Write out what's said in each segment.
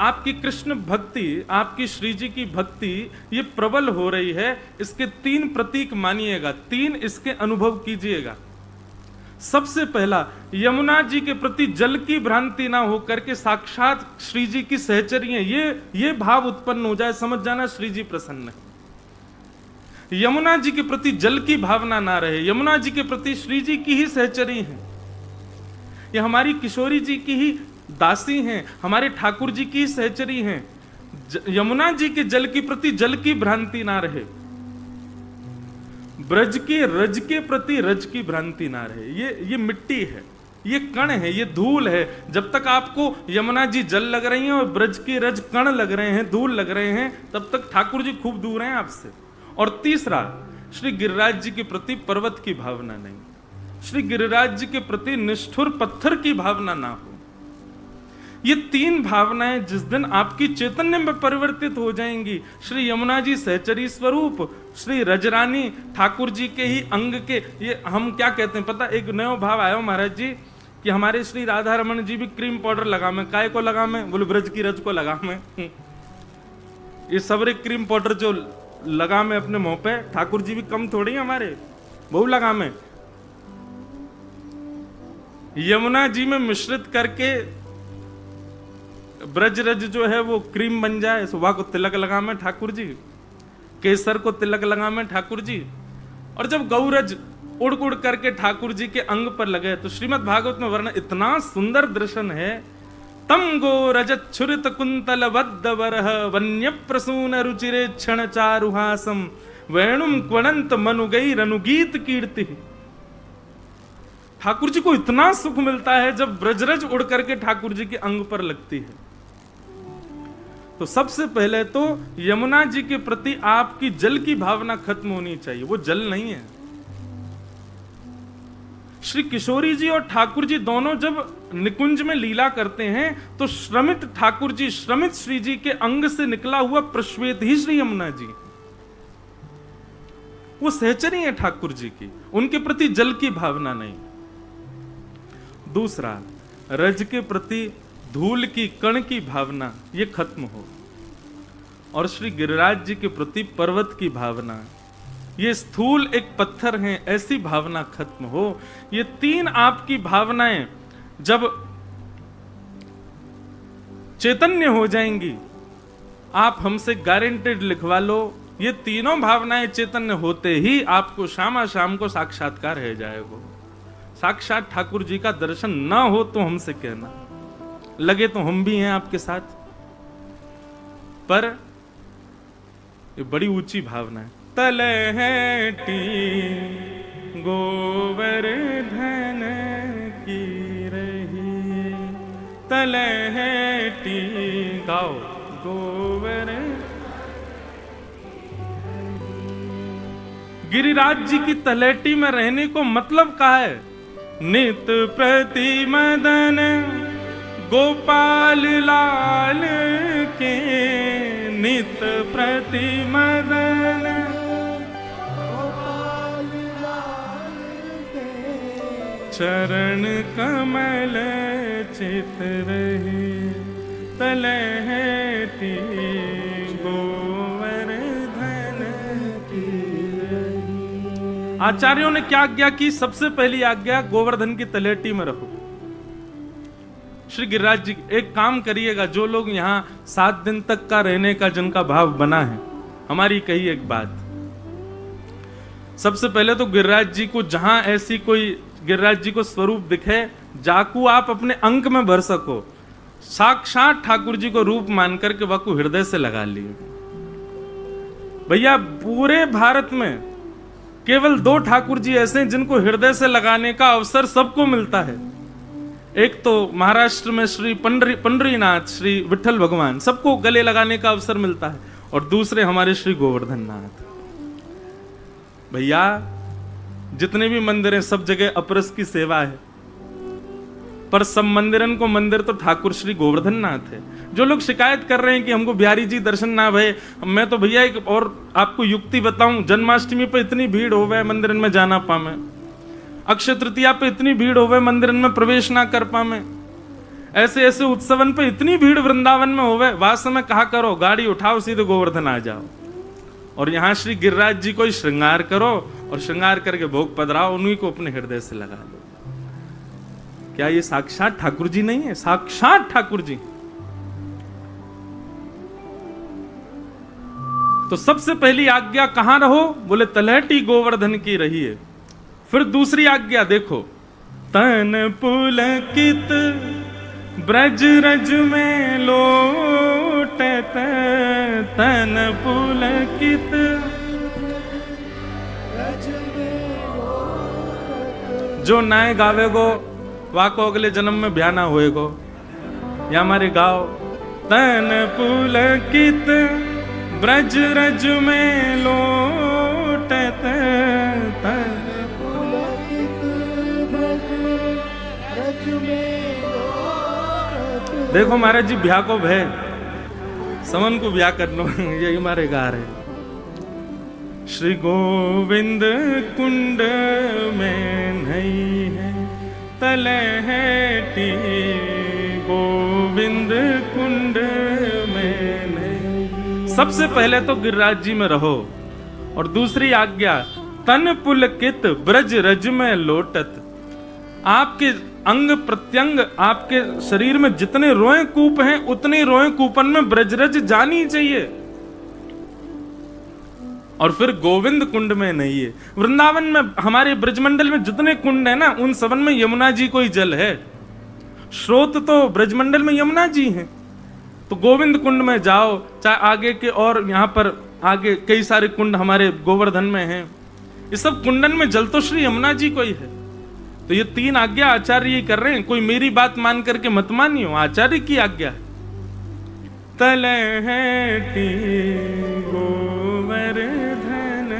आपकी कृष्ण भक्ति, आपकी श्री जी की भक्ति ये प्रबल हो रही है, इसके 3 प्रतीक मानिएगा, 3 इसके अनुभव कीजिएगा। सबसे पहला, यमुना जी के प्रति जल की भ्रांति ना हो करके साक्षात श्री जी की सहचरी हैं, ये भाव उत्पन्न हो जाए, समझ जाना श्री जी प्रसन्न है। यमुना जी के प्रति जल की भावना ना रहे, यमुना जी के प्रति श्री जी की ही सहचरी हैं, ये हमारी किशोरी जी की ही दासी हैं, हमारे ठाकुर जी की सहचरी हैं। यमुना जी के जल के प्रति जल की भ्रांति ना रहे, ब्रज के रज के प्रति रज की भ्रांति ना रहे। ये मिट्टी है, ये कण है, ये धूल है। जब तक आपको यमुना जी जल लग रही हैं और ब्रज के रज कण लग रहे हैं, धूल लग रहे हैं, तब तक ठाकुर जी खूब दूर हैं आपसे। और तीसरा, श्री गिरिराज जी के प्रति पर्वत की भावना नहीं, श्री गिरिराज जी के प्रति निष्ठुर पत्थर की भावना ना हो। ये 3 भावनाएं जिस दिन आपकी चैतन्य में परिवर्तित हो जाएंगी, श्री यमुना जी सहचरी स्वरूप, श्री रजरानी ठाकुर जी के ही अंग के, ये हम क्या कहते हैं पता, एक नया भाव आया महाराज जी कि हमारे श्री राधा रमन जी भी क्रीम पाउडर लगा में, काय को लगा में, बोले ब्रज की रज को लगा में। ये सबरे क्रीम पाउडर जो लगा में अपने मुंह पे, ठाकुर जी भी कम थोड़ी हमारे, बहु लगा में। यमुना जी में मिश्रित करके ब्रज रज जो है वो क्रीम बन जाए, सुबह को तिलक लगा में ठाकुर जी, केसर को तिलक लगा में ठाकुर जी, और जब गौरज उड़ उड़ करके ठाकुर जी के अंग पर लगे तो श्रीमद् भागवत में वर्णन इतना सुंदर दर्शन है। तम गो रजत छुरित कुंतल बद्ध वरह वन्य प्रसून रुचिरे क्षण चारुहासम वेणुम क्वणंत मनुगैर अनुगीत कीर्ति। ठाकुर जी को इतना सुख मिलता है जब ब्रजरज उड़ करके ठाकुर जी के अंग पर लगती है। तो सबसे पहले तो यमुना जी के प्रति आपकी जल की भावना खत्म होनी चाहिए, वो जल नहीं है। श्री किशोरी जी और ठाकुर जी दोनों जब निकुंज में लीला करते हैं तो श्रमित ठाकुर जी, श्रमित श्री जी के अंग से निकला हुआ प्रश्वेत ही श्री यमुना जी, वो सहचरी है ठाकुर जी की, उनके प्रति जल की भावना नहीं। दूसरा, रज के प्रति धूल की कण की भावना ये खत्म हो, और श्री गिरिराज जी के प्रति पर्वत की भावना, ये स्थूल एक पत्थर हैं ऐसी भावना खत्म हो। ये 3 आपकी भावनाएं जब चैतन्य हो जाएंगी, आप हमसे गारंटेड लिखवा लो, ये तीनों भावनाएं चैतन्य होते ही आपको शाम को साक्षात्कार हो जाएगा। साक्षात ठाकुर जी का दर्शन ना हो तो हमसे कहना, लगे तो हम भी हैं आपके साथ, पर ये बड़ी ऊंची भावना है। तलहटी गोवर्धन की रही, तलहटी गाओ गोवर्धन। गिरिराज जी की तलहटी में रहने को मतलब क्या है? नित प्रति मदन गोपाल लाल के, नित प्रति मदन गोपाल लाल के, चरण कमल चित रही, तलहटी गोवर्धन की रही। आचार्यों ने क्या आज्ञा की? सबसे पहली आज्ञा गोवर्धन की तलहटी में रहो। श्री गिरिराज जी एक काम करिएगा, जो लोग यहाँ 7 दिन तक का रहने का जिनका भाव बना है, हमारी कही एक बात, सबसे पहले तो गिरिराज जी को जहां ऐसी कोई गिरिराज जी को स्वरूप दिखे, जाकू आप अपने अंक में भर सको, साक्षात ठाकुर जी को रूप मान करके वाकू हृदय से लगा लिए। भैया पूरे भारत में केवल 2 ठाकुर जी ऐसे हैं जिनको हृदय से लगाने का अवसर सबको मिलता है। एक तो महाराष्ट्र में श्री पंडरीनाथ, श्री विठल भगवान, सबको गले लगाने का अवसर मिलता है, और दूसरे हमारे श्री गोवर्धन नाथ। भैया जितने भी मंदिर हैं सब जगह अपरस की सेवा है, पर सब मंदिरन को मंदिर तो ठाकुर श्री गोवर्धन नाथ है। जो लोग शिकायत कर रहे हैं कि हमको बिहारी जी दर्शन ना भय, मैं तो भैया एक और आपको युक्ति बताऊं, जन्माष्टमी पे इतनी भीड़ हो गए मंदिरन में जाना पामे, अक्षय तृतीया पे इतनी भीड़ हो गए मंदिरन में प्रवेश ना कर पामे, ऐसे ऐसे उत्सवन पे इतनी भीड़ वृंदावन में होवे, वास्तव में कहा करो गाड़ी उठाओ सीधे गोवर्धन आ जाओ, और यहाँ श्री गिरिराज जी को ही श्रृंगार करो और श्रृंगार करके भोग पधराओ, उन्हीं को अपने हृदय से लगा लो। क्या ये साक्षात ठाकुर जी नहीं है? साक्षात ठाकुर जी। तो सबसे पहली आज्ञा कहां रहो? बोले तलहटी गोवर्धन की रहिए। फिर दूसरी आज्ञा देखो, तन पुलकित ब्रज रज में लोटत, तन पुलकित जो नाय गावेगो वाको अगले जन्म में ब्याह ना होएगो, या हमारे गाओ तन पुलकित ब्रज रज में लोटत, तन देखो महाराज जी ब्याह को भय समन को ब्याह करनो यही हमारे गा रहे। श्री गोविंद कुंड में नहीं है तलहटी, गोविंद कुंड में नहीं। सबसे पहले तो गिरिराज जी में रहो, और दूसरी आज्ञा तन पुलकित ब्रज रज में लोटत। आपके अंग प्रत्यंग, आपके शरीर में जितने रोए कूप हैं उतने रोए कूपन में ब्रजरज जानी चाहिए। और फिर गोविंद कुंड में नहीं है। वृंदावन में हमारे ब्रजमंडल में जितने कुंड है ना, उन सबन में यमुना जी को ही जल है। स्रोत तो ब्रजमंडल में यमुना जी हैं। तो गोविंद कुंड में जाओ, चाहे आगे के और यहाँ पर आगे कई सारे कुंड हमारे गोवर्धन में हैं। इस सब कुंडन में जल तो श्री यमुना जी को ही है। तो ये तीन आज्ञा आचार्य ही कर रहे हैं, कोई मेरी बात मान करके मत मानियो, आचार्य की आज्ञा है। तलहटी गोवर्धन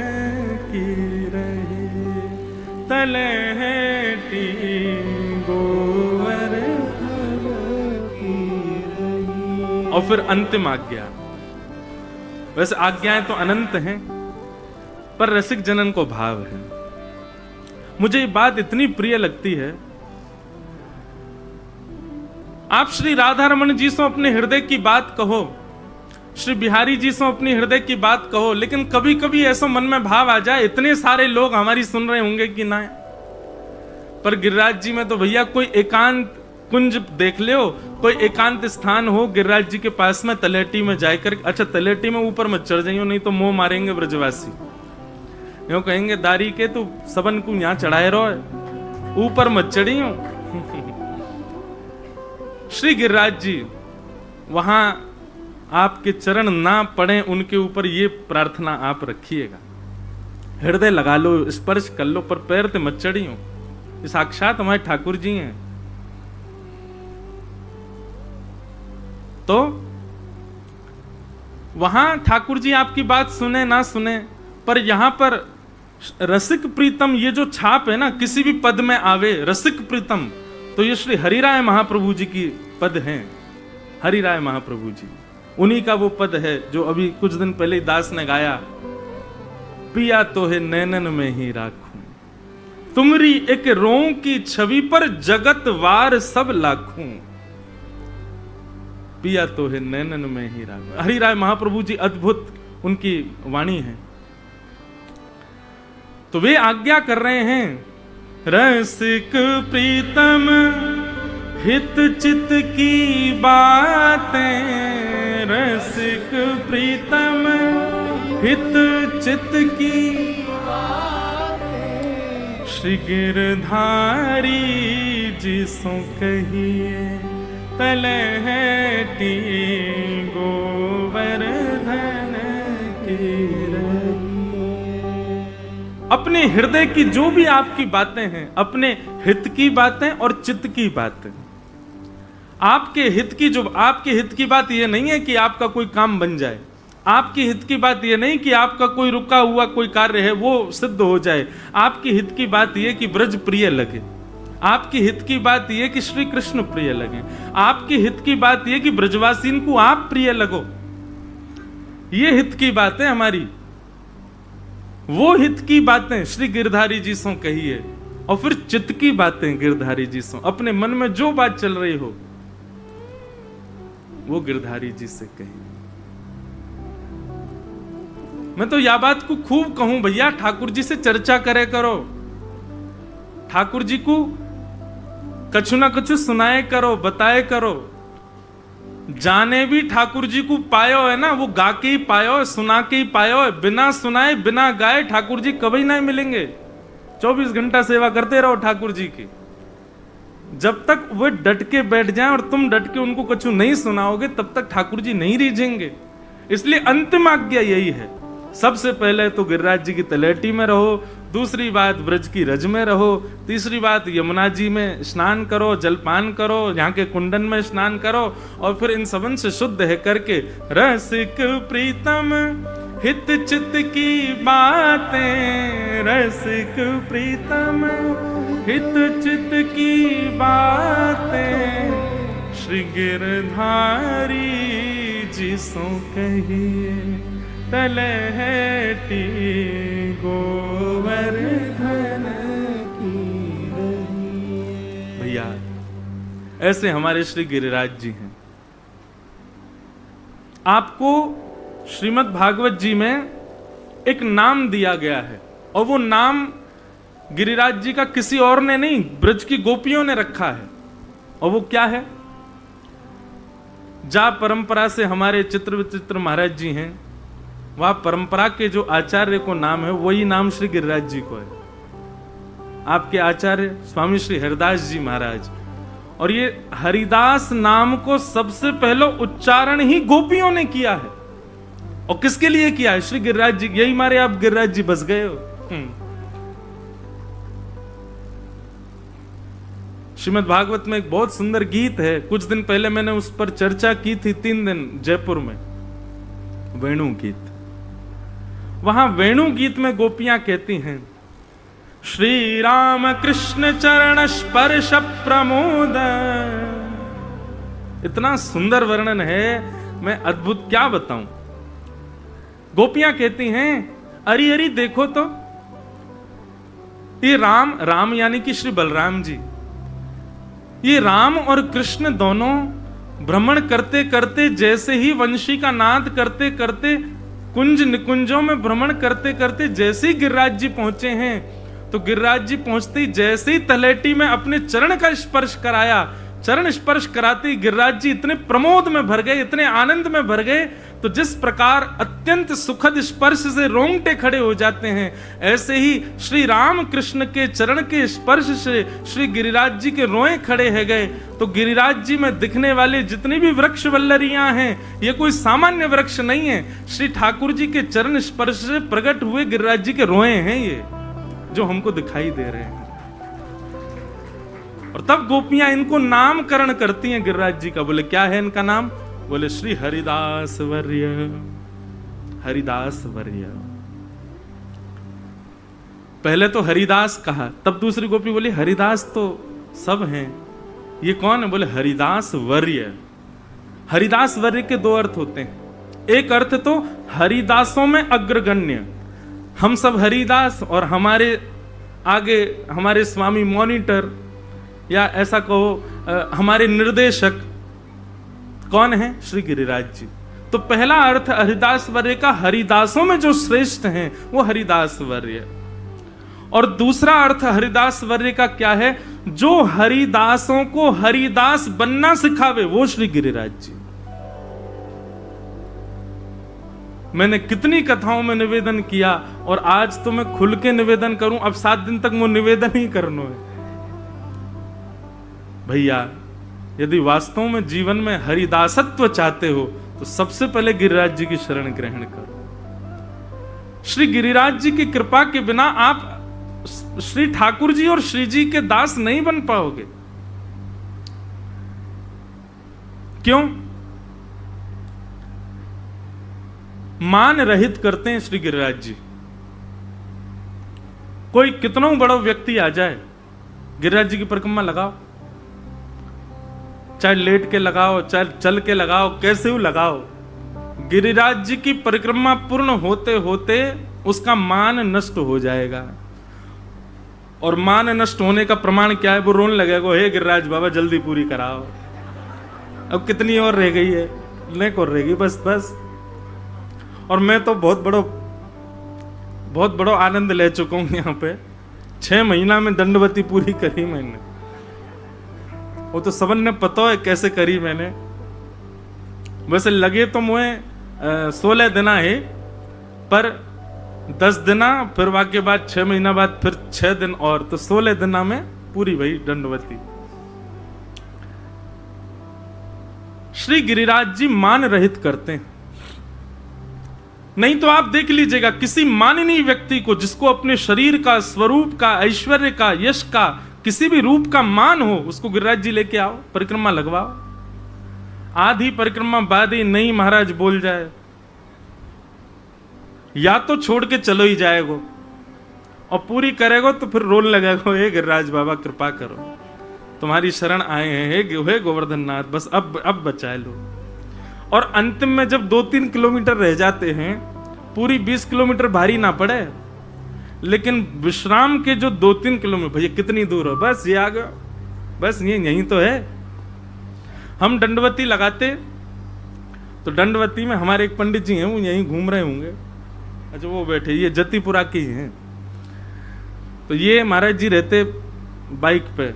की रही, तलहटी गोवर्धन की रही। और फिर अंतिम आज्ञा। वैसे आज्ञाएं तो अनंत हैं, पर रसिक जनन को भाव है। मुझे ये बात इतनी प्रिय लगती है। आप श्री राधा रमन जी से अपने हृदय की बात कहो, श्री बिहारी जी से अपनी हृदय की बात कहो, लेकिन कभी कभी ऐसा मन में भाव आ जाए, इतने सारे लोग हमारी सुन रहे होंगे कि ना, पर गिरिराज जी में तो भैया कोई एकांत कुंज देख लो, कोई एकांत स्थान हो गिरिराज जी के पास में, तलहटी में जाकर। अच्छा तलहटी में ऊपर मत चढ़ जाइयो, नहीं तो मोह मारेंगे ब्रजवासी। यूं कहेंगे दारी के तू सबन को यहां चढ़ाए रहो, ऊपर मत चढ़ियो। श्री गिरिराज जी वहां आपके चरण ना पड़े, उनके ऊपर ये प्रार्थना आप रखिएगा। हृदय लगा लो, स्पर्श कर लो, पर पैर ते मत चढ़ियो। ये साक्षात हमारे ठाकुर जी हैं। तो वहां ठाकुर जी आपकी बात सुने ना सुने, पर यहां पर रसिक प्रीतम ये जो छाप है ना, किसी भी पद में आवे रसिक प्रीतम, तो ये श्री हरिराय महाप्रभु जी की पद हैं। हरिराय महाप्रभु जी, उन्हीं का वो पद है जो अभी कुछ दिन पहले दास ने गाया। पिया तो है नैनन में ही राखूं, तुमरी एक रों की छवि पर जगत वार सब लाखूं। पिया तो है नैनन में ही राखूं। हरिराय महाप्रभु जी अद्भुत उनकी वाणी है। तो वे आज्ञा कर रहे हैं, रसिक प्रीतम हित चित की बातें, रसिक प्रीतम हित चित की बातें, श्री गिरधारी जिसो कहिए तलहटी गोवर्धन की रही। अपने हृदय की जो भी आपकी बातें हैं, अपने हित की बातें और चित्त की बातें, आपके हित की जो आपके हित की बात यह नहीं है कि आपका कोई काम बन जाए, आपकी हित की बात यह नहीं कि आपका कोई रुका हुआ कोई कार्य है वो सिद्ध हो जाए, आपकी हित की बात यह कि ब्रज प्रिय लगे, आपकी हित की बात यह कि श्री कृष्ण प्रिय लगे, आपकी हित की बात यह कि ब्रजवासीन को आप प्रिय लगो। ये हित की बातें हमारी, वो हित की बातें श्री गिरधारी जी सो कहिए। और फिर चित्त की बातें गिरधारी जी सो, अपने मन में जो बात चल रही हो वो गिरधारी जी से कही। मैं तो यह बात को खूब कहूं भैया, ठाकुर जी से चर्चा करे करो, ठाकुर जी को कछु ना कछु सुनाए करो, बताए करो। जाने भी ठाकुर जी को पायो है ना, वो गा के ही पायो, सुना के ही पायो है। बिना सुनाए बिना गाए ठाकुर जी कभी नहीं मिलेंगे। 24 घंटा सेवा करते रहो ठाकुर जी की, जब तक वो डट के बैठ जाएं और तुम डट के उनको कछु नहीं सुनाओगे तब तक ठाकुर जी नहीं रीझेंगे। इसलिए अंतिम आज्ञा यही है, सबसे पहले तो गिरिराज जी की तलेटी में रहो, दूसरी बात ब्रज की रज में रहो, तीसरी बात यमुना जी में स्नान करो, जलपान करो, यहाँ के कुंडन में स्नान करो, और फिर इन सबन से शुद्ध है करके रसिक प्रीतम हित चित की बातें, रसिक प्रीतम हित चित की बातें, श्री गिरधारी जी सो कहिए तलहटी गोवर्धन की रही। भैया ऐसे हमारे श्री गिरिराज जी हैं। आपको श्रीमद् भागवत जी में एक नाम दिया गया है, और वो नाम गिरिराज जी का किसी और ने नहीं, ब्रज की गोपियों ने रखा है। और वो क्या है? जा परंपरा से हमारे चित्र विचित्र महाराज जी हैं, वह परंपरा के जो आचार्य को नाम है वही नाम श्री गिरिराज जी को है। आपके आचार्य स्वामी श्री हरिदास जी महाराज, और ये हरिदास नाम को सबसे पहले उच्चारण ही गोपियों ने किया है। और किसके लिए किया है? श्री गिरिराज जी। यही मारे आप गिरिराज जी बस गए हो। श्रीमद् भागवत में एक बहुत सुंदर गीत है, कुछ दिन पहले मैंने उस पर चर्चा की थी, 3 दिन जयपुर में, वेणु गीत। वहां वेणु गीत में गोपियां कहती हैं, श्री राम कृष्ण चरण स्पर्श प्रमोद। इतना सुंदर वर्णन है, मैं अद्भुत क्या बताऊं। गोपियां कहती हैं, अरे अरे देखो तो, ये राम यानी कि श्री बलराम जी, ये राम और कृष्ण दोनों भ्रमण करते करते, जैसे ही वंशी का नाद करते करते, कुंज निकुंजों में भ्रमण करते करते जैसे ही गिरिराज जी पहुंचे हैं, तो गिरिराज जी पहुंचते ही जैसे ही तलेटी में अपने चरण का स्पर्श कराया, चरण स्पर्श कराते ही गिरिराज जी इतने प्रमोद में भर गए, इतने आनंद में भर गए, तो जिस प्रकार अत्यंत सुखद स्पर्श से रोंगटे खड़े हो जाते हैं, ऐसे ही श्री राम कृष्ण के चरण के स्पर्श से श्री गिरिराज जी के रोए खड़े है गए। तो गिरिराज जी में दिखने वाले जितनी भी वृक्ष वल्लरियां हैं, ये कोई सामान्य वृक्ष नहीं है, श्री ठाकुर जी के चरण स्पर्श से प्रकट हुए गिरिराज जी के रोए हैं, ये जो हमको दिखाई दे रहे हैं। और तब गोपियां इनको नामकरण करती हैं गिरिराज जी का। बोले क्या है इनका नाम? बोले श्री हरिदास वर्य, हरिदास वर्य। पहले तो हरिदास कहा, तब दूसरी गोपी बोली हरिदास तो सब हैं, ये कौन है? बोले हरिदास वर्य। हरिदास वर्य के 2 अर्थ होते हैं। एक अर्थ तो हरिदासों में अग्रगण्य, हम सब हरिदास, और हमारे आगे हमारे स्वामी मॉनिटर, या ऐसा कहो हमारे निर्देशक कौन है? श्री गिरिराज जी। तो पहला अर्थ हरिदास वर्य का, हरिदासों में जो श्रेष्ठ हैं वो हरिदास वर्य। और दूसरा अर्थ हरिदास वर्य का क्या है? जो हरिदासों को हरिदास बनना सिखावे, वो श्री गिरिराज जी। मैंने कितनी कथाओं में निवेदन किया, और आज तो मैं खुल के निवेदन करूं, अब 7 दिन तक वो निवेदन ही करना है। भैया यदि वास्तव में जीवन में हरिदासत्व चाहते हो तो सबसे पहले गिरिराज जी की शरण ग्रहण करो। श्री गिरिराज जी की कृपा के बिना आप श्री ठाकुर जी और श्री जी के दास नहीं बन पाओगे। क्यों? मान रहित करते हैं श्री गिरिराज जी। कोई कितना बड़ा व्यक्ति आ जाए, गिरिराज जी की परिक्रमा लगाओ, चाहे लेट के लगाओ, चाहे चल के लगाओ, कैसे भी लगाओ, गिरिराज जी की परिक्रमा पूर्ण होते होते उसका मान नष्ट हो जाएगा। और मान नष्ट होने का प्रमाण क्या है? वो रोने लगेगा, हे गिरिराज बाबा जल्दी पूरी कराओ। अब कितनी और रह गई है, नेक और रहेगी बस बस। और मैं तो बहुत बड़ो आनंद ले चुका हूं यहाँ पे। 6 महीना में दंडवती पूरी करी मैंने, वो तो सबन ने पता है कैसे करी मैंने। वैसे लगे तो मुझे 16 दिना है, पर 10 दिना, फिर वाके बाद 6 महीना बाद फिर 6 दिन और, तो 16 दिना में पूरी भई दंडवती। श्री गिरिराज जी मान रहित करते हैं। नहीं तो आप देख लीजिएगा किसी माननीय व्यक्ति को, जिसको अपने शरीर का, स्वरूप का, ऐश्वर्य का, यश का, किसी भी रूप का मान हो, उसको गिरिराज जी लेके आओ, परिक्रमा लगवाओ। आधी परिक्रमा बाद ही नहीं महाराज बोल जाए, या तो छोड़ के चलो ही जाएगो, और पूरी करेगो तो फिर रोल लगेगो, हे गिरिराज बाबा कृपा करो, तुम्हारी शरण आए हैं, हे गोवर्धन नाथ, बस अब बचा लो। और अंतिम में जब 2-3 किलोमीटर रह जाते हैं, पूरी 20 किलोमीटर भारी ना पड़े, लेकिन विश्राम के जो 2-3 किलोमीटर, भैया कितनी दूर हो, बस ये आ गया, बस ये यहीं तो है। हम दंडवती लगाते तो दंडवती में हमारे एक पंडित जी हैं, वो यहीं घूम रहे होंगे, अच्छा वो बैठे, ये जतिपुरा के ही हैं। तो ये महाराज जी रहते बाइक पे,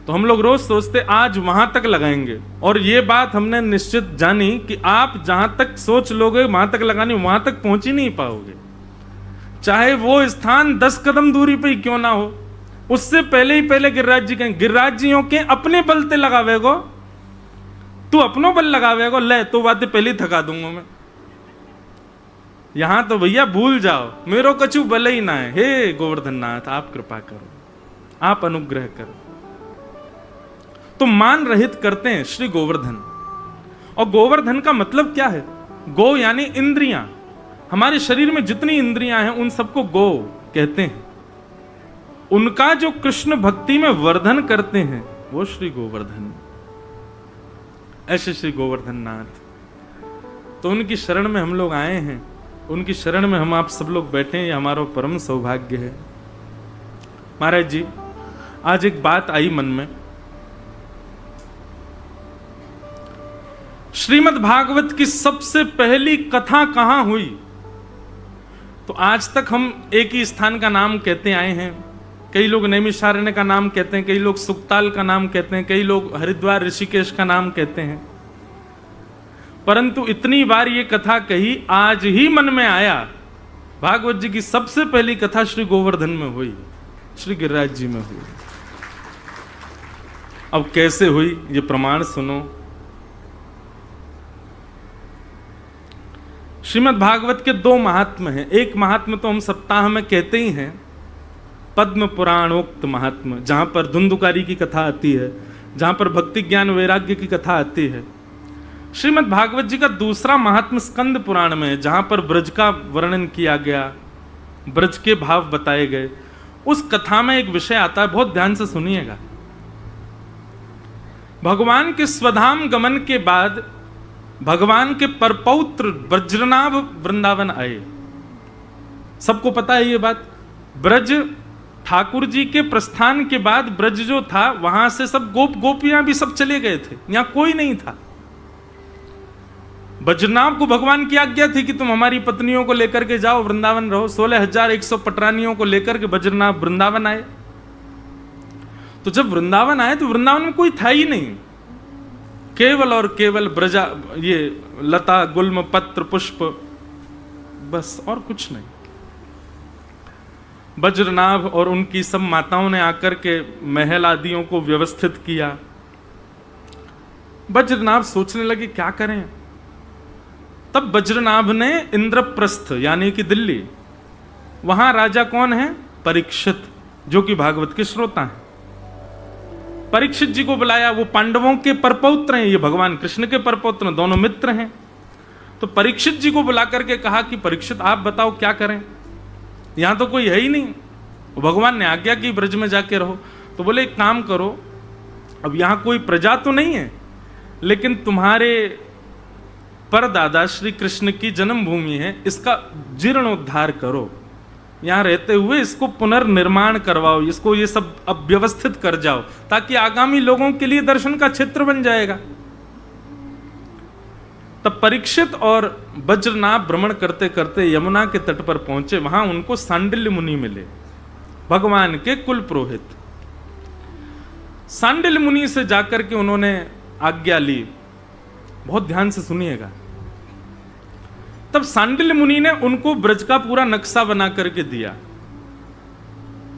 तो हम लोग रोज सोचते आज वहां तक लगाएंगे, और ये बात हमने निश्चित जानी कि आप जहां तक सोच लोगे वहां तक लगानी, वहां तक पहुंच ही नहीं पाओगे। चाहे वो स्थान 10 कदम दूरी पे ही क्यों ना हो, उससे पहले ही पहले गिरिराज जी कहें, गिरिराज जियों के अपने बल ते लगावेगो, तू अपनो बल लगावेगो, ले तो बातें पहले ही थका दूंगा मैं। यहां तो भैया भूल जाओ, मेरो कछु बल ही ना है, हे गोवर्धन नाथ आप कृपा करो, आप अनुग्रह करो। तो मान रहित करते हैं श्री गोवर्धन। और गोवर्धन का मतलब क्या है? गो यानी इंद्रियां, हमारे शरीर में जितनी इंद्रियां हैं उन सबको गो कहते हैं। उनका जो कृष्ण भक्ति में वर्धन करते हैं वो श्री गोवर्धन, ऐसे श्री गोवर्धन नाथ। तो उनकी शरण में हम लोग आए हैं, उनकी शरण में हम आप सब लोग बैठे हैं, ये हमारा परम सौभाग्य है। महाराज जी आज एक बात आई मन में, श्रीमद् भागवत की सबसे पहली कथा कहां हुई? तो आज तक हम एक ही स्थान का नाम कहते आए हैं। कई लोग नैमिषारण्य का नाम कहते हैं, कई लोग सुक्ताल का नाम कहते हैं, कई लोग हरिद्वार ऋषिकेश का नाम कहते हैं। परंतु इतनी बार ये कथा कही, आज ही मन में आया भागवत जी की सबसे पहली कथा श्री गोवर्धन में हुई, श्री गिरिराज जी में हुई। अब कैसे हुई ये प्रमाण सुनो। श्रीमद् भागवत के 2 महात्म हैं। एक महात्म तो हम सप्ताह में कहते ही हैं, पद्म पुराणोक्त महात्म, जहां पर धुंधुकारी की कथा आती है, जहां पर भक्ति ज्ञान वैराग्य की कथा आती है। श्रीमद् भागवत जी का दूसरा महात्म स्कंद पुराण में है, जहां पर ब्रज का वर्णन किया गया, ब्रज के भाव बताए गए। उस कथा में एक विषय आता है, बहुत ध्यान से सुनिएगा। भगवान के स्वधाम गमन के बाद भगवान के परपौत्र ब्रजनाभ वृंदावन आए। सबको पता है ये बात। ब्रज ठाकुर जी के प्रस्थान के बाद ब्रज जो था, वहां से सब गोप गोपियां भी सब चले गए थे, यहां कोई नहीं था। ब्रजनाभ को भगवान की आज्ञा थी कि तुम हमारी पत्नियों को लेकर के जाओ, वृंदावन रहो। 16,100 पटरानियों को लेकर के ब्रजनाभ वृंदावन आए। तो जब वृंदावन आए तो वृंदावन में कोई था ही नहीं, केवल और केवल ब्रजा, ये लता गुल्म पत्र पुष्प, बस और कुछ नहीं। ब्रजनाभ और उनकी सब माताओं ने आकर के महल आदियों को व्यवस्थित किया। ब्रजनाभ सोचने लगे क्या करें। तब ब्रजनाभ ने इंद्रप्रस्थ यानी कि दिल्ली, वहां राजा कौन है? परीक्षित, जो कि भागवत के श्रोता हैं। परीक्षित जी को बुलाया। वो पांडवों के परपौत्र हैं, ये भगवान कृष्ण के परपौत्र, दोनों मित्र हैं। तो परीक्षित जी को बुला करके कहा कि परीक्षित आप बताओ क्या करें, यहां तो कोई है ही नहीं। भगवान ने आज्ञा की ब्रज में जाके रहो। तो बोले एक काम करो, अब यहां कोई प्रजा तो नहीं है, लेकिन तुम्हारे परदादा श्री कृष्ण की जन्मभूमि है, इसका जीर्णोद्धार करो, यहाँ रहते हुए इसको पुनर्निर्माण करवाओ, इसको ये सब अब व्यवस्थित कर जाओ, ताकि आगामी लोगों के लिए दर्शन का क्षेत्र बन जाएगा। तब परीक्षित और वज्रनाभ भ्रमण करते करते यमुना के तट पर पहुंचे। वहां उनको सांडिल्य मुनि मिले, भगवान के कुल पुरोहित। सांडिल्य मुनि से जाकर के उन्होंने आज्ञा ली। बहुत ध्यान से सुनिएगा। तब सांडिल्य मुनि ने उनको ब्रज का पूरा नक्शा बना करके दिया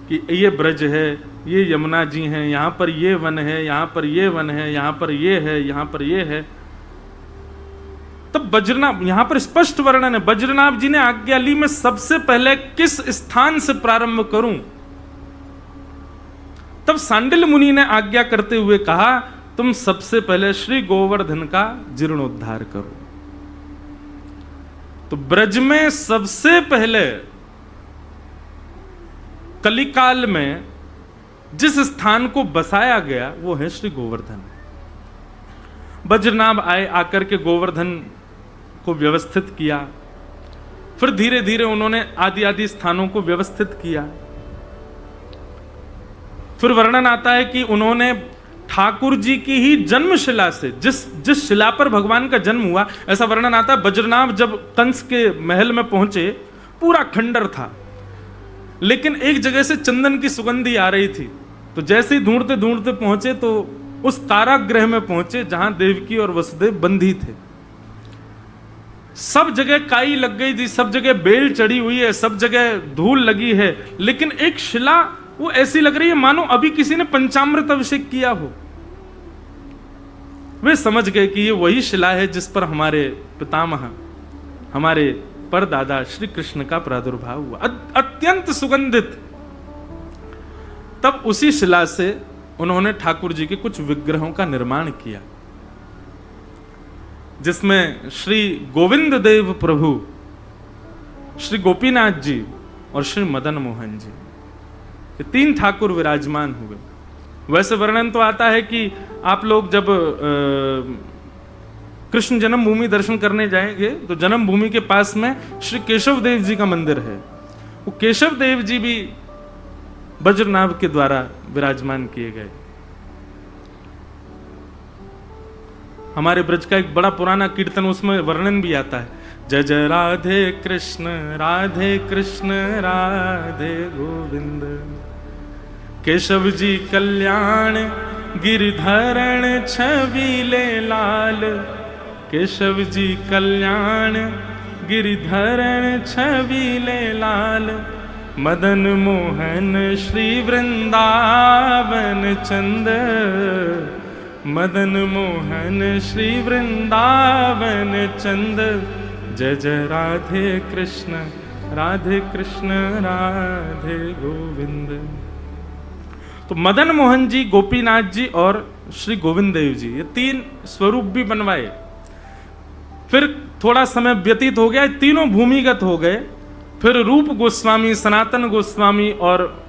कि ये ब्रज है, ये यमुना जी हैं, यहां पर ये वन है, यहां पर ये वन है, यहां पर ये है, यहां पर ये है। तब वज्रनाभ, यहां पर स्पष्ट वर्णन है, वज्रनाभ जी ने आज्ञा ली, मैं सबसे पहले किस स्थान से प्रारंभ करूं। तब सांडिल्य मुनि ने आज्ञा करते हुए कहा, तुम सबसे पहले श्री गोवर्धन का जीर्णोद्धार करो। तो ब्रज में सबसे पहले कलिकाल में जिस स्थान को बसाया गया वो है श्री गोवर्धन। वज्रनाभ आए, आकर के गोवर्धन को व्यवस्थित किया। फिर धीरे धीरे उन्होंने आदि आदि स्थानों को व्यवस्थित किया। फिर वर्णन आता है कि उन्होंने ठाकुर जी की ही जन्मशिला से, जिस शिला पर भगवान का जन्म हुआ, ऐसा वर्णन आता है। वज्रनाभ जब कंस के महल में पहुंचे, पूरा खंडर था, लेकिन एक जगह से चंदन की सुगंधी आ रही थी। तो जैसे ही ढूंढते ढूंढते पहुंचे तो उस कारागृह में पहुंचे जहां देवकी और वसुदेव बंधी थे। सब जगह काई लग गई थी, सब जगह बेल चढ़ी हुई है, सब जगह धूल लगी है, लेकिन एक शिला वो ऐसी लग रही है मानो अभी किसी ने पंचामृत अभिषेक किया हो। वे समझ गए कि ये वही शिला है जिस पर हमारे पितामह, हमारे परदादा श्री कृष्ण का प्रादुर्भाव हुआ, अत्यंत सुगंधित। तब उसी शिला से उन्होंने ठाकुर जी के कुछ विग्रहों का निर्माण किया, जिसमें श्री गोविंद देव प्रभु, श्री गोपीनाथ जी और श्री मदन मोहन जी, ये तीन ठाकुर विराजमान हुए। वैसे वर्णन तो आता है कि आप लोग जब कृष्ण जन्मभूमि दर्शन करने जाएंगे तो जन्मभूमि के पास में श्री केशव देव जी का मंदिर है। वो केशव देव जी भी वज्रनाभ के द्वारा विराजमान किए गए। हमारे ब्रज का एक बड़ा पुराना कीर्तन, उसमें वर्णन भी आता है, जय जय राधे कृष्ण राधे गोविंद, केशव जी कल्याण गिरधरण छबीले लाल, केशव जी कल्याण गिरधरण छबीले लाल, मदन मोहन श्री वृंदावन चंद, मदन मोहन श्री वृंदावन चंद, जय जय राधे कृष्ण राधे गोविंद। तो मदन मोहन जी, गोपीनाथ जी और श्री गोविंद देव जी, ये तीन स्वरूप भी बनवाए। फिर थोड़ा समय व्यतीत हो गया, तीनों भूमिगत हो गए। फिर रूप गोस्वामी, सनातन गोस्वामी और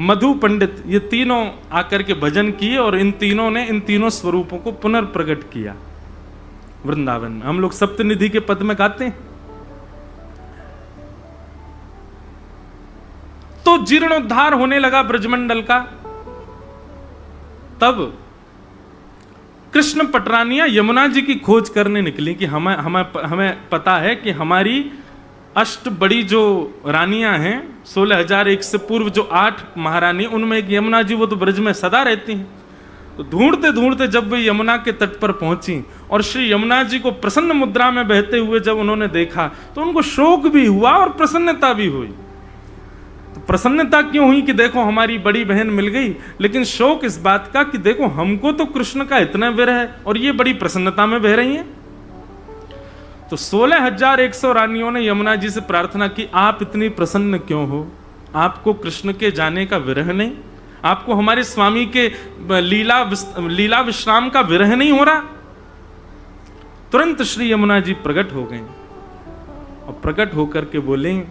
मधु पंडित, ये तीनों आकर के भजन किए और इन तीनों ने इन तीनों स्वरूपों को पुनर्प्रकट किया वृंदावन में। हम लोग सप्तनिधि के पद में गाते हैं। तो जीर्णोद्धार होने लगा ब्रजमंडल का। तब कृष्ण पटरानियां यमुना जी की खोज करने निकली कि हमें पता है कि हमारी अष्ट बड़ी जो रानियां हैं, 16,001 से पूर्व जो 8 महारानी, उनमें एक यमुना जी, वो तो ब्रज में सदा रहती हैं। तो ढूंढते ढूंढते जब वे यमुना के तट पर पहुंची और श्री यमुना जी को प्रसन्न मुद्रा में बहते हुए जब उन्होंने देखा तो उनको शोक भी हुआ और प्रसन्नता भी हुई। तो प्रसन्नता क्यों हुई कि देखो हमारी बड़ी बहन मिल गई, लेकिन शोक इस बात का कि देखो हमको तो कृष्ण का इतना विरह है और ये बड़ी प्रसन्नता में बह रही हैं। तो 16,100 रानियों ने यमुना जी से प्रार्थना की, आप इतनी प्रसन्न क्यों हो? आपको कृष्ण के जाने का विरह नहीं? आपको हमारे स्वामी के लीला विश्राम का विरह नहीं हो रहा? तुरंत श्री यमुना जी प्रकट हो गए और प्रकट होकर के बोले,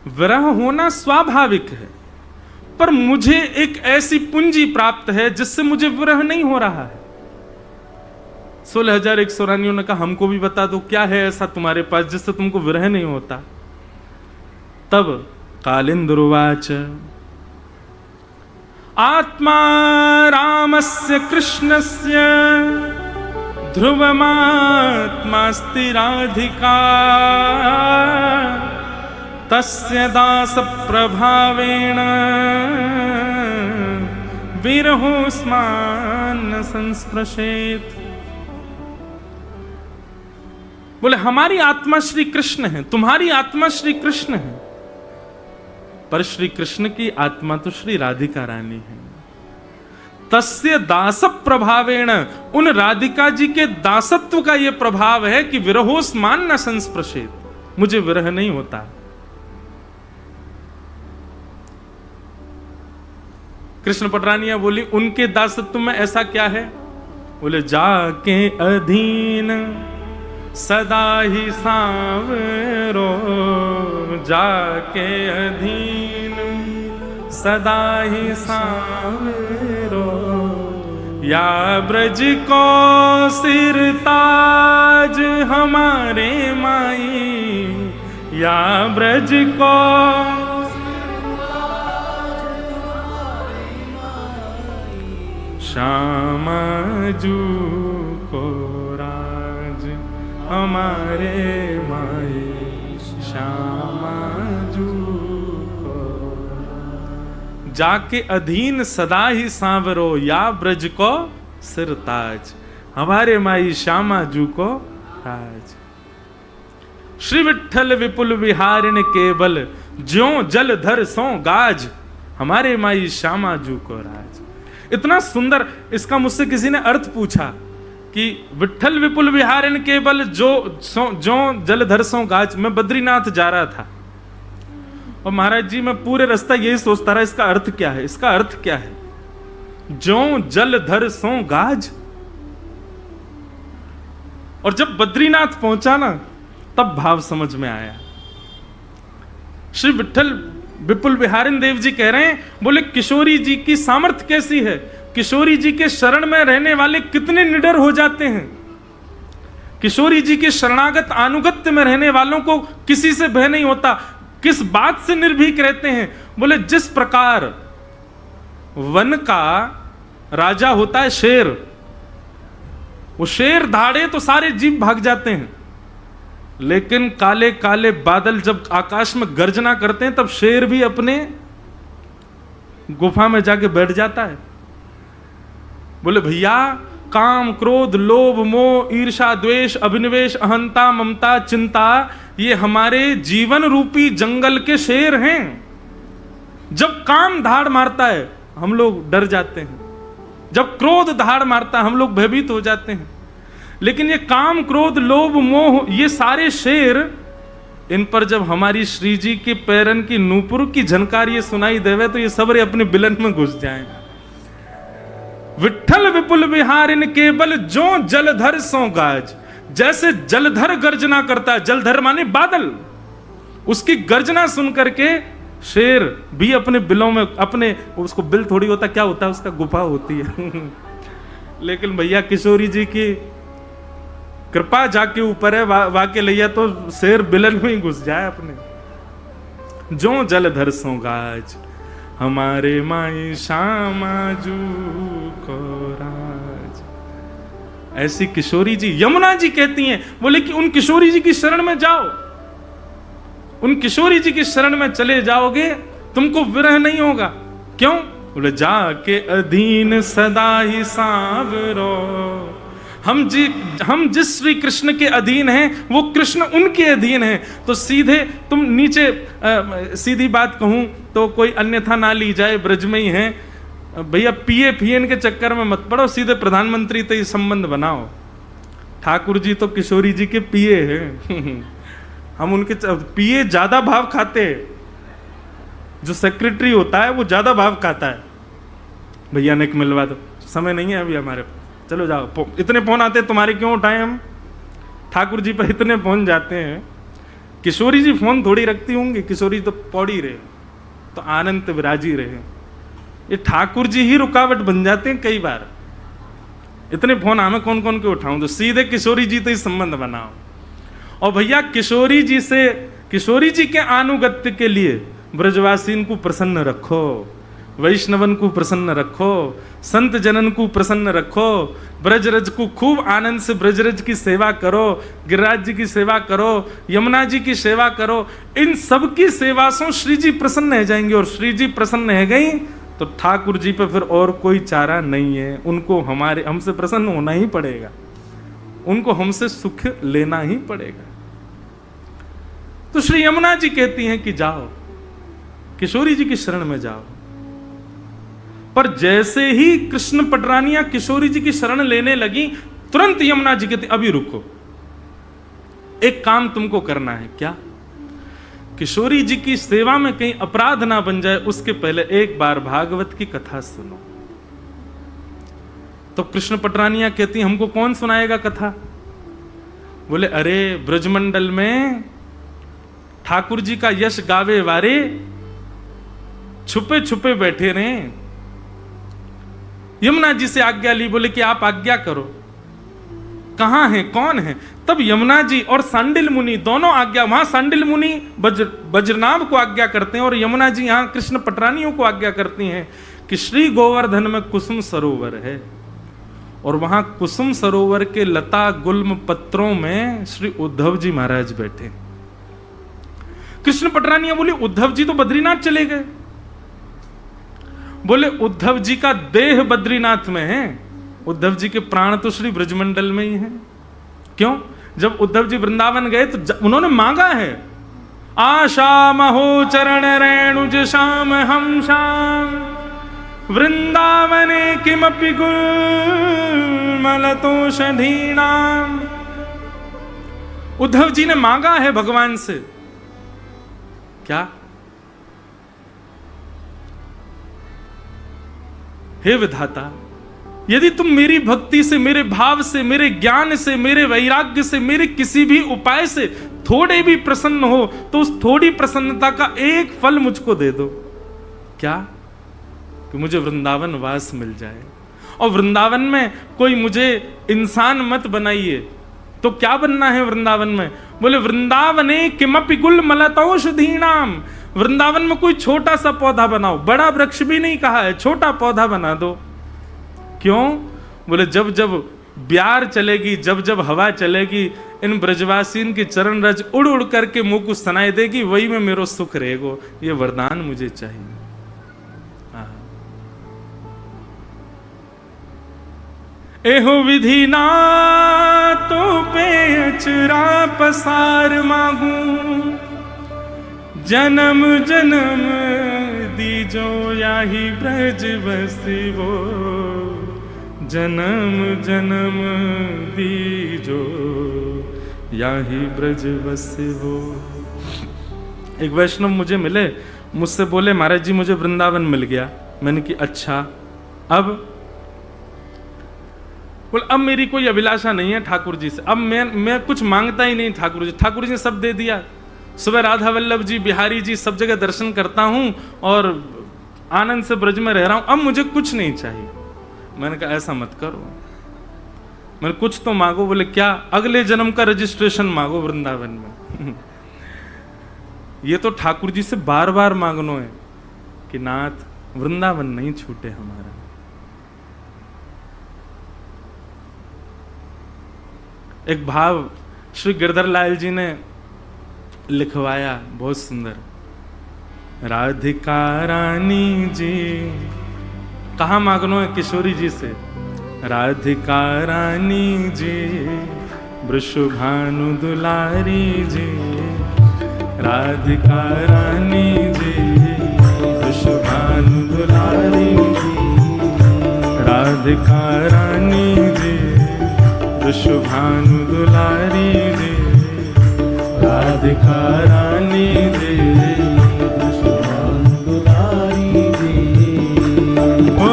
विरह होना स्वाभाविक है, पर मुझे एक ऐसी पूंजी प्राप्त है जिससे मुझे विरह नहीं हो रहा है। 16,100 रानियों ने कहा, हमको भी बता दो क्या है ऐसा तुम्हारे पास जिससे तुमको विरह नहीं होता। तब कालिंदुर्वाच आत्मा रामस्य कृष्णस्य ध्रुवमात्मास्ति राधिका तस्य दास प्रभावेण विरहोस्मान् संस्पृशेत। बोले हमारी आत्मा श्री कृष्ण है, तुम्हारी आत्मा श्री कृष्ण है, पर श्री कृष्ण की आत्मा तो श्री राधिका रानी है। तस्य दास प्रभावेण, उन राधिका जी के दासत्व का यह प्रभाव है कि विरहोस्मान न संस्पृशेत, मुझे विरह नहीं होता। कृष्ण पटरानिया बोली उनके दासत्व में ऐसा क्या है? बोले जाके अधीन सदा ही सांवरो, जाके अधीन सदा ही सांवरो, या ब्रज को सिर ताज हमारे माई, या ब्रज को श्यामा जू को राज हमारे माई, श्यामा जू को जाके अधीन सदा ही सांवरो, या ब्रज को सिर ताज हमारे माई श्यामा जू को राज। श्री विठ्ठल विपुल विहारिण केवल, ज्यों जलधर सो गाज हमारे माई श्यामा जू को राज। इतना सुंदर इसका मुझसे किसी ने अर्थ पूछा कि विठ्ठल विपुल विहारिण केवल जो जलधर सो गाज। मैं बद्रीनाथ जा रहा था और महाराज जी मैं पूरे रास्ता यही सोचता रहा इसका अर्थ क्या है, इसका अर्थ क्या है? जो जलधर सो गाज। और जब बद्रीनाथ पहुंचा ना तब भाव समझ में आया। श्री विठ्ठल विपुल विहारिण देव जी कह रहे हैं, बोले किशोरी जी की सामर्थ्य कैसी है, किशोरी जी के शरण में रहने वाले कितने निडर हो जाते हैं, किशोरी जी के शरणागत अनुगत्य में रहने वालों को किसी से भय नहीं होता, किस बात से निर्भीक रहते हैं। बोले जिस प्रकार वन का राजा होता है शेर, वो शेर धाड़े तो सारे जीव भाग जाते हैं, लेकिन काले काले बादल जब आकाश में गर्जना करते हैं तब शेर भी अपने गुफा में जाके बैठ जाता है। बोले भैया काम क्रोध लोभ मोह ईर्षा द्वेष अभिनिवेश अहंता ममता चिंता, ये हमारे जीवन रूपी जंगल के शेर हैं। जब काम धाड़ मारता है हम लोग डर जाते हैं, जब क्रोध धाड़ मारता है हम लोग भयभीत हो जाते हैं, लेकिन ये काम क्रोध लोभ मोह ये सारे शेर, इन पर जब हमारी श्री जी के पैरन की नूपुर की झनकार ये सुनाई देवे तो ये सबरे अपने बिलन में घुस जाएं। विठ्ठल विपुल विहारिण केवल जो जलधर सो गाज, जैसे जलधर गर्जना करता है, जलधर माने बादल, उसकी गर्जना सुन करके शेर भी अपने बिलों में, अपने उसको बिल थोड़ी होता क्या होता है उसका गुफा होती है लेकिन भैया किशोरी जी की कृपा जाके ऊपर है, वाके लिया तो शेर बिलन में ही घुस जाए अपने। जो जलधर सो गाज हमारे माई श्यामा जू को राज। ऐसी किशोरी जी, यमुना जी कहती हैं, बोले कि उन किशोरी जी की शरण में जाओ, उन किशोरी जी की शरण में चले जाओगे तुमको विरह नहीं होगा। क्यों? बोले जाके अधीन सदा ही सांवरो, हम जिस श्री कृष्ण के अधीन हैं वो कृष्ण उनके अधीन हैं। तो सीधे तुम नीचे सीधी बात कहूं तो कोई अन्यथा ना ली जाए, ब्रज में ही हैं भैया, पिए पियन के चक्कर में मत पड़ो, सीधे प्रधानमंत्री तो ये संबंध बनाओ। ठाकुर जी तो किशोरी जी के पिए हैं हम उनके पिए ज्यादा भाव खाते हैं, जो सेक्रेटरी होता है वो ज्यादा भाव खाता है। भैया ने मिलवा दो, समय नहीं है अभी हमारे, चलो जाओ, इतने फोन आते हैं तुम्हारे क्यों उठाए हम? ठाकुर जी पर इतने फोन जाते हैं। किशोरी जी फोन थोड़ी रखती होंगी, किशोरी तो पौड़ी रहे तो आनंद विराजी रहे, ये ठाकुर जी ही रुकावट बन जाते हैं कई बार। इतने फोन हमें कौन कौन के उठाऊं, तो सीधे किशोरी जी तो ही संबंध बनाओ। और भैया किशोरी जी से किशोरी जी के आनुगत्य के लिए ब्रजवासीन को प्रसन्न रखो, वैष्णवन को प्रसन्न रखो, संत जनन को प्रसन्न रखो, ब्रजरज को खूब आनंद से ब्रजरज की सेवा करो, गिरिराज जी की सेवा करो, यमुना जी की सेवा करो। इन सब की सेवा से श्री जी प्रसन्न हो जाएंगे, और श्री जी प्रसन्न है गई तो ठाकुर जी पे फिर और कोई चारा नहीं है। उनको हमसे प्रसन्न होना ही पड़ेगा, उनको हमसे सुख लेना ही पड़ेगा। तो श्री यमुना जी कहती हैं कि जाओ, किशोरी जी की शरण में जाओ। पर जैसे ही कृष्ण पटरानियां किशोरी जी की शरण लेने लगी, तुरंत यमुना जी कहती अभी रुको, एक काम तुमको करना है। क्या? किशोरी जी की सेवा में कहीं अपराध ना बन जाए, उसके पहले एक बार भागवत की कथा सुनो। तो कृष्ण पटरानियां कहती हमको कौन सुनाएगा कथा? बोले अरे ब्रजमंडल में ठाकुर जी का यश गावे वारे छुपे छुपे बैठे रहे। यमुना जी से आज्ञा ली, बोले कि आप आज्ञा करो। कहां है, कौन है? तब यमुना जी और सांडिल मुनि दोनों आज्ञा, वहां सांडिल मुनि वज्रनाभ को आज्ञा करते हैं और यमुना जी यहां कृष्ण पटरानियों को आज्ञा करती हैं कि श्री गोवर्धन में कुसुम सरोवर है, और वहां कुसुम सरोवर के लता गुल्म पत्रों में श्री उद्धव जी महाराज बैठे। कृष्ण पटरानिया बोली उद्धव जी तो बद्रीनाथ चले गए। बोले उद्धव जी का देह बद्रीनाथ में है, उद्धव जी के प्राण तो श्री ब्रजमंडल में ही हैं। क्यों? जब उद्धव जी वृंदावन गए तो उन्होंने मांगा है, आशा महो चरण रेणुज श्याम हम श्याम वृंदावने किमपि गुलमलतोषधीनाम। उद्धव जी ने मांगा है भगवान से। क्या? हे विधाता, यदि तुम मेरी भक्ति से, मेरे भाव से, मेरे ज्ञान से, मेरे वैराग्य से, मेरे किसी भी उपाय से थोड़े भी प्रसन्न हो, तो उस थोड़ी प्रसन्नता का एक फल मुझको दे दो। क्या? कि मुझे वृंदावन वास मिल जाए। और वृंदावन में कोई मुझे इंसान मत बनाइए। तो क्या बनना है वृंदावन में? बोले वृंदावने किमपि गुलमलतौषधीनाम, वृंदावन में कोई छोटा सा पौधा बनाओ, बड़ा वृक्ष भी नहीं कहा है, छोटा पौधा बना दो। क्यों? बोले जब जब ब्यार चलेगी, जब जब हवा चलेगी, इन ब्रजवासीन की चरण रज उड़ उड़ करके मुंह को सुनाई देगी, वही में मेरो सुख रहेगो। ये वरदान मुझे चाहिए। एहो विधि ना तो पे अचरा पसार मांगू, जन्म जन्म दीजो याही ब्रज बसिवो, जन्म जन्म दीजो याही ब्रज बसिवो। एक वैष्णव मुझे मिले, मुझसे बोले महाराज जी मुझे वृंदावन मिल गया। मैंने कि अच्छा, अब? बोले अब मेरी कोई अभिलाषा नहीं है ठाकुर जी से, अब मैं कुछ मांगता ही नहीं ठाकुर जी। ठाकुर जी ने सब दे दिया। सुबह राधा वल्लभ जी, बिहारी जी सब जगह दर्शन करता हूं और आनंद से ब्रज में रह रहा हूं, अब मुझे कुछ नहीं चाहिए। मैंने कहा ऐसा मत करो, मैंने कुछ तो मांगो। बोले क्या? अगले जन्म का रजिस्ट्रेशन मांगो वृंदावन में। ये तो ठाकुर जी से बार बार मांगनो है कि नाथ वृंदावन नहीं छूटे हमारा। एक भाव श्री गिरधर लाल जी ने लिखवाया, बहुत सुंदर। राधिका रानी जी, कहाँ मांगनो है? किशोरी जी से। राधिका रानी जी, वृषभानु दुलारी जी, राधिका रानी जी, वृषभानु दुलारी जी, राधिका रानी जी, वृषभानु दुलारी जी, राधिका रानी जी, वृषभानु दुलारी जी। ओ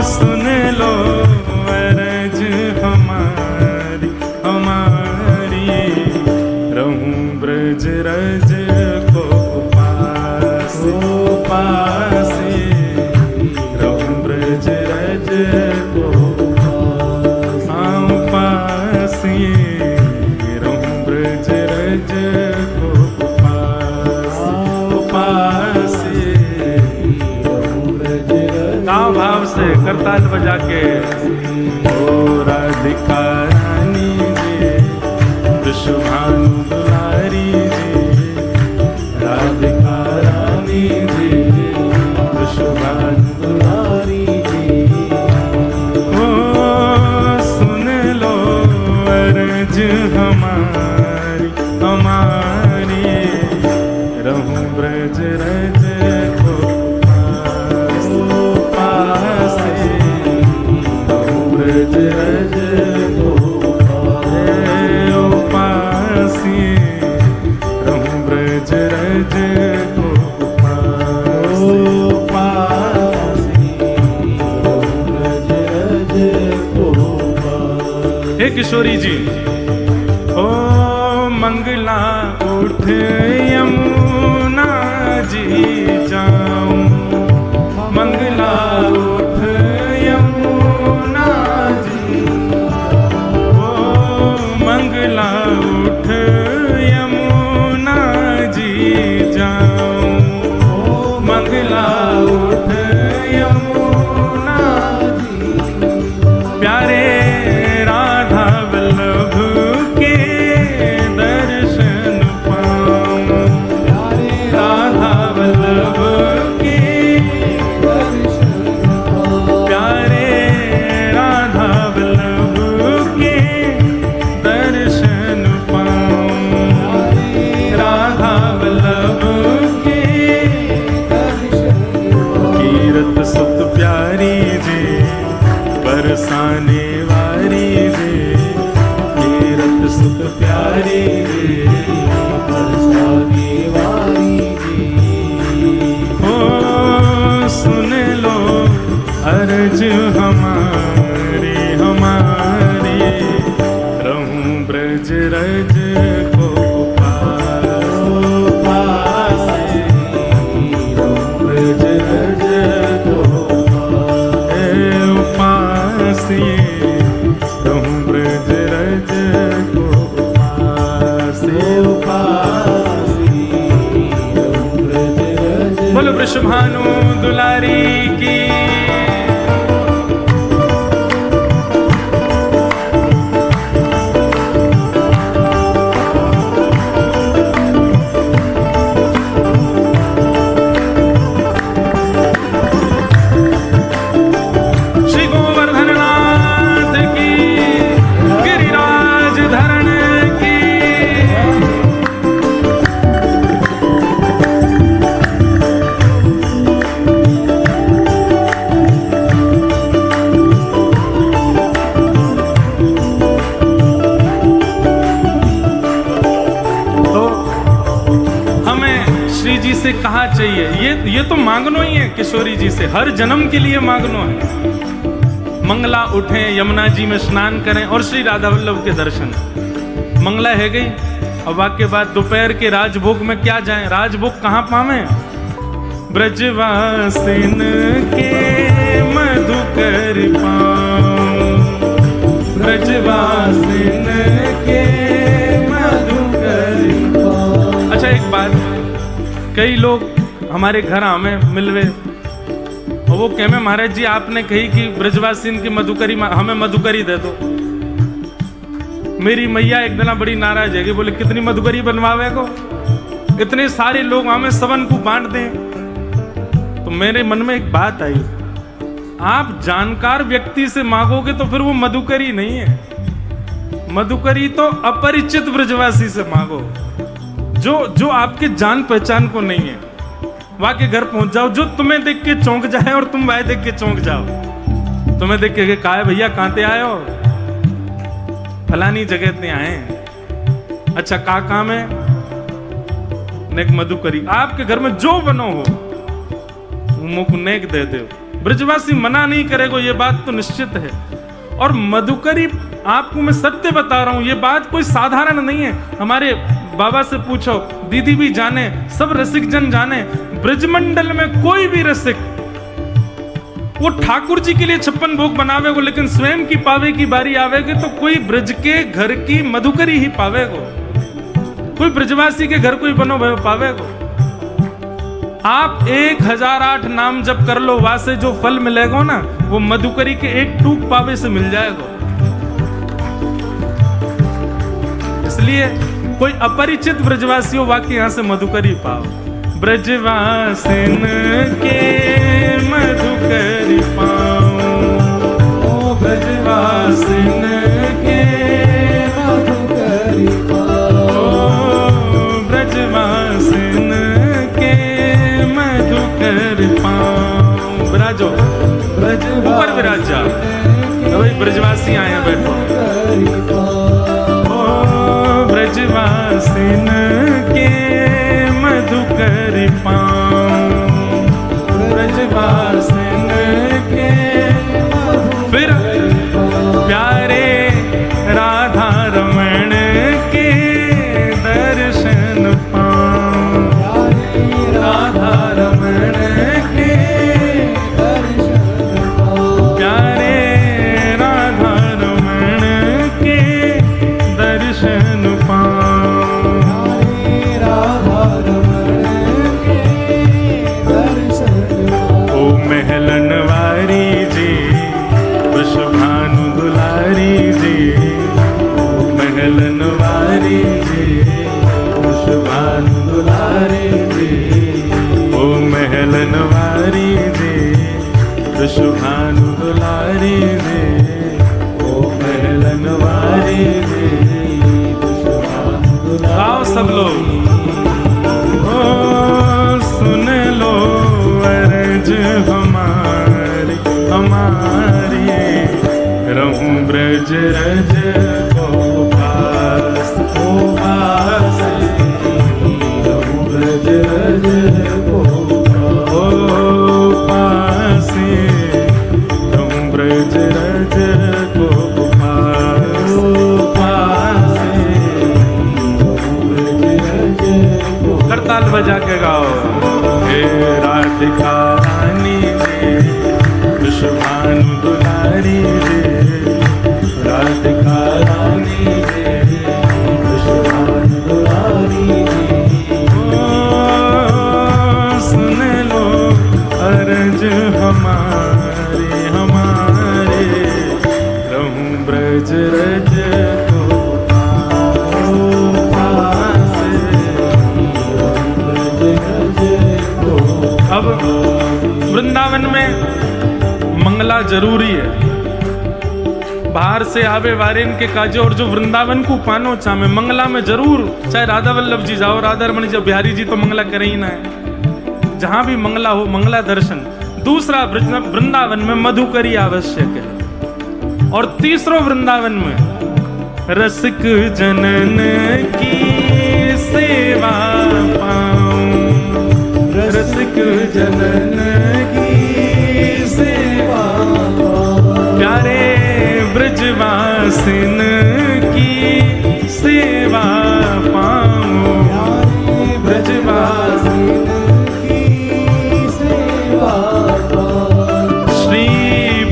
सुन लो अरज हमारी हमारी, रहूं ब्रज रज को पास पासे, रहूं ब्रज रज को पास, रहूं ब्रज रज को करताल बजा के। ओ राधिका रानी जी, वृषभानु दुलारी जी, राधिका रानी जी, वृषभानु दुलारी जी। ओ सुन लो अर्ज हमारी हमारी, रहूं ब्रज रज को पास, रहूं ब्रज रज को पास, रहूं ब्रज रज को पास, रहूं ब्रज रज को। हे किशोरी जी, ओ मंगला उठ यमुना जी जाऊं, मंगला उठ यमुना जी, ओ मंगला उठ यमुना जी जाऊं, ओ मंगला उठ यमुना जी। प्यारे राधा वल्लभ के दर्शन पाऊं, प्यारे राधा वल्लभ के दर्शन पाऊं, प्यारे राधा वल्लभ के दर्शन पाऊं, राधा वल्लभ के दर्शन पाऊं। कीरत सुत प्यारी जी, बरसाने वारी जी, कीरत सुत प्यारी जी, बरसाने वारी जी। ओ सुन लो अर्ज हमारी हमारी, रहूं ब्रज रज को पास, रहूं ब्रज रज को पास, रहूं ब्रज रज को पास, रहूं ब्रज रज। बोलो वृषभानु दुलारी की। से कहा चाहिए, ये तो मांगनो ही है किशोरी जी से, हर जन्म के लिए मांगनो है। मंगला उठें, यमुना जी में स्नान करें और श्री राधा वल्लभ के दर्शन। मंगला है गई, अब वाक्य बाद दोपहर के राजभोग में क्या जाएं? राजभोग कहाँ पावें? ब्रजवासिन के मधुकर पाऊं, ब्रजवासिन के मधुकर पाऊं। अच्छा एक बात, कई लोग हमारे घर हमें मिलवे और वो कहे महाराज जी आपने कही कि ब्रजवासिन की मधुकरी, हमें मधुकरी दे दो। मेरी मैया एक दिन बड़ी नाराज है कि बोले कितनी मधुकरी बनवावे को, इतने सारे लोग हमें सबन को बांट दें। तो मेरे मन में एक बात आई, आप जानकार व्यक्ति से मांगोगे तो फिर वो मधुकरी नहीं है, मधुकरी तो अपरिचित ब्रजवासी से मांगो, जो आपके जान पहचान को नहीं है। वहां के घर पहुंच जाओ, जो तुम्हें देख के चौंक जाए और तुम वह देख के चौंक जाओ। तुम्हें देख के कहा है भैया कहां ते आए हो? फलानी जगह ते आए। अच्छा का काम है? नेक मधुकरी। आपके घर में जो बनो हो मुख नेक दे दो। ब्रजवासी मना नहीं करेगा, ये बात तो निश्चित है। और मधुकरी आपको मैं सत्य बता रहा हूं, ये बात कोई साधारण नहीं है। हमारे बाबा से पूछो, दीदी भी जाने, सब रसिक जन जाने, ब्रजमंडल में कोई भी रसिक वो ठाकुर जी के लिए 56 भोग बनावेगो, लेकिन स्वयं की पावे की बारी आवेगी तो कोई ब्रज के घर की मधुकरी ही पावेगो, कोई ब्रजवासी के घर कोई बनो पावेगो। आप 1008 नाम जप कर लो, वहां से जो फल मिलेगा ना वो मधुकरी के एक टूक पावे से मिल जाएगा। इसलिए कोई अपरिचित ब्रजवासी हो, वाकई यहां से मधुकरी पाओ। ब्रजवासिन के मधुकरी पाओ, ब्रजवासिन के मधुकरी पाओ, ब्रजवासिन के मधुकरी पाओ। विराजो, ऊपर विराज जा, भाई ब्रजवासी आए हैं, बैठो। ब्रजवासिन के मधुकरी पाओ, ब्रजवासिन के। फिर प्यारे राधा रमण के दर्शन पाओ, राधा रमण के दर्शन पाओ, प्यारे राधा रमण के दर्शन पाओ, राधा रमण के दर्शन पाओ। ओ महलन वारी जी, वृषभानु दुलारी जी, ओ महलन वारी जी, वृषभानु दुलारी जी, ओ महलन वारी जी, वृषभानु दुलारी जी, ओ महलन वारी जी, वृषभानु दुलारी। गाओ सब लोग, ओ सुन लो अर्ज हमारी हमारी, रहूं ब्रज रज को पास, को पास, रहूं ब्रज रज को पास, रहूं ब्रज रज को पास, पास, रहूं ब्रज रज को। करताल बजा के गाओ। हे राधिका रानी जी, वृषभानु दुलारी जी, राधिका रानी जी, वृषभानु दुलारी जी। सुन लो अर्ज हमारे हमारे, रहूं ब्रज रज को पास, रहूं ब्रज रज को। अब वृंदावन में मंगला जरूरी है। बाहर से आवे वारेन के काजे, और जो वृंदावन को पानो चाहे मंगला में जरूर, चाहे राधा वल्लभ जी जाओ, राधा रमण जी, बिहारी जी तो मंगला करे ही ना है। जहां भी मंगला हो, मंगला दर्शन। दूसरा, वृंदावन में मधुकरी आवश्यक है। और तीसरो, वृंदावन में रसिक जनन की सेवा पाऊं, रसिक जनन की सेवा पाऊं, प्यारे ब्रजवासिन की सेवा पाऊं, ब्रजवासिन की सेवा पाऊं। श्री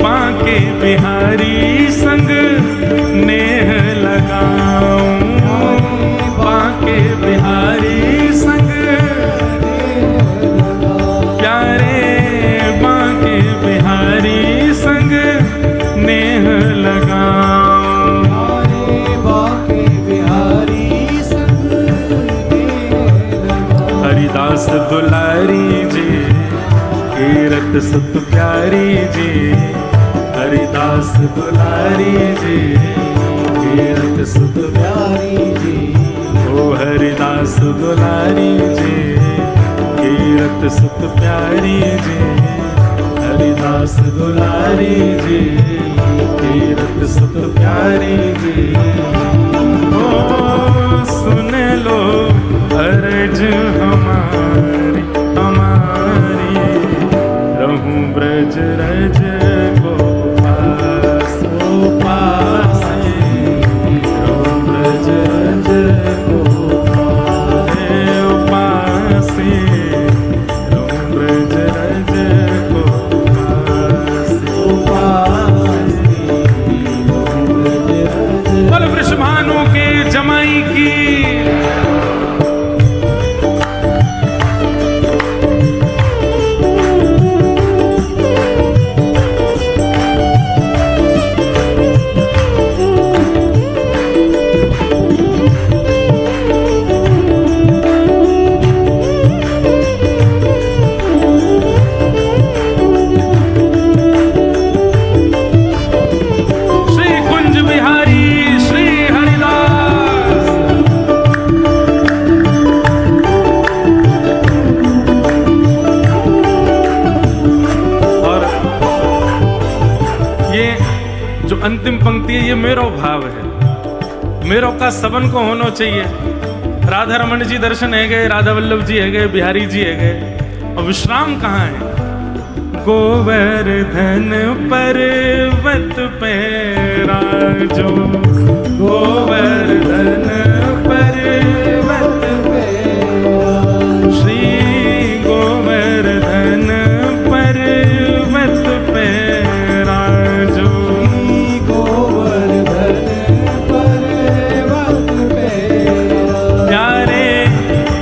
बांके बिहारी संग नेह लगाऊं, बांके बिहारी संग, प्यारे बांके बिहारी संग नेह लगाऊं, बांके बिहारी संग नेह लगाऊं। हरिदास दुलारी जी, कीरत सुत प्यारी जी, हरिदास दुलारी जी, कीरत सुत प्यारी जी, ओ हरिदास दुलारी जी, कीरत सुत प्यारी जी, हरिदास दुलारी जी, कीरत सुत प्यारी जी। ओ सुन लो अर्ज हमारी हमारी, रहूं ब्रज रज को पास, ओ पास, रहूं ब्रज रज को पास, रहूं ब्रज रज को पास, ओ पास, रहूं ब्रज रज। बोल वृषभानु के जमाई की। भाव है, मेरो का सबन को होना चाहिए। राधा रमन जी दर्शन है गए, राधा वल्लभ जी है गए, बिहारी जी है गए, और विश्राम कहाँ है? गोवर्धन पर्वत पे राजो, गोवर्धन पर्वत पे, श्री गोवर्धन पर्वत पे राजो, गोवर्धन पर्वत पे प्यारे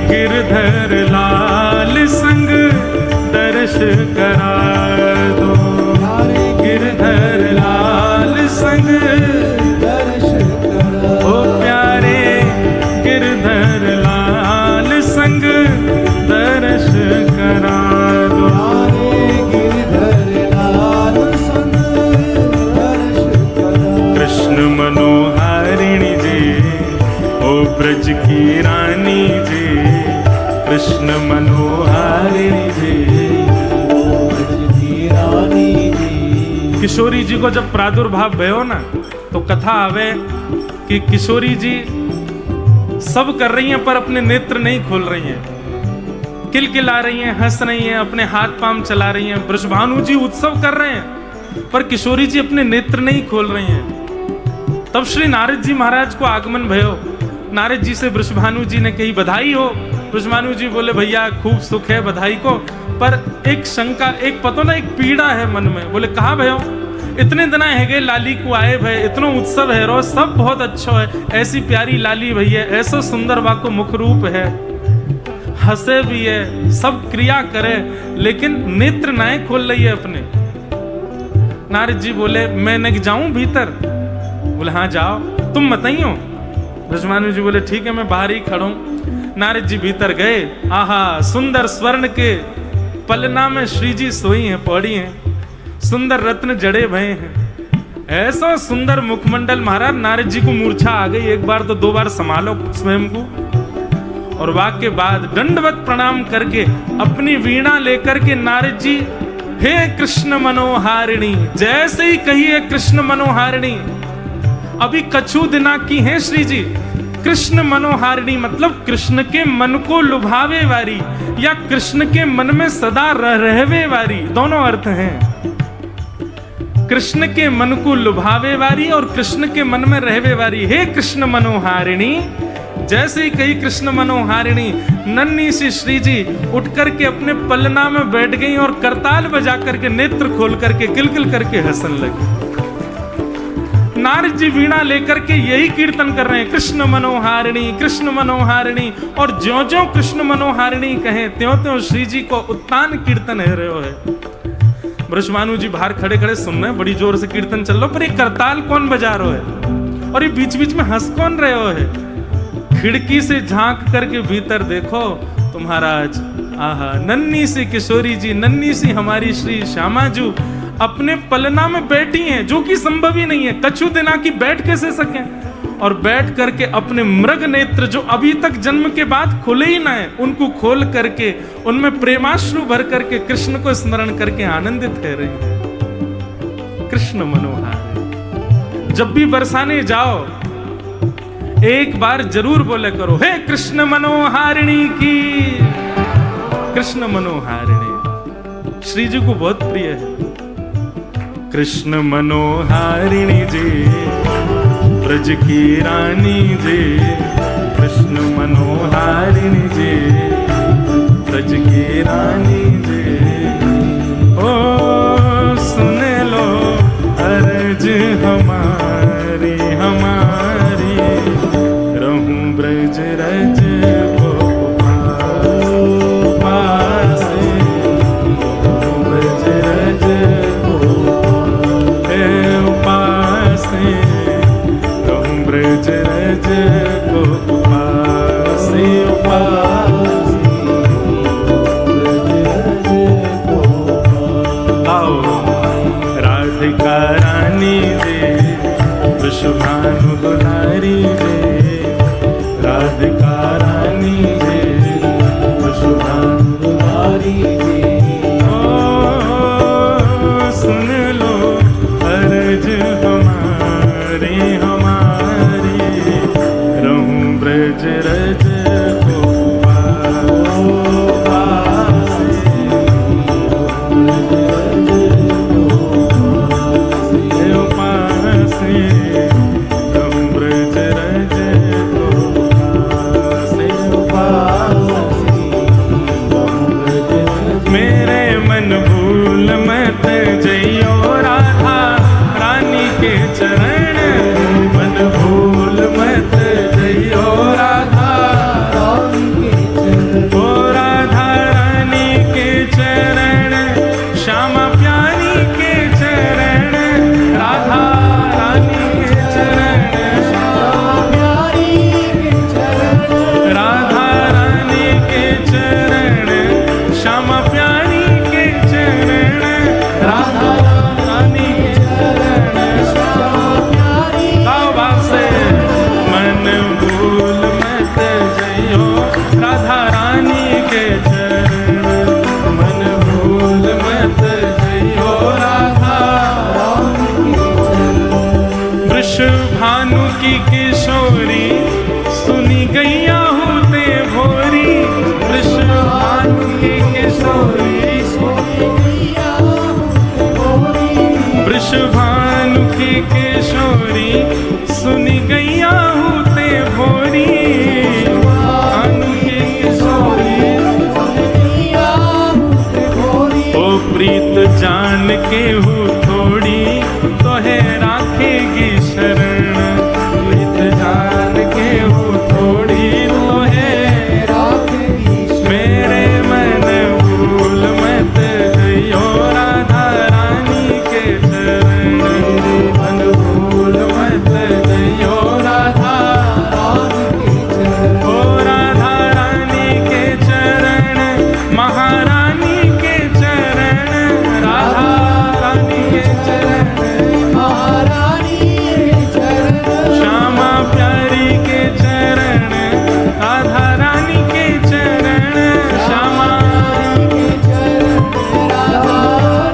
गिरधर लाल संग दर्श करा दो, गिरधर लाल संग दर्श करा, ओ प्यारे गिरधर लाल संग दर्श करा दो, गिरधर लाल संग दर्श करा। कृष्ण मनोहारिणी जी, ओ ब्रज की रानी जी, कृष्ण मनोहारिणी जी, किशोरी जी को जब प्रादुर्भाव भयो ना, तो कथा आवे कि किशोरी जी सब कर रही हैं पर अपने नेत्र नहीं खोल रही हैं, किलकिला रही हैं, हंस रही हैं, अपने हाथ पांव चला रही हैं। वृषभानु जी उत्सव कर रहे हैं पर किशोरी जी अपने नेत्र नहीं खोल रही हैं। तब श्री नारद जी महाराज को आगमन भयो। नारद जी से वृषभानु जी ने कही बधाई हो। वृषभानु जी बोले भैया खूब सुख है, बधाई को, पर एक शंका, एक पतो ना, एक पीड़ा है मन में। बोले कहा भयो? इतने दिन है गए लाली को आए भय, इतनो उत्सव है रो, सब बहुत अच्छा है, ऐसी प्यारी लाली भैया, ऐसा सुंदर वाको मुख रूप है, हंसे भी है, सब क्रिया करे, लेकिन नेत्र नाए खोल रही है अपने। नारद जी बोले मैं न जाऊं भीतर? बोले हाँ जाओ, तुम बताइयो। वृषभानु जी बोले ठीक है, मैं बाहर ही खड़ा हूं। नारद जी भीतर गए। आहा, सुंदर स्वर्ण के पलना में श्री जी सोई हैं, पड़ी हैं, सुंदर रत्न जड़े भये हैं, ऐसा सुंदर मुखमंडल। महाराज नारद जी को मूर्छा आ गई, एक बार तो दो बार संभालो स्वयं को। और वाक के बाद दंडवत प्रणाम करके अपनी वीणा लेकर के नारद जी, हे कृष्ण मनोहारिणी, जैसे ही कही है कृष्ण मनोहारिणी, अभी कछु दिना की है श्री जी। कृष्ण मनोहारिणी मतलब कृष्ण के मन को लुभावे वाली, या कृष्ण के मन में सदा रहवे वाली, दोनों अर्थ हैं। कृष्ण के मन को लुभावे वाली और कृष्ण के मन में रहवे वाली। हे कृष्ण मनोहारिणी, जैसे ही कही कृष्ण मनोहारिणी, नन्ही सी श्री जी उठ करके अपने पलना में बैठ गई और करताल बजा करके नेत्र खोल करके किलकिल करके हंसने लगी। नारद जी वीणा लेकर के यही कीर्तन कर रहे हैं, कृष्ण मनोहारिणी, कृष्ण मनोहारिणी। और ज्यों ज्यों कृष्ण मनोहारिणी कहें त्यों त्यों श्री जी को उत्तान कीर्तन है रहे हो है। वृषभानु जी बाहर खड़े खड़े सुन रहे हैं, बड़ी जोर से कीर्तन चल रहा, पर ये करताल कौन बजा रहे है और ये बीच बीच में हंस कौन रहे हो है। खिड़की से झांक करके भीतर देखो तो महाराज, आहा, नन्ही सी किशोरी जी, नन्ही सी हमारी श्री श्यामा जी अपने पलना में बैठी हैं, जो कि संभव ही नहीं है। कछु दिना की बैठ कैसे सके, और बैठ करके अपने मृग नेत्र जो अभी तक जन्म के बाद खुले ही ना है, उनको खोल करके उनमें प्रेमाश्रु भर करके कृष्ण को स्मरण करके आनंदित है रही है। कृष्ण मनोहार। जब भी बरसाने जाओ एक बार जरूर बोले करो, हे कृष्ण मनोहारिणी की। कृष्ण मनोहारिणी श्री जी को बहुत प्रिय है। कृष्ण मनोहारिणी जी, ब्रज की रानी जी, कृष्ण मनोहारिणी जी, ब्रज की रानी जी। ओ सुन लो अर्ज हमारी, हमारी, रहूं ब्रज रज वृषभानु नारी रे, राधिका ब्रज रज को जान के हूँ थोड़ी तो है राखेगी शरण, प्रीत जान के हूँ थोड़ी तो है राखेगी शरण। मेरे मन भूल मत जइयो राधा रानी के चरण, मन भूल मत जइयो राधा रानी के चरण। ओ राधा रानी के चरण, महारानी के चरण, राधा रानी के चरण, महारानी के चरण। श्यामा प्यारी के चरण, राधा रानी के चरण, श्यामा के चरण, राधा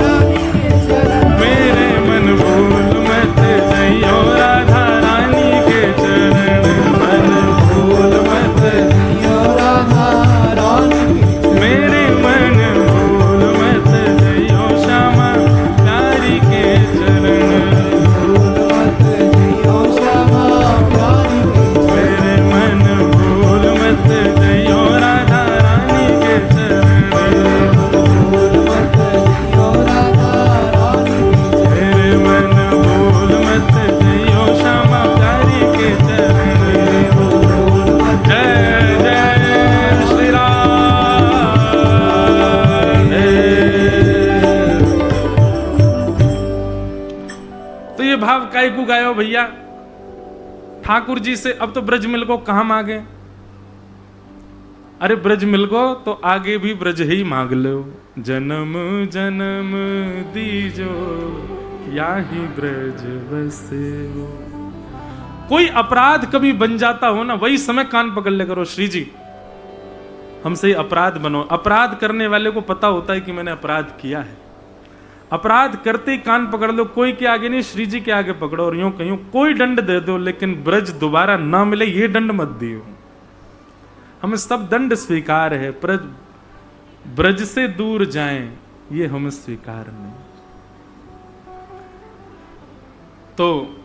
रानी के चरण। मेरे मन भूल मत जइयो राधा रानी के चरण, मन भूल मत जइयो राधा रानी के चरण। मेरे मन भूल मत जइयो श्यामा प्यारी के चरण, भूल मत जइयो श्यामा प्यारी के चरण। मेरे मन भूल मत जइयो राधा रानी के चरण, भूल मत जइयो राधा रानी के चरण। मेरे मन भूल मत जइयो श्यामा प्यारी के चरण, भूल मत। जय जय श्री राधे। तो ये भाव काय को गायो भैया ठाकुर जी से? अब तो ब्रज मिल को कहां मांगे? अरे ब्रज मिल को तो आगे भी ब्रज ही मांग लो। जन्म जन्म दीजो याही ब्रज बसे हो। कोई अपराध कभी बन जाता हो ना, वही समय कान पकड़ ले करो, श्री जी हमसे अपराध बनो। अपराध करने वाले को पता होता है कि मैंने अपराध किया है। अपराध करते ही कान पकड़ लो, कोई के आगे नहीं, श्री जी के आगे पकड़ो और यूं कहीं कोई दंड दे दो, लेकिन ब्रज दोबारा ना मिले ये दंड मत दियो। हमें सब दंड स्वीकार है, पर ब्रज से दूर जाएं ये हमें स्वीकार नहीं। तो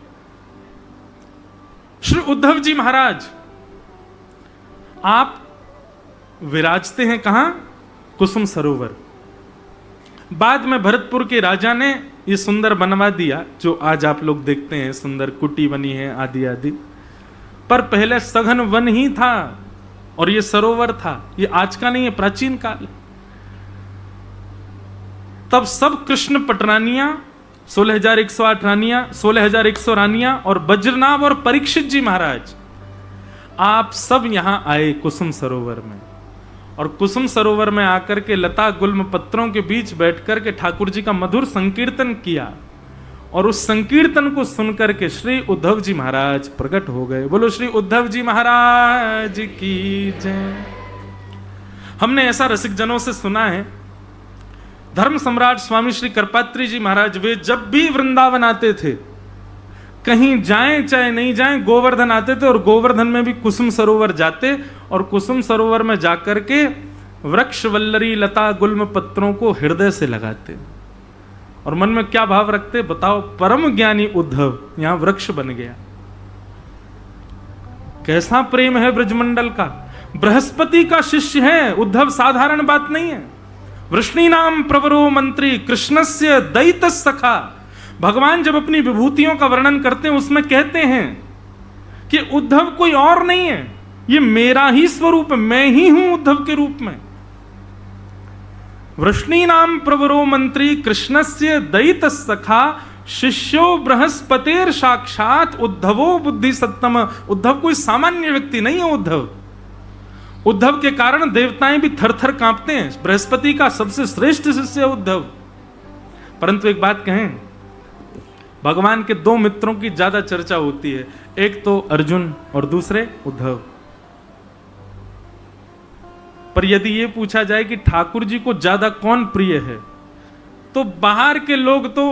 श्री उद्धव जी महाराज आप विराजते हैं कहां? कुसुम सरोवर। बाद में भरतपुर के राजा ने ये सुंदर बनवा दिया जो आज आप लोग देखते हैं, सुंदर कुटी बनी है आदि आदि। पर पहले सघन वन ही था और ये सरोवर था। ये आज का नहीं है, प्राचीन काल। तब सब कृष्ण पटरानियां, 16,108 रानियां, 16,100 रानियां और वज्रनाभ और परीक्षित जी महाराज, आप सब यहां आए कुसुम सरोवर में। और कुसुम सरोवर में आकर के लता गुल्म पत्रों के बीच बैठकर के ठाकुर जी का मधुर संकीर्तन किया। और उस संकीर्तन को सुनकर के श्री उद्धव जी महाराज प्रकट हो गए। बोलो श्री उद्धव जी महाराज की जय। हमने ऐसा रसिक जनों से सुना है, धर्म सम्राट स्वामी श्री करपात्री जी महाराज वे जब भी वृंदावन आते थे, कहीं जाएं चाहे नहीं जाएं, गोवर्धन आते थे और गोवर्धन में भी कुसुम सरोवर जाते और कुसुम सरोवर में जाकर के वृक्ष वल्लरी लता गुल्म पत्रों को हृदय से लगाते और मन में क्या भाव रखते, बताओ। परम ज्ञानी उद्धव यहां वृक्ष बन गया। कैसा प्रेम है ब्रजमंडल का। बृहस्पति का शिष्य है उद्धव, साधारण बात नहीं है। वृष्णि नाम प्रवरो मंत्री कृष्णस्य दैत सखा। भगवान जब अपनी विभूतियों का वर्णन करते हैं उसमें कहते हैं कि उद्धव कोई और नहीं है, ये मेरा ही स्वरूप है, मैं ही हूं उद्धव के रूप में। वृष्णि नाम प्रवरो मंत्री कृष्णस्य दैत सखा शिष्यो बृहस्पतिर साक्षात उद्धवो बुद्धि सत्तम। उद्धव कोई सामान्य व्यक्ति नहीं है। उद्धव के कारण देवताएं भी थर थर कांपते हैं। बृहस्पति का सबसे श्रेष्ठ शिष्य है उद्धव। परंतु एक बात कहें, भगवान के दो मित्रों की ज्यादा चर्चा होती है, एक तो अर्जुन और दूसरे उद्धव। पर यदि यह पूछा जाए कि ठाकुर जी को ज्यादा कौन प्रिय है, तो बाहर के लोग तो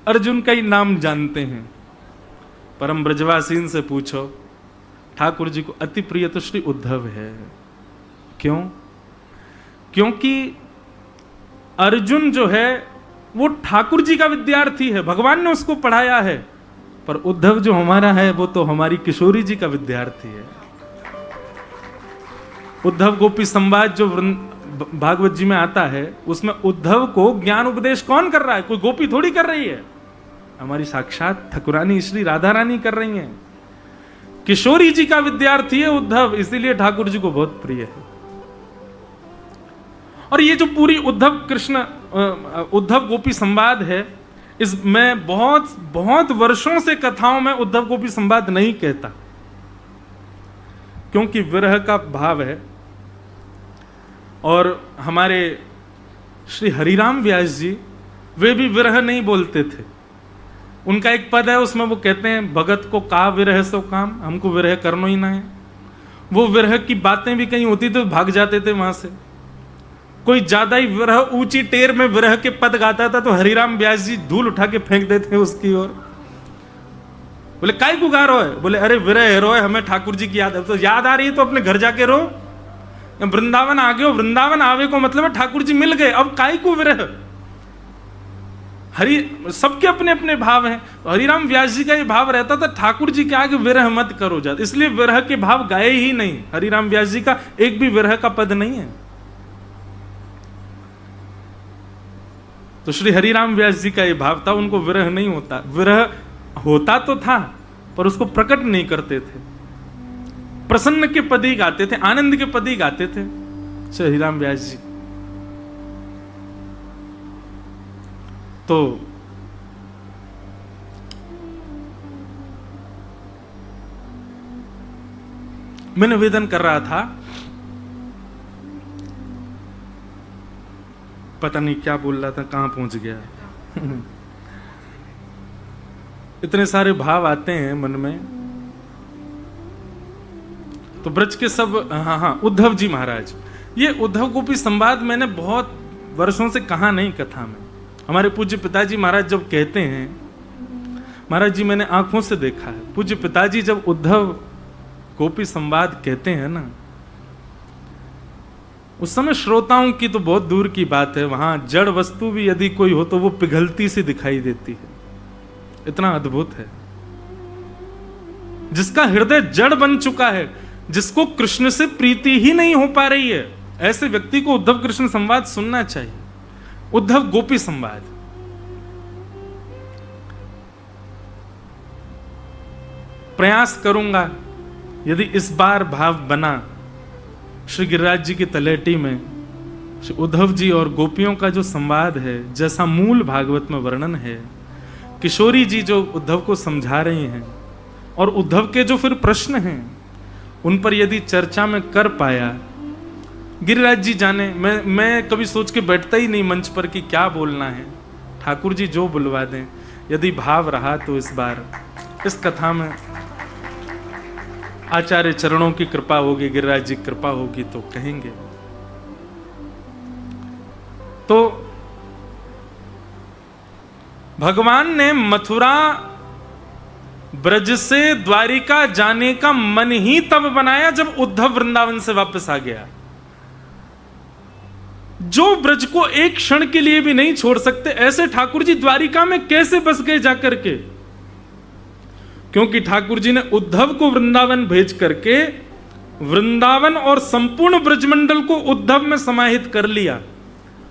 अर्जुन का ही नाम जानते हैं, परम ब्रजवासीन से पूछो ठाकुर जी को अति प्रिय तो श्री उद्धव है। क्यों? क्योंकि अर्जुन जो है वो ठाकुर जी का विद्यार्थी है, भगवान ने उसको पढ़ाया है। पर उद्धव जो हमारा है वो तो हमारी किशोरी जी का विद्यार्थी है। उद्धव गोपी संवाद जो भागवत जी में आता है, उसमें उद्धव को ज्ञान उपदेश कौन कर रहा है? कोई गोपी थोड़ी कर रही है, हमारी साक्षात ठाकुरानी श्री राधा रानी कर रही हैं। किशोरी जी का विद्यार्थी है उद्धव, इसीलिए ठाकुर जी को बहुत प्रिय है। और ये जो पूरी उद्धव गोपी संवाद है, इसमें बहुत बहुत वर्षों से कथाओं में उद्धव गोपी संवाद नहीं कहता, क्योंकि विरह का भाव है। और हमारे श्री हरिराम व्यास जी, वे भी विरह नहीं बोलते थे। उनका एक पद है, उसमें वो कहते हैं, भगत को का विरह सो काम, हमको विरह करना ही ना है। वो विरह की बातें भी कहीं होती तो भाग जाते थे वहां से। कोई ज्यादा ही विरह ऊंची टेर में विरह के पद गाता था तो हरिराम व्यास जी धूल उठा के फेंक देते उसकी ओर। बोले काय को गा रो है? बोले अरे विरह रो है, हमें ठाकुर जी की याद है। तो याद आ रही है तो अपने घर जाके रो। वृंदावन आ गए हो, वृंदावन आवे को मतलब है ठाकुर जी मिल गए, अब काय को विरह। सबके अपने अपने भाव हैं। हरिराम व्यास जी का ये भाव रहता था, ठाकुर जी के आगे विरह मत करो जात, इसलिए विरह के भाव गाए ही नहीं। हरिराम व्यास जी का एक भी विरह का पद नहीं है। तो श्री हरिराम व्यास जी का ये भाव था, उनको विरह नहीं होता। विरह होता तो था पर उसको प्रकट नहीं करते थे। प्रसन्न के पद ही गाते थे, आनंद के पद ही गाते थे श्री हरिराम व्यास जी। तो मैं निवेदन कर रहा था, पता नहीं क्या बोल रहा था, कहां पहुंच गया। इतने सारे भाव आते हैं मन में। तो ब्रज के सब, हाँ, उद्धव जी महाराज, ये उद्धव गोपी संवाद मैंने बहुत वर्षों से कहा नहीं कथा में। हमारे पूज्य पिताजी महाराज जब कहते हैं, महाराज जी मैंने आंखों से देखा है, पूज्य पिताजी जब उद्धव गोपी संवाद कहते हैं ना, उस समय श्रोताओं की तो बहुत दूर की बात है, वहां जड़ वस्तु भी यदि कोई हो तो वो पिघलती सी दिखाई देती है। इतना अद्भुत है। जिसका हृदय जड़ बन चुका है, जिसको कृष्ण से प्रीति ही नहीं हो पा रही है, ऐसे व्यक्ति को उद्धव कृष्ण संवाद सुनना चाहिए। उद्धव गोपी संवाद प्रयास करूंगा, यदि इस बार भाव बना श्री गिरिराज जी की तलेटी में, श्री उद्धव जी और गोपियों का जो संवाद है, जैसा मूल भागवत में वर्णन है, किशोरी जी जो उद्धव को समझा रही हैं, और उद्धव के जो फिर प्रश्न हैं उन पर यदि चर्चा में कर पाया, गिरिराज जी जाने, मैं कभी सोच के बैठता ही नहीं मंच पर कि क्या बोलना है। ठाकुर जी जो बुलवा दें, यदि भाव रहा तो इस बार इस कथा में आचार्य चरणों की कृपा होगी, गिरिराज जी की कृपा होगी तो कहेंगे। तो भगवान ने मथुरा ब्रज से द्वारिका जाने का मन ही तब बनाया जब उद्धव वृंदावन से वापस आ गया। जो ब्रज को एक क्षण के लिए भी नहीं छोड़ सकते, ऐसे ठाकुर जी द्वारिका में कैसे बस गए जाकर के? क्योंकि ठाकुर जी ने उद्धव को वृंदावन भेज करके वृंदावन और संपूर्ण ब्रजमंडल को उद्धव में समाहित कर लिया।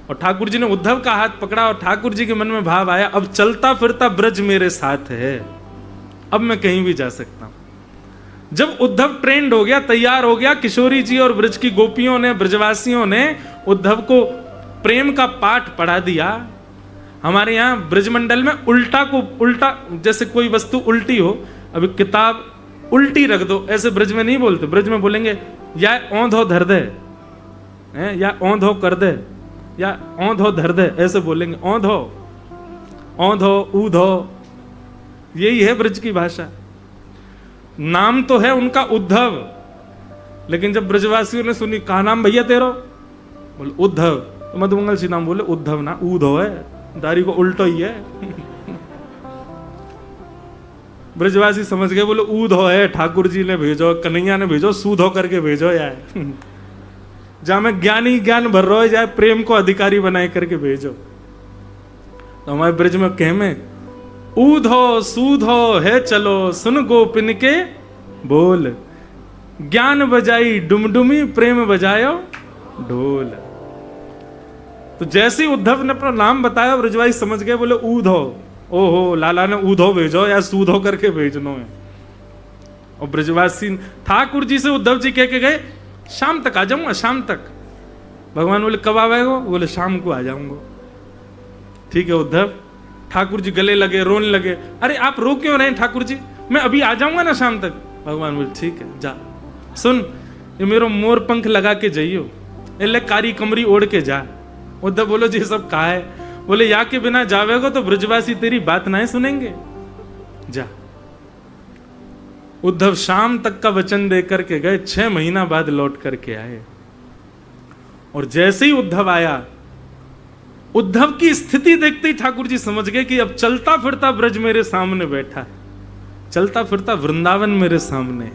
और ठाकुर जी ने उद्धव का हाथ पकड़ा और ठाकुर जी के मन में भाव आया, अब चलता फिरता ब्रज मेरे साथ है, अब मैं कहीं भी जा सकता हूं। जब उद्धव ट्रेंड हो गया, तैयार हो गया, किशोरी जी और ब्रज की गोपियों ने, ब्रजवासियों ने उद्धव को प्रेम का पाठ पढ़ा दिया। हमारे यहाँ ब्रजमंडल में उल्टा को उल्टा, जैसे कोई वस्तु उल्टी हो, अभी किताब उल्टी रख दो, ऐसे ब्रज में नहीं बोलते। ब्रज में बोलेंगे या औंधो धर दे, या औंधो कर दे, या औंधो धर दे, ऐसे बोलेंगे। औंधो, औंधो, ऊधो, यही है ब्रज की भाषा। नाम तो है उनका उद्धव, लेकिन जब ब्रजवासियों ने सुनी, कहा नाम भैया तेरो? बोले उद्धव। तो मधुमंगल सिंह नाम बोले उद्धव ना, ऊधो है, दारी को उल्टो ही है। ब्रजवासी समझ गए, बोले ऊधो है, ठाकुर जी ने भेजो, कन्हैया ने भेजो, सूधो करके भेजो यार। जहां में ज्ञानी ज्ञान भर रहा है, जाए प्रेम को अधिकारी बनाए करके भेजो। तो हमारे ब्रज में कह में ऊधो सूधो है, चलो सुन गोपिन के बोल, ज्ञान बजाई डुमडुमी, प्रेम बजायो ढोल। तो जैसे ही उद्धव ने अपना नाम बताया, ब्रजवासी समझ गए, बोले ऊधो, ओहो लाला ने ऊधो भेजो या सूधो करके भेजनो है। और ब्रजवासी ठाकुर जी से उद्धव जी कह के गए, शाम तक आ जाऊंगा, शाम तक। भगवान बोले कब आवेगो? बोले शाम को आ जाऊंगा। ठीक है उद्धव। ठाकुर जी गले लगे, रोने लगे, अरे आप रो क्यों रहे ठाकुर जी, मैं अभी आ जाऊंगा ना शाम तक। भगवान बोले ठीक है जा, सुन ये मेरो मोर पंख लगा के जाइयो, एले कारी कमरी ओढ़ के जा। उद्धव बोलो जी सब कहा है? बोले या के बिना जावेगो तो ब्रजवासी तेरी बात नहीं सुनेंगे, जा। उद्धव शाम तक का वचन दे करके गए, 6 महीना बाद लौट करके आए। और जैसे ही उद्धव आया, उद्धव की स्थिति देखते ही ठाकुर जी समझ गए कि अब चलता फिरता ब्रज मेरे सामने बैठा है, चलता फिरता वृंदावन मेरे सामने।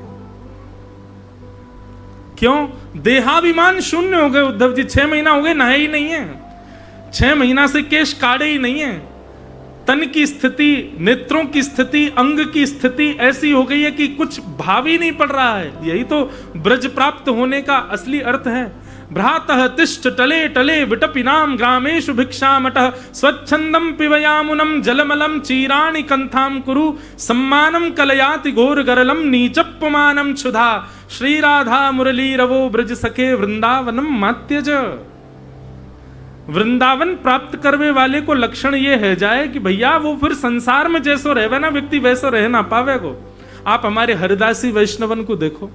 क्यों? देहाभिमान शून्य हो गए उद्धव जी। 6 महीना हो गए, नहाए ही नहीं है, 6 महीना से केश काढ़े ही नहीं है। तन की स्थिति, नेत्रों की स्थिति, अंग की स्थिति ऐसी हो गई है कि कुछ भाव ही नहीं पड़ रहा है। यही तो ब्रज प्राप्त होने का असली अर्थ है। भ्रातः तिष्ठ टले टले विटपिनाम ग्रामेषु भिक्षामटः स्वच्छंदम पिबयामुनम जलमलम चीराणि कंथाम कुरु सम्मानम कलयाति घोर गरलम नीचप्पमानम क्षुधा श्री राधा मुरली रवो ब्रज सखे वृंदावनम मात्यज। वृंदावन प्राप्त करने वाले को लक्षण ये है जाए कि भैया वो फिर संसार में जैसो रहे ना व्यक्ति वैसो रह ना पावे को। आप हमारे हरिदासी वैष्णवन को देखो,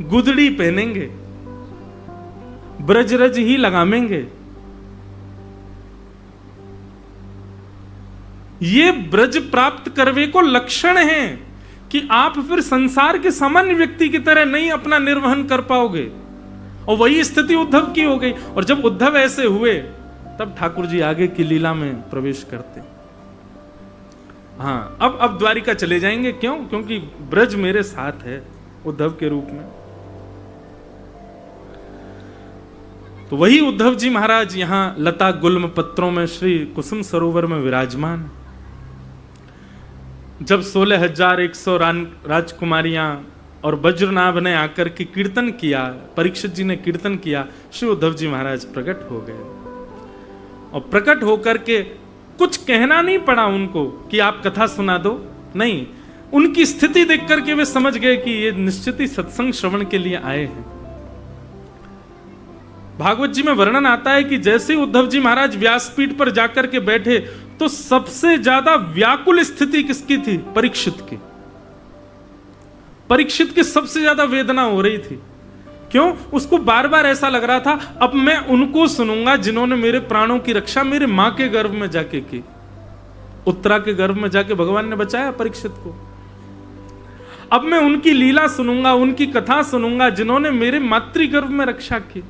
गुदड़ी पहनेंगे, ब्रजरज ही लगामेंगे। ये ब्रज प्राप्त करवे को लक्षण है कि आप फिर संसार के सामान्य व्यक्ति की तरह नहीं अपना निर्वहन कर पाओगे। और वही स्थिति उद्धव की हो गई। और जब उद्धव ऐसे हुए तब ठाकुर जी आगे की लीला में प्रवेश करते। हाँ, अब द्वारिका चले जाएंगे। क्यों? क्योंकि ब्रज मेरे साथ है उद्धव के रूप में। तो वही उद्धव जी महाराज यहां लता गुल्म पत्रों में श्री कुसुम सरोवर में विराजमान। जब 16,100 राजकुमारियां और वज्रनाभ ने आकर के कीर्तन किया, परीक्षित जी ने कीर्तन किया, श्री उद्धव जी महाराज प्रकट हो गए। और प्रकट होकर के कुछ कहना नहीं पड़ा उनको कि आप कथा सुना दो, नहीं, उनकी स्थिति देख करके वे समझ गए कि ये निश्चित ही सत्संग श्रवण के लिए आए हैं। भागवत जी में वर्णन आता है कि जैसे उद्धव जी महाराज व्यासपीठ पर जाकर के बैठे तो सबसे ज्यादा व्याकुल स्थिति किसकी थी? परीक्षित की। परीक्षित की सबसे ज्यादा वेदना हो रही थी। क्यों? उसको बार बार ऐसा लग रहा था, अब मैं उनको सुनूंगा जिन्होंने मेरे प्राणों की रक्षा मेरे मां के गर्भ में जाके की। उत्तरा के गर्भ में जाके भगवान ने बचाया परीक्षित को। अब मैं उनकी लीला सुनूंगा, उनकी कथा सुनूंगा जिन्होंने मेरे मातृगर्भ में रक्षा की।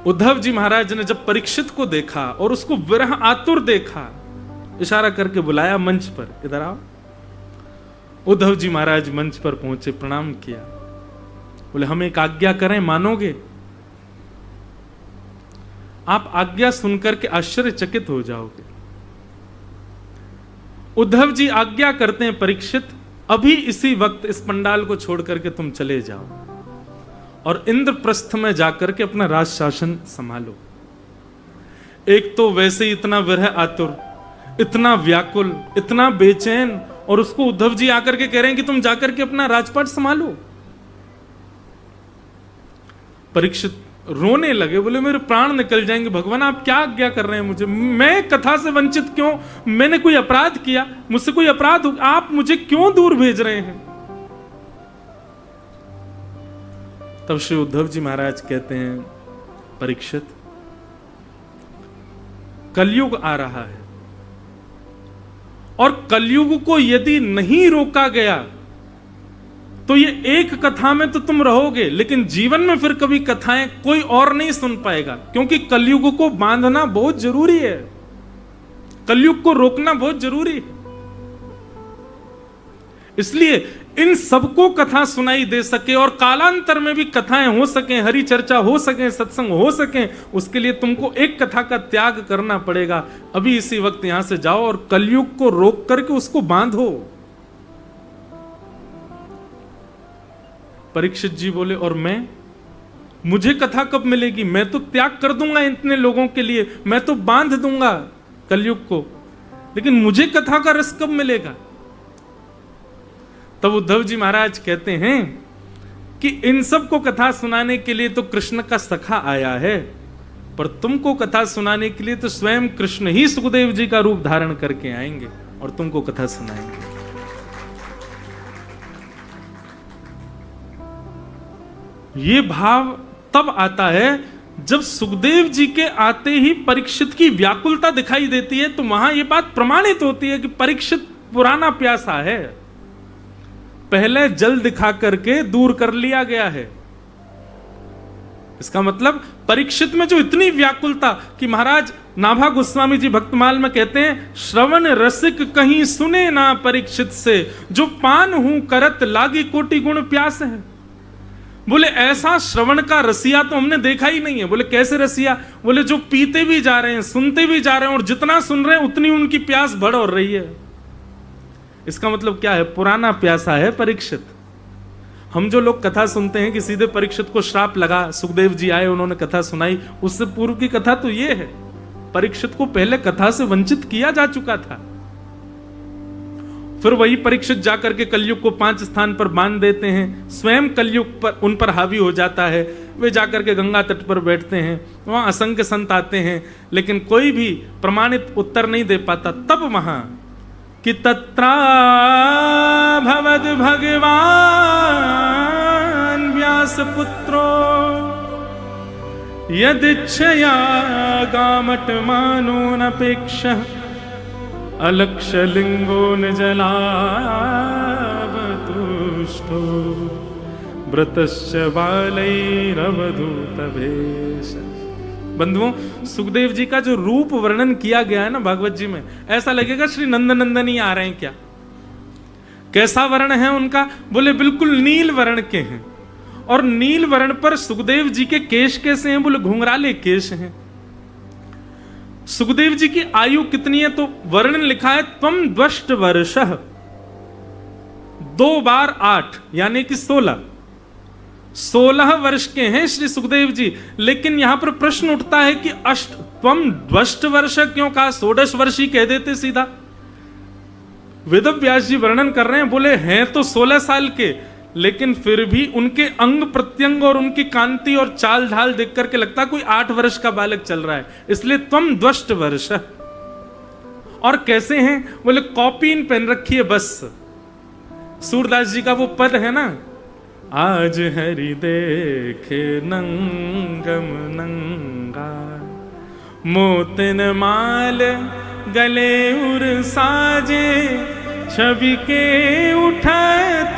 उद्धव जी महाराज ने जब परीक्षित को देखा और उसको विरह आतुर देखा, इशारा करके बुलाया मंच पर, इधर आओ। उद्धव जी महाराज मंच पर पहुंचे, प्रणाम किया, बोले हम एक आज्ञा करें, मानोगे? आप आज्ञा सुनकर के आश्चर्यचकित हो जाओगे। उद्धव जी आज्ञा करते हैं, परीक्षित अभी इसी वक्त इस पंडाल को छोड़ करके तुम चले जाओ और इंद्रप्रस्थ में जाकर के अपना राज शासन संभालो। एक तो वैसे ही इतना विरह आतुर, इतना व्याकुल, इतना बेचैन, और उसको उद्धव जी आकर के कह रहे हैं कि तुम जाकर के अपना राजपाट संभालो। परीक्षित रोने लगे, बोले मेरे प्राण निकल जाएंगे, भगवान आप क्या आज्ञा कर रहे हैं मुझे? मैं कथा से वंचित क्यों? मैंने कोई अपराध किया? मुझसे कोई अपराध हो? आप मुझे क्यों दूर भेज रहे हैं? तब श्री उद्धव जी महाराज कहते हैं, परीक्षित कलयुग आ रहा है और कलयुग को यदि नहीं रोका गया तो ये एक कथा में तो तुम रहोगे, लेकिन जीवन में फिर कभी कथाएं कोई और नहीं सुन पाएगा, क्योंकि कलयुग को बांधना बहुत जरूरी है, कलयुग को रोकना बहुत जरूरी है। इसलिए इन सबको कथा सुनाई दे सके और कालांतर में भी कथाएं हो सके, हरि चर्चा हो सके, सत्संग हो सके, उसके लिए तुमको एक कथा का त्याग करना पड़ेगा। अभी इसी वक्त यहां से जाओ और कलयुग को रोक करके उसको बांधो। परीक्षित जी बोले, और मैं, मुझे कथा कब मिलेगी? मैं तो त्याग कर दूंगा इतने लोगों के लिए, मैं तो बांध दूंगा कलयुग को, लेकिन मुझे कथा का रस कब मिलेगा? तब उद्धव जी महाराज कहते हैं कि इन सब को कथा सुनाने के लिए तो कृष्ण का सखा आया है, पर तुमको कथा सुनाने के लिए तो स्वयं कृष्ण ही सुखदेव जी का रूप धारण करके आएंगे और तुमको कथा सुनाएंगे। ये भाव तब आता है जब सुखदेव जी के आते ही परीक्षित की व्याकुलता दिखाई देती है, तो वहां यह बात प्रमाणित होती है कि परीक्षित पुराना प्यासा है, पहले जल दिखा करके दूर कर लिया गया है। इसका मतलब परीक्षित में जो इतनी व्याकुलता कि महाराज नाभा गोस्वामी जी भक्तमाल में कहते हैं, श्रवण रसिक कहीं सुने ना परीक्षित से, जो पान हूं करत लागी कोटि गुण प्यास है। बोले ऐसा श्रवण का रसिया तो हमने देखा ही नहीं है। बोले कैसे रसिया? बोले जो पीते भी जा रहे हैं, सुनते भी जा रहे हैं, और जितना सुन रहे हैं उतनी उनकी प्यास बढ़ और रही है। इसका मतलब क्या है? पुराना प्यासा है परीक्षित। हम जो लोग कथा सुनते हैं कि सीधे परीक्षित को श्राप लगा, सुखदेव जी आए उन्होंने कथा सुनाई, उससे पूर्व की कथा तो ये है, परीक्षित को पहले कथा से वंचित किया जा चुका था। फिर वही परीक्षित जाकर के कलयुग को 5 स्थान पर बांध देते हैं, स्वयं कलयुग पर उन पर हावी हो जाता है। वे जाकर के गंगा तट पर बैठते हैं, वहां असंख्य संत आते हैं, लेकिन कोई भी प्रमाणित उत्तर नहीं दे पाता। तब वहां कि तत्रा भवद भगवान व्यास पुत्रो यदिच्छया गामट मानो नपेक्ष अलक्ष लिंगो न जलावतुष्टो व्रतश्च बालैरवधूत भेष। बंधुओं, सुखदेव जी का जो रूप वर्णन किया गया है ना भागवत जी में, ऐसा लगेगा श्री नंदनंदन ही आ रहे हैं क्या। कैसा वर्ण है उनका? बोले बिल्कुल नील वर्ण के हैं, और नील वर्ण पर सुखदेव जी के केश कैसे हैं? बोले घुंघराले केश हैं। सुखदेव जी की आयु कितनी है? तो वर्णन लिखा है त्वम द्वष्ट वर्षः, 2 बार 8 यानी कि 16 वर्ष के हैं श्री सुखदेव जी। लेकिन यहां पर प्रश्न उठता है कि त्वम द्वष्ट वर्ष क्यों कहा? 16 वर्ष ही कह देते सीधा। वेद व्यास जी वर्णन कर रहे हैं, बोले हैं तो 16 साल के, लेकिन फिर भी उनके अंग प्रत्यंग और उनकी कांति और चाल ढाल देख करके लगता कोई 8 वर्ष का बालक चल रहा है, इसलिए त्वम द्वष्ट वर्ष। और कैसे हैं? बोले कॉपीन पहन रखी है बस। सूरदास जी का वो पद है ना, आज हरि देखे नंगम नंगा, मोतिन माल गले उर साजे, छवि के उठत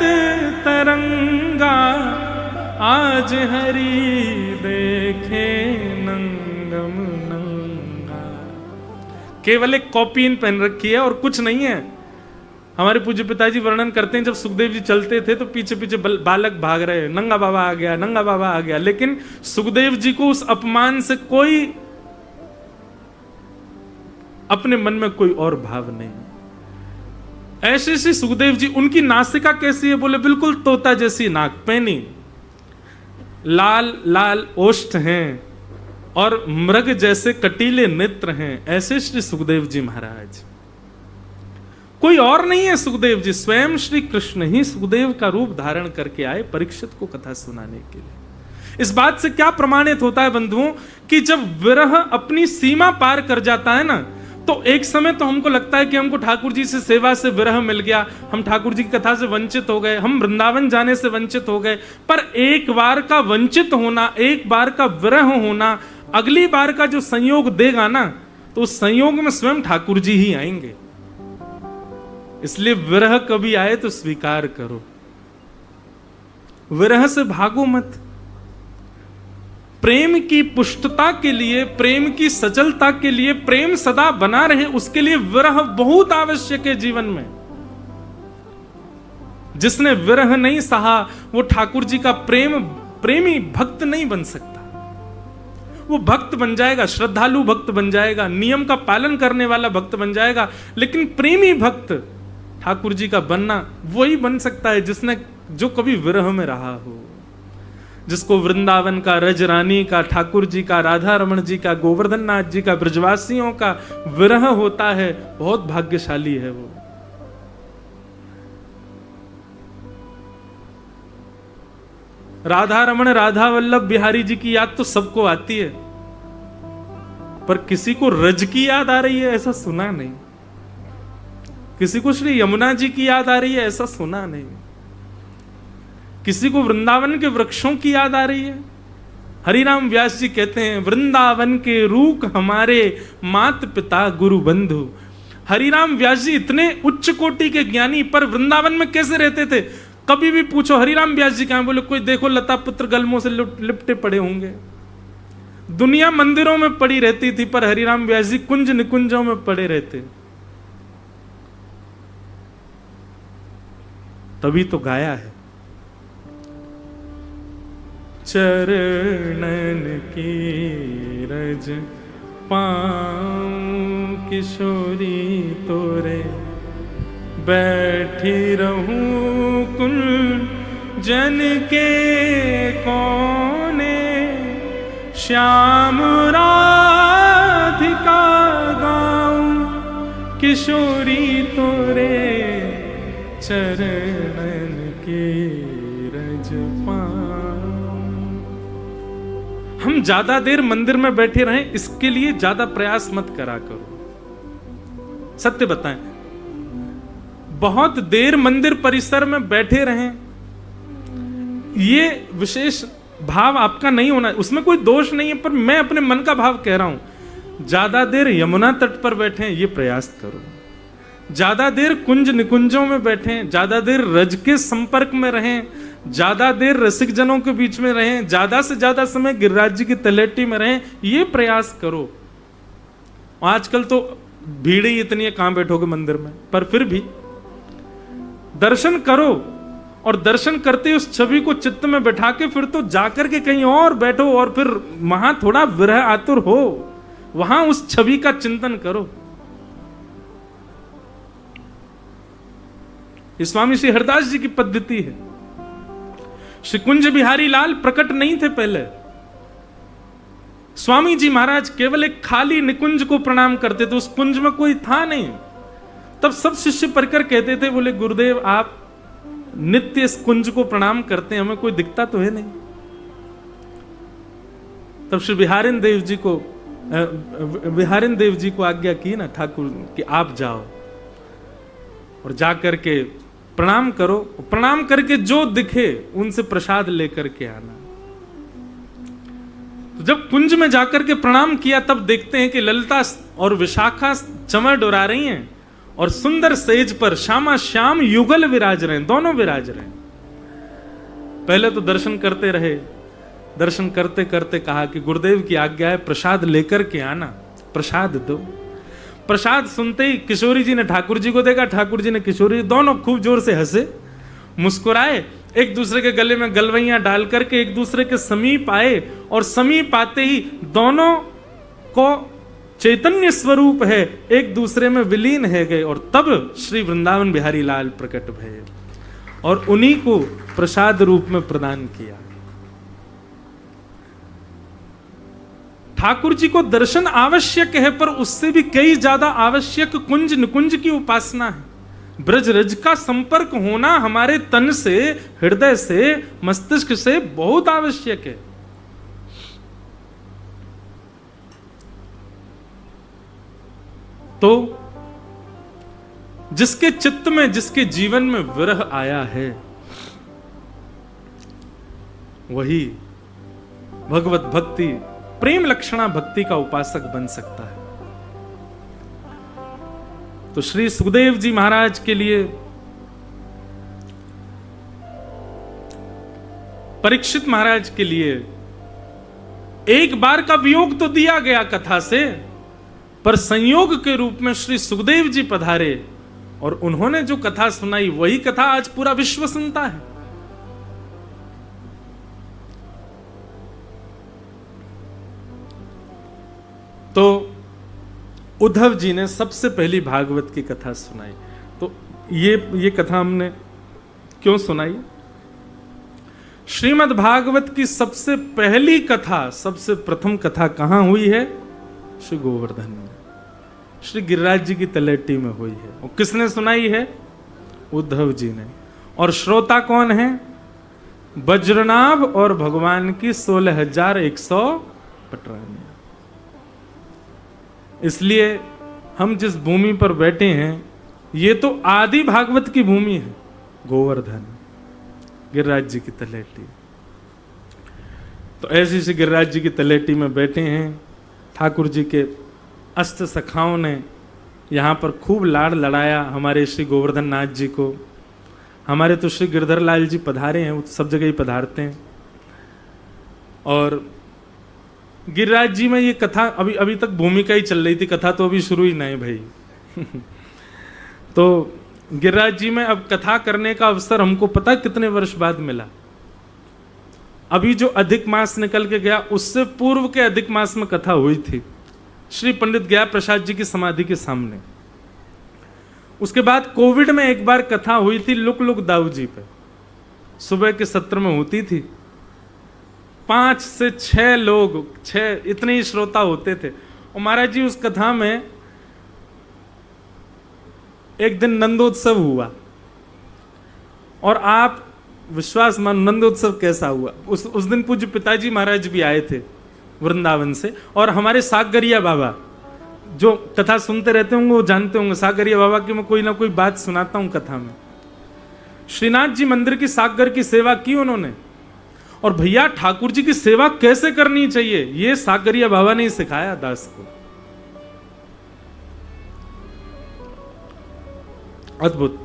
तरंगा, आज हरि देखे नंगम नंगा। केवल एक कॉपी पहन रखी है और कुछ नहीं है। हमारे पूज्य पिताजी वर्णन करते हैं, जब सुखदेव जी चलते थे तो पीछे पीछे बालक भाग रहे, नंगा बाबा आ गया, नंगा बाबा आ गया, लेकिन सुखदेव जी को उस अपमान से कोई अपने मन में कोई और भाव नहीं। ऐसे से सुखदेव जी, उनकी नासिका कैसी है? बोले बिल्कुल तोता जैसी नाक पैनी, लाल लाल ओष्ठ हैं और मृग जैसे कटीले नेत्र हैं। ऐसे श्री सुखदेव जी महाराज, कोई और नहीं है सुखदेव जी, स्वयं श्री कृष्ण ही सुखदेव का रूप धारण करके आए परीक्षित को कथा सुनाने के लिए। इस बात से क्या प्रमाणित होता है बंधुओं कि जब विरह अपनी सीमा पार कर जाता है ना, तो एक समय तो हमको लगता है कि हमको ठाकुर जी से सेवा से विरह मिल गया, हम ठाकुर जी की कथा से वंचित हो गए, हम वृंदावन जाने से वंचित हो गए। पर एक बार का वंचित होना, एक बार का विरह होना, अगली बार का जो संयोग देगा ना, तो उस संयोग में स्वयं ठाकुर जी ही आएंगे। इसलिए विरह कभी आए तो स्वीकार करो, विरह से भागो मत। प्रेम की पुष्टता के लिए, प्रेम की सचलता के लिए, प्रेम सदा बना रहे, उसके लिए विरह बहुत आवश्यक है जीवन में। जिसने विरह नहीं सहा वो ठाकुर जी का प्रेमी भक्त नहीं बन सकता। वो भक्त बन जाएगा, श्रद्धालु भक्त बन जाएगा, नियम का पालन करने वाला भक्त बन जाएगा, लेकिन प्रेमी भक्त ठाकुर जी का बनना वही बन सकता है जिसने, जो कभी विरह में रहा हो, जिसको वृंदावन का, रजरानी का, ठाकुर जी का, राधा रमण जी का, गोवर्धन नाथ जी का, ब्रजवासियों का विरह होता है, बहुत भाग्यशाली है वो। राधा रमण, राधा वल्लभ बिहारी जी की याद तो सबको आती है, पर किसी को रज की याद आ रही है ऐसा सुना नहीं। किसी को श्री यमुना जी की याद आ रही है ऐसा सुना नहीं। किसी को वृंदावन के वृक्षों की याद आ रही है। हरिराम व्यास जी कहते हैं, वृंदावन के रूख हमारे मात पिता गुरु बंधु। हरिराम व्यास जी इतने उच्च कोटि के ज्ञानी, पर वृंदावन में कैसे रहते थे? कभी भी पूछो हरिराम व्यास जी कहां, बोले कोई देखो लता पुत्र गलमों से लिपटे पड़े होंगे। दुनिया मंदिरों में पड़ी रहती थी, पर हरिराम व्यास जी कुंज निकुंजों में पड़े रहते। तभी तो गाया है, चरणन की रज पाऊं किशोरी तोरे, बैठी रहूं कुंजन के कोने, श्याम राधिका गाऊं किशोरी तोरे, चरणन की रज पाऊं। हम ज्यादा देर मंदिर में बैठे रहें, इसके लिए ज्यादा प्रयास मत करा करो। सत्य बताएं, बहुत देर मंदिर परिसर में बैठे रहें, ये विशेष भाव आपका नहीं होना, उसमें कोई दोष नहीं है, पर मैं अपने मन का भाव कह रहा हूं। ज्यादा देर यमुना तट पर बैठे ये प्रयास करो, ज्यादा देर कुंज निकुंजों में बैठें, ज्यादा देर रज के संपर्क में रहें, ज्यादा देर रसिक जनों के बीच में रहें, ज्यादा से ज्यादा समय गिरिराज जी की तलेटी में रहें, ये प्रयास करो। आजकल तो भीड़ ही इतनी है, कहां बैठोगे मंदिर में, पर फिर भी दर्शन करो, और दर्शन करते उस छवि को चित्त में बैठा के फिर तो जाकर के कहीं और बैठो, और फिर वहां थोड़ा विरह आतुर हो, वहां उस छवि का चिंतन करो। स्वामी श्री हरदास जी की पद्धति है। श्री कुंज बिहारी लाल प्रकट नहीं थे पहले। स्वामी जी महाराज केवल एक खाली निकुंज को प्रणाम करते थे, उस कुंज में कोई था नहीं। तब सब शिष्य पढ़कर कहते थे, बोले गुरुदेव आप नित्य इस कुंज को प्रणाम करते हैं, हमें कोई दिखता तो है नहीं। तब श्री बिहारिन देव जी को आज्ञा की ना ठाकुर कि आप जाओ और जाकर के प्रणाम करो, प्रणाम करके जो दिखे उनसे प्रसाद लेकर के आना। तो जब कुंज में जाकर के प्रणाम किया, तब देखते हैं कि ललिता और विशाखा चमर डोरा रही हैं, और सुंदर सेज पर श्यामा श्याम युगल विराज रहे हैं, दोनों विराज रहे हैं। पहले तो दर्शन करते रहे, दर्शन करते करते कहा कि गुरुदेव की आज्ञा है प्रसाद लेकर के आना, प्रसाद दो। प्रसाद सुनते ही किशोरी जी ने ठाकुर जी को देखा, ठाकुर जी ने किशोरी जी, दोनों खूब जोर से हंसे, मुस्कुराए, एक दूसरे के गले में गलवैयां डाल करके एक दूसरे के समीप आए, और समीप आते ही दोनों को चैतन्य स्वरूप है एक दूसरे में विलीन है गए, और तब श्री वृंदावन बिहारी लाल प्रकट भये और उन्हीं को प्रसाद रूप में प्रदान किया। ठाकुर जी को दर्शन आवश्यक है, पर उससे भी कई ज्यादा आवश्यक कुंज निकुंज की उपासना है। ब्रज रज का संपर्क होना हमारे तन से, हृदय से, मस्तिष्क से बहुत आवश्यक है। तो जिसके चित्त में, जिसके जीवन में विरह आया है, वही भगवत भक्ति, प्रेम लक्षणा भक्ति का उपासक बन सकता है। तो श्री सुखदेव जी महाराज के लिए परीक्षित महाराज के लिए एक बार का वियोग तो दिया गया कथा से, पर संयोग के रूप में श्री सुखदेव जी पधारे और उन्होंने जो कथा सुनाई वही कथा आज पूरा विश्व सुनता है। तो उद्धव जी ने सबसे पहली भागवत की कथा सुनाई। तो ये कथा हमने क्यों सुनाई? श्रीमद् भागवत की सबसे पहली कथा, सबसे प्रथम कथा कहां हुई है? श्री गोवर्धन में, श्री गिरिराज जी की तलेटी में हुई है। और किसने सुनाई है? उद्धव जी ने। और श्रोता कौन है? वज्रनाभ और भगवान की 16,100 पटरानियां। इसलिए हम जिस भूमि पर बैठे हैं ये तो आदि भागवत की भूमि है, गोवर्धन, गिरिराज जी की तलेटी। तो ऐसी सी गिरिराज जी की तलेटी में बैठे हैं। ठाकुर जी के अष्ट सखाओं ने यहाँ पर खूब लाड़ लड़ाया हमारे श्री गोवर्धन नाथ जी को। हमारे तो श्री गिरधर लाल जी पधारे हैं, वो तो सब जगह ही पधारते हैं। और गिरिराज जी में ये कथा अभी तक भूमिका ही चल रही थी, कथा तो अभी शुरू ही नहीं भाई। तो गिरिराज जी में अब कथा करने का अवसर हमको पता कितने वर्ष बाद मिला। अभी जो अधिक मास निकल के गया उससे पूर्व के अधिक मास में कथा हुई थी श्री पंडित गया प्रसाद जी की समाधि के सामने। उसके बाद कोविड में एक बार कथा हुई थी लुक लुक दाऊ जी पे, सुबह के सत्र में होती थी। 5 से 6 लोग, 6 इतने ही श्रोता होते थे। और महाराज जी उस कथा में एक दिन नंदोत्सव हुआ, और आप विश्वास मान नंदोत्सव कैसा हुआ। उस दिन पूज्य पिताजी महाराज भी आए थे वृंदावन से, और हमारे सागरिया बाबा जो कथा सुनते रहते होंगे वो जानते होंगे, सागरिया बाबा की मैं कोई ना कोई बात सुनाता हूं कथा में। श्रीनाथ जी मंदिर की सागर की सेवा की उन्होंने, और भैया ठाकुर जी की सेवा कैसे करनी चाहिए ये सागरिया बाबा ने सिखाया दास को। अद्भुत।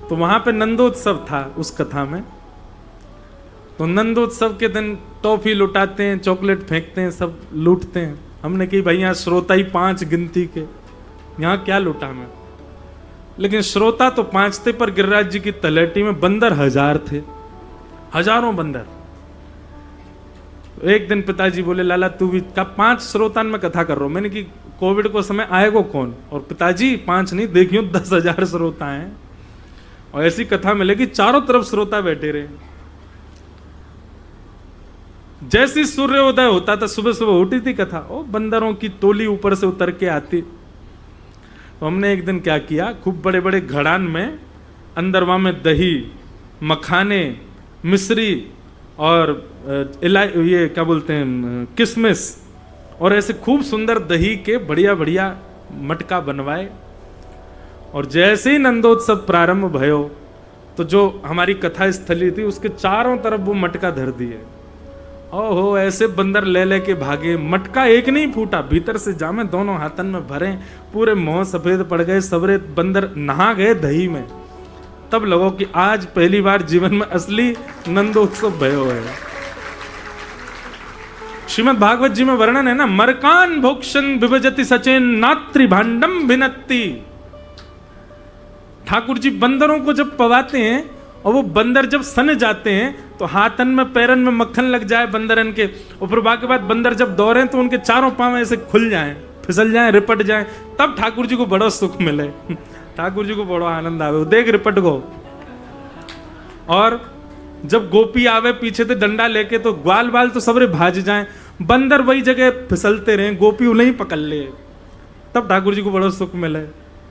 तो वहां पे नंदोत्सव था उस कथा में। तो नंदोत्सव के दिन टॉफी लुटाते हैं, चॉकलेट फेंकते हैं, सब लूटते हैं। हमने कही भाई यहाँ श्रोता ही 5 गिनती के, यहाँ क्या लूटा मैं। लेकिन श्रोता तो 5 थे, पर गिरिराज जी की तलेटी में बंदर 1000 थे, हजारों बंदर। एक दिन पिताजी बोले लाला तू भी का 5 श्रोतान में कथा कर रहा हूं। मैंने कि कोविड को समय आएगा कौन? और पिताजी 5 नहीं देखियो 10,000 श्रोता हैं, और ऐसी कथा मिलेगी चारों तरफ श्रोता बैठे रहे। जैसी सूर्योदय होता था सुबह सुबह उठी थी कथा, ओ बंदरों की टोली ऊपर से उतर के आती। तो हमने एक दिन क्या किया, खूब बड़े बड़े घड़ान में अंदर वहां में दही, मखाने, मिश्री और ये क्या बोलते हैं किशमिश, और ऐसे खूब सुंदर दही के बढ़िया बढ़िया मटका बनवाए। और जैसे ही नंदोत्सव प्रारंभ भयो तो जो हमारी कथा स्थली थी उसके चारों तरफ वो मटका धर दिए। ओहो ऐसे बंदर ले ले के भागे, मटका एक नहीं फूटा, भीतर से जामे दोनों हाथन में भरे, पूरे मुंह सफेद पड़ गए, सबरे बंदर नहा गए दही में। तब लगो कि आज पहली बार जीवन में असली नंदोत्सव भयो है। श्रीमद् भागवत जी में वर्णन है ना, मरकान भोक्षन विभजति सचेन नात्री भांडम भिनत्ति। ठाकुर जी बंदरों को जब पवाते हैं और वो बंदर जब सन जाते हैं तो हाथन में पैरन में मक्खन लग जाए बंदरन के, और फिर के बाद बंदर जब दौड़े तो उनके चारों पांव ऐसे खुल जाएं, फिसल जाएं, रिपट जाएं, तब ठाकुर जी को बड़ा सुख मिले, ठाकुर जी को बड़ा आनंद आवे, देख रिपट को। और जब गोपी आवे पीछे से डंडा लेके तो ग्वाल बाल तो सबरे भाज जाएं, बंदर वही जगह फिसलते रहे, गोपी उन्हें ही पकड़ ले, तब ठाकुर जी को बड़ा सुख मिले।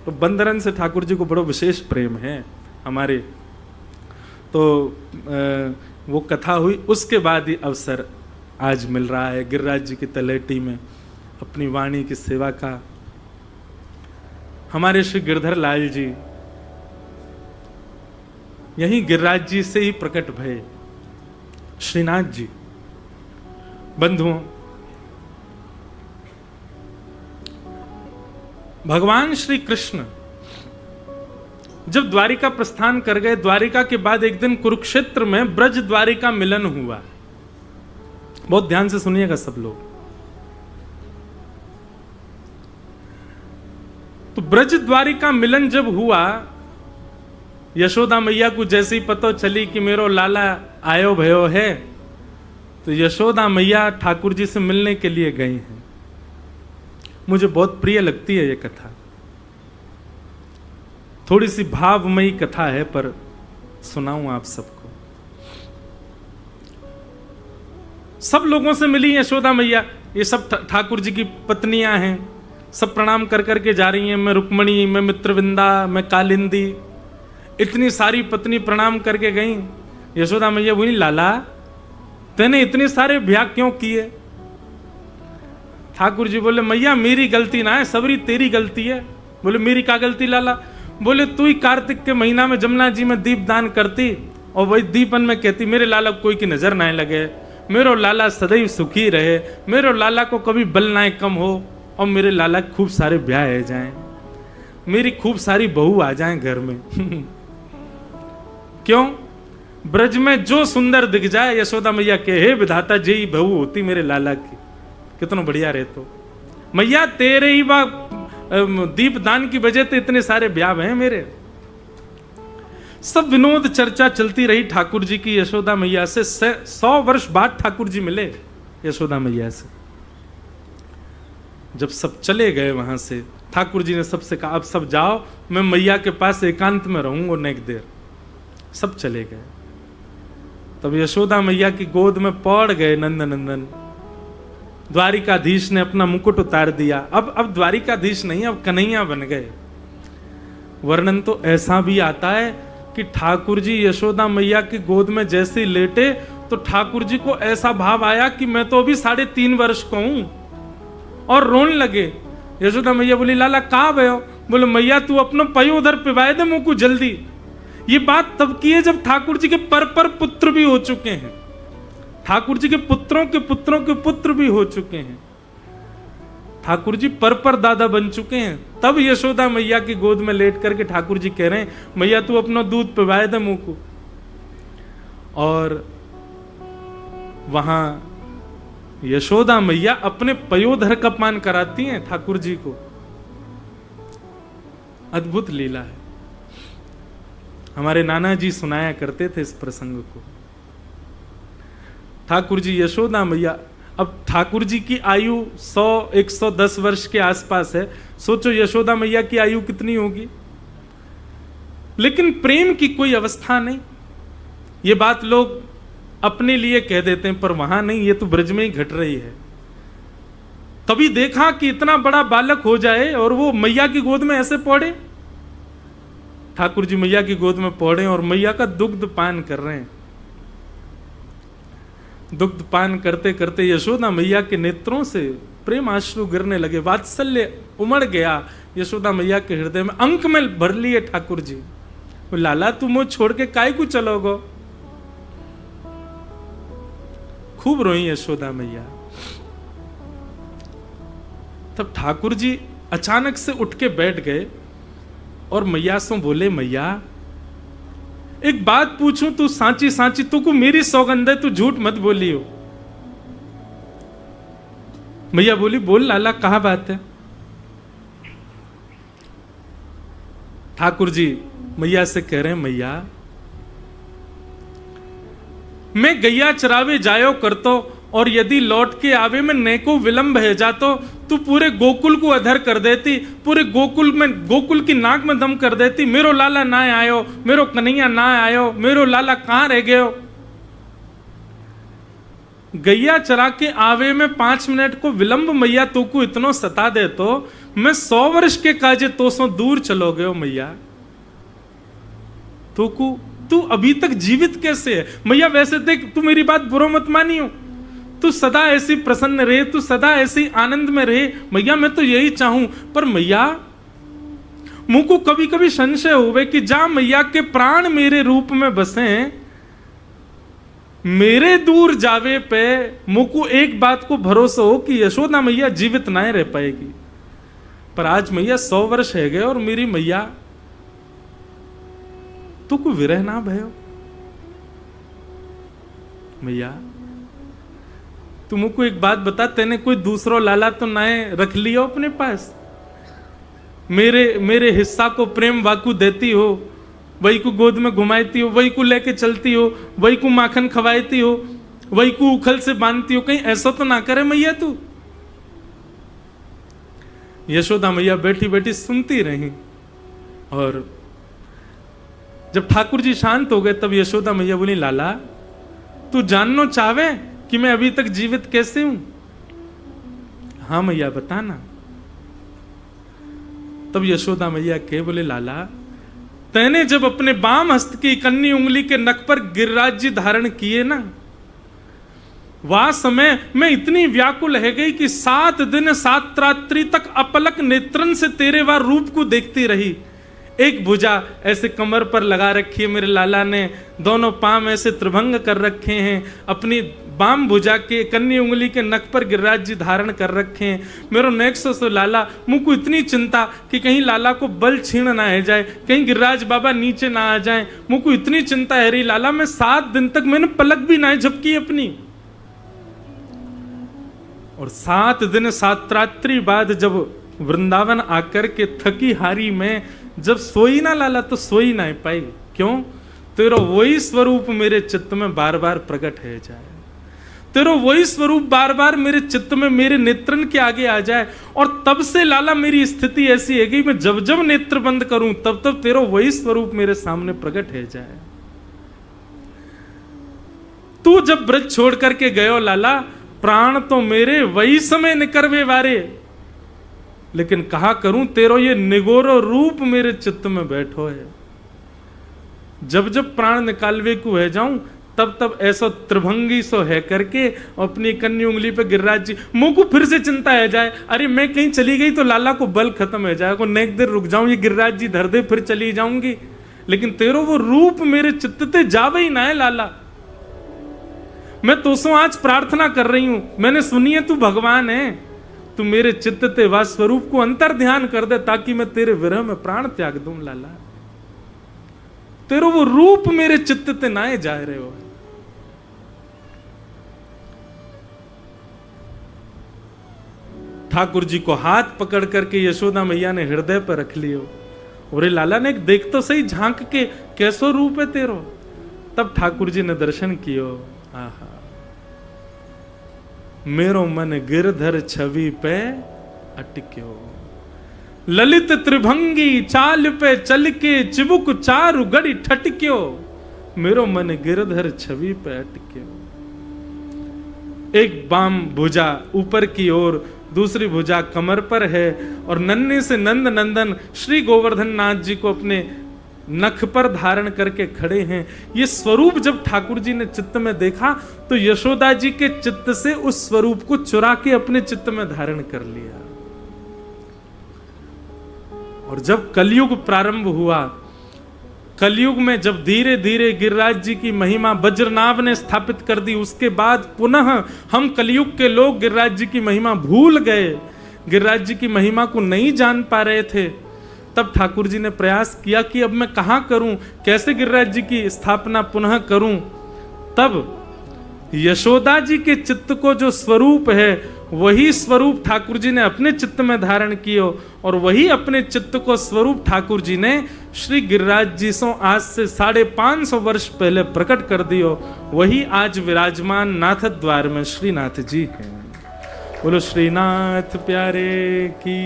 तो बंदरन से ठाकुर जी को बड़ा विशेष प्रेम है हमारे। तो वो कथा हुई, उसके बाद ही अवसर आज मिल रहा है गिरिराज जी की तलेटी में अपनी वाणी की सेवा का। हमारे श्री गिरधर लाल जी यही गिरिराज जी से ही प्रकट भये। श्रीनाथ जी बंधुओं, भगवान श्री कृष्ण जब द्वारिका प्रस्थान कर गए, द्वारिका के बाद एक दिन कुरुक्षेत्र में ब्रज द्वारिका मिलन हुआ। बहुत ध्यान से सुनिएगा सब लोग। तो ब्रज द्वारिका मिलन जब हुआ, यशोदा मैया को जैसे ही पता चली कि मेरो लाला आयो भयो है, तो यशोदा मैया ठाकुर जी से मिलने के लिए गई हैं। मुझे बहुत प्रिय लगती है ये कथा, थोड़ी सी भावमयी कथा है, पर सुनाऊं आप सबको। सब लोगों से मिली यशोदा मैया, ये सब ठाकुर जी की पत्नियां हैं, सब प्रणाम कर करके जा रही हैं। मैं रुक्मणी, मैं मित्रविंदा, मैं कालिंदी, इतनी सारी पत्नी प्रणाम करके गई। यशोदा मैया बोली, लाला तूने इतने सारे ब्याह क्यों किए? ठाकुर जी बोले, मैया मेरी गलती ना है, सबरी तेरी गलती है। बोले, मेरी क्या गलती लाला? बोले, तू ही कार्तिक के महीना में जमुना जी में दीप दान करती और वही दीपन में कहती मेरे लाला कोई की नजर ना लगे, मेरो लाला सदैव सुखी रहे, मेरो लाला को कभी बल ना कम हो, और मेरे लाला खूब सारे ब्याह आ जाएं, मेरी खूब सारी बहू आ जाएं घर में। क्यों? ब्रज में जो सुंदर दिख जाए, यशोदा मैया के हे विधाता जी बहू होती मेरे लाला की, कितना बढ़िया रहे। तो मैया तेरे ही बा दीप दान की वजह से इतने सारे ब्याह हैं मेरे। सब विनोद चर्चा चलती रही ठाकुर जी की यशोदा मैया से। 100 वर्ष बाद ठाकुर जी मिले यशोदा मैया से। जब सब चले गए वहां से, ठाकुर जी ने सबसे कहा अब सब जाओ, मैं मैया के पास एकांत में रहूंगा नेक देर। सब चले गए। तब यशोदा मैया की गोद में पड़ गए नंदनंदन। द्वारिकाधीश ने अपना मुकुट उतार दिया। अब द्वारिकाधीश नहीं, अब कन्हैया बन गए। वर्णन तो ऐसा भी आता है कि ठाकुर जी यशोदा मैया की गोद में जैसे लेटे तो ठाकुर जी को ऐसा भाव आया कि मैं तो अभी 3.5 वर्ष का हूं, और रोने लगे। यशोदा मैया बोली, लाला कहाँ भयो? बोले, मैया तू अपना पयो उधर पिवाए दे मुंह को जल्दी। ये बात तब की है जब ठाकुर जी के पर पुत्र भी हो चुके हैं, ठाकुर जी के पुत्रों के पुत्र भी हो चुके हैं, ठाकुर जी पर दादा बन चुके हैं। तब यशोदा मैया की गोद में लेट करके ठाकुर जी कह रहे हैं, मैया तू अपना दूध पिवाए दे मुंह को। और वहां यशोदा मैया अपने पयोधर का पान कराती हैं ठाकुर जी को। अद्भुत लीला है। हमारे नाना जी सुनाया करते थे इस प्रसंग को। ठाकुर जी यशोदा मैया, अब ठाकुर जी की आयु 100-110 वर्ष के आसपास है। सोचो यशोदा मैया की आयु कितनी होगी। लेकिन प्रेम की कोई अवस्था नहीं। ये बात लोग अपने लिए कह देते हैं, पर वहां नहीं, ये तो ब्रज में ही घट रही है। कभी देखा कि इतना बड़ा बालक हो जाए और वो मैया की गोद में ऐसे पौड़े? ठाकुर जी मैया की गोद में पौड़े और मैया का दुग्ध पान कर रहे हैं। दुग्ध पान करते करते यशोदा मैया के नेत्रों से प्रेम आंसू गिरने लगे। वात्सल्य उमड़ गया यशोदा मैया के हृदय में। अंक में भर लिए ठाकुर जी। लाला तुम वो छोड़ के काय को चलोगो? खूब रोई यशोदा मैया। तब ठाकुर जी अचानक से उठ के बैठ गए और मैया से बोले, मैया एक बात पूछूं, तू सांची सांची, तू को मेरी सौगंध है, तू झूठ मत बोली हो। मैया बोली, बोल लाला, कहाँ बात है? ठाकुर जी मैया से कह रहे हैं, मैया मैं गैया चरावे जायो करतो, और यदि लौट के आवे में नेको विलंब है जातो, तू पूरे गोकुल को अधर कर देती, पूरे गोकुल की नाक में दम कर देती। मेरो लाला ना आयो, मेरो कन्हैया ना आयो, मेरो लाला कहाँ रह गयो? गैया चरा के आवे में 5 मिनट को विलंब मैया तो को इतनो सता दे तो मैं 100 वर्ष के काजे तो सो दूर चलो गयो मैया। तू अभी तक जीवित कैसे है? मैया वैसे देख, तू मेरी बात बुरा मत मानियो, तू सदा ऐसी प्रसन्न रहे, तू सदा ऐसी आनंद में रहे मैया, मैं तो यही चाहूं। पर मैया मुझको कभी कभी संशय हुए कि जा मैया के प्राण मेरे रूप में बसे, मेरे दूर जावे पे मुझको एक बात को भरोसा हो कि यशोदा मैया जीवित ना रह पाएगी। पर आज मैया 100 वर्ष है गए और मेरी मैया तो को विरह ना भयो। मैया तू मुझको एक बात बता, तेने कोई दूसरो लाला तो नाए रख लियो अपने पास? मेरे हिस्सा को प्रेम वाकू देती हो, वही को गोद में घुमाती हो, वही को लेके चलती हो, वही को माखन खवाती हो, वही को उखल से बांधती हो, कहीं ऐसा तो ना करे मैया तू? यशोदा मैया बैठी बैठी सुनती रही, और जब ठाकुर जी शांत हो गए तब यशोदा मैया बोली, लाला तू जानना चाहे कि मैं अभी तक जीवित कैसे हूं? हाँ मैया बताना। तब यशोदा मैया के बोले, लाला तैने जब अपने बाम हस्त की कन्नी उंगली के नख पर गिरिराज जी धारण किए ना, वह समय मैं इतनी व्याकुल है गई कि 7 दिन 7 रात्रि तक अपलक नेत्रन से तेरे वह रूप को देखती रही। एक भुजा ऐसे कमर पर लगा रखी है मेरे लाला ने, दोनों पांव ऐसे त्रिभंग कर रखे हैं, अपनी बाम भुजा के कन्नी उंगली के नख पर गिरिराज जी धारण कर रखे हैं। मेरो नेक्सो सो लाला, मुझको इतनी चिंता कि कहीं लाला को बल छीन ना है जाए, कहीं गिरिराज बाबा नीचे ना आ जाए, मुझको इतनी चिंता है रही लाला। मैं 7 दिन तक मैंने पलक भी ना झपकी अपनी, और 7 दिन 7 रात्रि बाद जब वृंदावन आकर के थकी हारी में जब सोई ना लाला, तो सोई ना पाई। क्यों? तेरा वही स्वरूप मेरे चित्त में बार बार प्रकट है जाए, तेरा वही स्वरूप बार बार मेरे चित्त में, मेरे नेत्रन के आगे आ जाए। और तब से लाला मेरी स्थिति ऐसी है कि मैं जब जब नेत्र बंद करूं तब तब तेरा वही स्वरूप मेरे सामने प्रकट है जाए। तू जब ब्रज छोड़ करके गयो लाला, प्राण तो मेरे वही समय निकरवे वारे, लेकिन कहा करूं तेरो ये निगोरो रूप मेरे चित्त में बैठो है। जब जब प्राण निकालवे को है जाऊं तब तब ऐसा त्रिभंगी सो है करके अपनी कन्नी उंगली पे गिरिराज जी, मुंह को फिर से चिंता है जाए, अरे मैं कहीं चली गई तो लाला को बल खत्म है जाएगा, नेक देर रुक जाऊं, ये गिरिराज जी धर दे फिर चली जाऊंगी, लेकिन तेरो वो रूप मेरे चित्त ते जावे ही ना है लाला। मैं तो सो आज प्रार्थना कर रही हूं, मैंने सुनी है तू भगवान है, तू मेरे चित्त ते वा स्वरूप को अंतर ध्यान कर दे ताकि मैं तेरे विरह में प्राण त्याग दूं लाला। तेरो वो रूप मेरे चित्त ते नाए जा रहे हो। ठाकुर जी को हाथ पकड़ करके यशोदा मैया ने हृदय पर रख लियो, और लाला ने देख तो सही झांक के कैसो रूप है तेरो। तब ठाकुर जी ने दर्शन कियो, आहा मेरो मन गिरधर छवि पे अटक्यो, ललित त्रिभंगी चाल पे चल के चिबुक चारु गड़ी ठटक्यो, मेरो मन गिरधर छवि पे अटक्यो। एक बाम भुजा ऊपर की ओर, दूसरी भुजा कमर पर है, और नन्हे से नंद नंदन श्री गोवर्धन नाथ जी को अपने नख पर धारण करके खड़े हैं। ये स्वरूप जब ठाकुर जी ने चित्त में देखा तो यशोदा जी के चित्त से उस स्वरूप को चुरा के अपने चित्त में धारण कर लिया। और जब कलयुग प्रारंभ हुआ, कलयुग में जब धीरे धीरे गिरिराज जी की महिमा वज्रनाभ ने स्थापित कर दी, उसके बाद पुनः हम कलयुग के लोग गिरिराज जी की महिमा भूल गए, गिरिराज जी की महिमा को नहीं जान पा रहे थे। तब ठाकुर जी ने प्रयास किया कि अब मैं कहां करूं, कैसे गिरिराज जी की स्थापना पुनः करूं। तब यशोदा जी के चित्त को जो स्वरूप है वही स्वरूप ठाकुर जी ने अपने चित्त में धारण कियो और वही अपने चित्त को स्वरूप ठाकुर जी ने श्री गिरिराज जी सो आज से 550 वर्ष पहले प्रकट कर दियो। वही आज विराजमान नाथ द्वार में श्रीनाथ जी हैं। बोलो श्रीनाथ प्यारे की,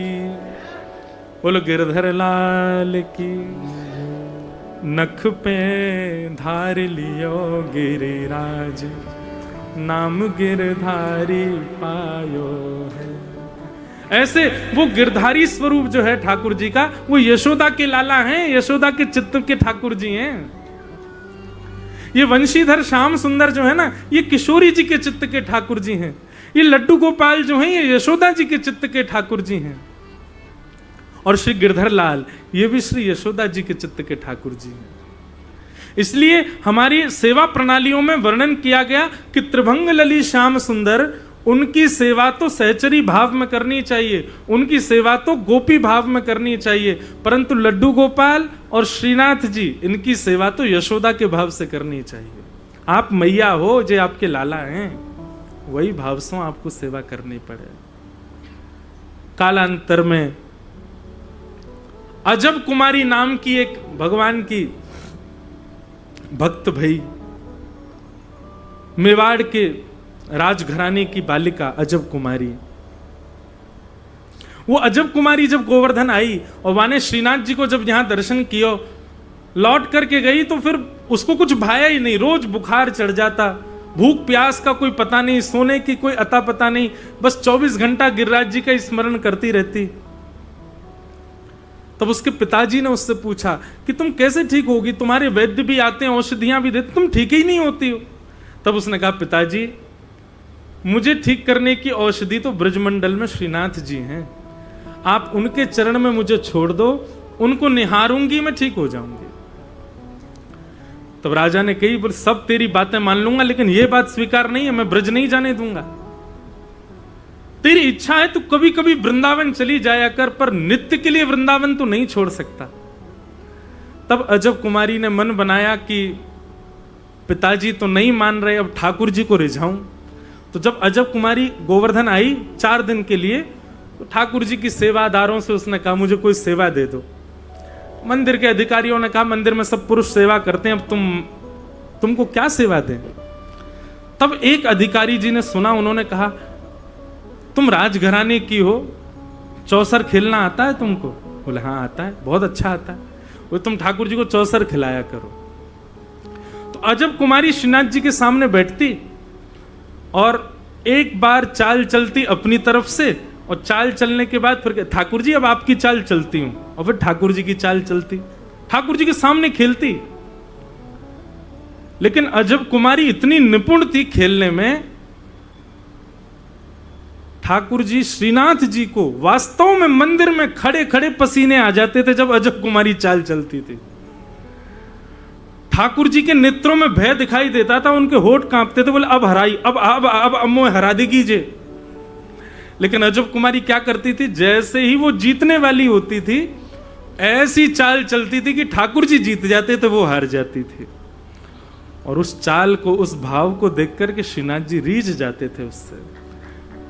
बोलो गिरधर लाल की। नख पे धार लियो गिरिराज, नाम गिरधारी पायो है। ऐसे वो गिरधारी स्वरूप जो है ठाकुर जी का, वो यशोदा के लाला हैं, यशोदा के चित्त के ठाकुर जी हैं। ये वंशीधर श्याम सुंदर जो है ना, ये किशोरी जी के चित्त के ठाकुर जी हैं। ये लड्डू गोपाल जो हैं, ये यशोदा जी के चित्त के ठाकुर जी हैं। और श्री गिरधर लाल, ये भी श्री यशोदा जी के चित्त के ठाकुर जी हैं। इसलिए हमारी सेवा प्रणालियों में वर्णन किया गया कि त्रिभंग लली श्याम सुंदर, उनकी सेवा तो सहचरी भाव में करनी चाहिए, उनकी सेवा तो गोपी भाव में करनी चाहिए, परंतु लड्डू गोपाल और श्रीनाथ जी, इनकी सेवा तो यशोदा के भाव से करनी चाहिए। आप मैया हो, जो आपके लाला हैं, वही भाव से आपको सेवा करनी पड़े। कालांतर में अजब कुमारी नाम की एक भगवान की भक्त भई, मेवाड़ के राजघराने की बालिका अजब कुमारी। वो अजब कुमारी जब गोवर्धन आई और वाने श्रीनाथ जी को जब यहां दर्शन किया, लौट करके गई, तो फिर उसको कुछ भाया ही नहीं। रोज बुखार चढ़ जाता, भूख प्यास का कोई पता नहीं, सोने की कोई अता पता नहीं, बस 24 घंटा गिरिराज जी का स्मरण करती रहती। तब उसके पिताजी ने उससे पूछा कि तुम कैसे ठीक होगी, तुम्हारे वैद्य भी आते हैं, औषधियां भी देते, तुम ठीक ही नहीं होती हो। तब उसने कहा, पिताजी मुझे ठीक करने की औषधि तो ब्रजमंडल में श्रीनाथ जी हैं, आप उनके चरण में मुझे छोड़ दो, उनको निहारूंगी, मैं ठीक हो जाऊंगी। तब राजा ने कही, बोले सब तेरी बातें मान लूंगा, लेकिन यह बात स्वीकार नहीं है, मैं ब्रज नहीं जाने दूंगा। तेरी इच्छा है तो कभी कभी वृंदावन चली जाया कर, पर नित्य के लिए वृंदावन तो नहीं छोड़ सकता। तब अजब कुमारी ने मन बनाया कि पिताजी तो नहीं मान रहे, अब ठाकुर जी को रिझाऊं। तो जब अजब कुमारी गोवर्धन आई 4 दिन के लिए, तो ठाकुर जी की सेवादारों से उसने कहा, मुझे कोई सेवा दे दो। मंदिर के अधिकारियों ने कहा, मंदिर में सब पुरुष सेवा करते हैं, अब तुमको क्या सेवा दें। तब एक अधिकारी जी ने सुना, उन्होंने कहा, तुम राजघराने की हो, चौसर खेलना आता है तुमको? बोले हाँ आता है, बहुत अच्छा आता है। वो तुम ठाकुर जी को चौसर खिलाया करो। तो अजब कुमारी श्रीनाथ जी के सामने बैठती और एक बार चाल चलती अपनी तरफ से, और चाल चलने के बाद फिर ठाकुर जी अब आपकी चाल चलती हूं, और फिर ठाकुर जी की चाल चलती, ठाकुर जी के सामने खेलती। लेकिन अजब कुमारी इतनी निपुण थी खेलने में, ठाकुर जी श्रीनाथ जी को वास्तव में मंदिर में खड़े खड़े पसीने आ जाते थे जब अजब कुमारी चाल चलती थी। ठाकुर जी के नेत्रों में भय दिखाई देता था, उनके होठ कांपते थे, बोले अब हराई, अब अम्मो हरा देगी जे। लेकिन अजब कुमारी क्या करती थी, जैसे ही वो जीतने वाली होती थी, ऐसी चाल चलती थी कि ठाकुर जी जीत जाते थे, वो हार जाती थी। और उस चाल को, उस भाव को देख करके श्रीनाथ जी रीझ जाते थे उससे।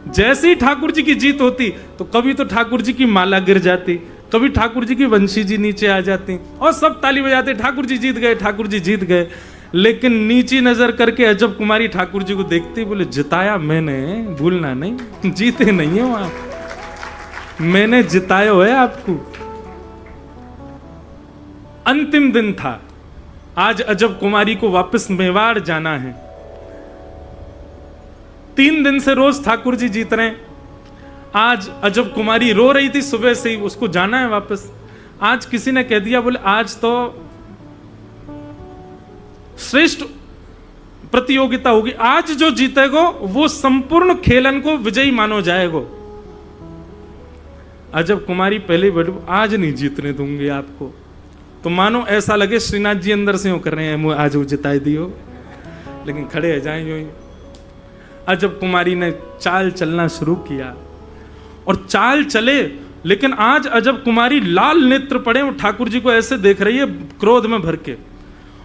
जैसे ही ठाकुर जी की जीत होती, तो कभी तो ठाकुर जी की माला गिर जाती, कभी ठाकुर जी की वंशी जी नीचे आ जाती, और सब ताली बजाते, ठाकुर जी जीत गए, ठाकुर जी जीत गए। लेकिन नीची नजर करके अजब कुमारी ठाकुर जी को देखती, बोले जिताया मैंने, भूलना नहीं, जीते नहीं हो आप, मैंने जिताया है आपको। अंतिम दिन था, आज अजब कुमारी को वापस मेवाड़ जाना है। 3 दिन से रोज ठाकुर जी जीत रहे हैं। आज अजब कुमारी रो रही थी सुबह से ही, उसको जाना है वापस। आज किसी ने कह दिया, बोले आज तो श्रेष्ठ प्रतियोगिता होगी, आज जो जीतेगो वो संपूर्ण खेलन को विजयी मानो जाएगो। अजब कुमारी पहले बोली, आज नहीं जीतने दूंगी आपको। तो मानो ऐसा लगे श्रीनाथ जी अंदर से यूं कर रहे हैं, आज वो जिताई दियो, लेकिन खड़े हो जाए यूं ही। अजब कुमारी ने चाल चलना शुरू किया और चाल चले, लेकिन आज अजब कुमारी लाल नेत्र पड़े, वो ठाकुर जी को ऐसे देख रही है क्रोध में भर के,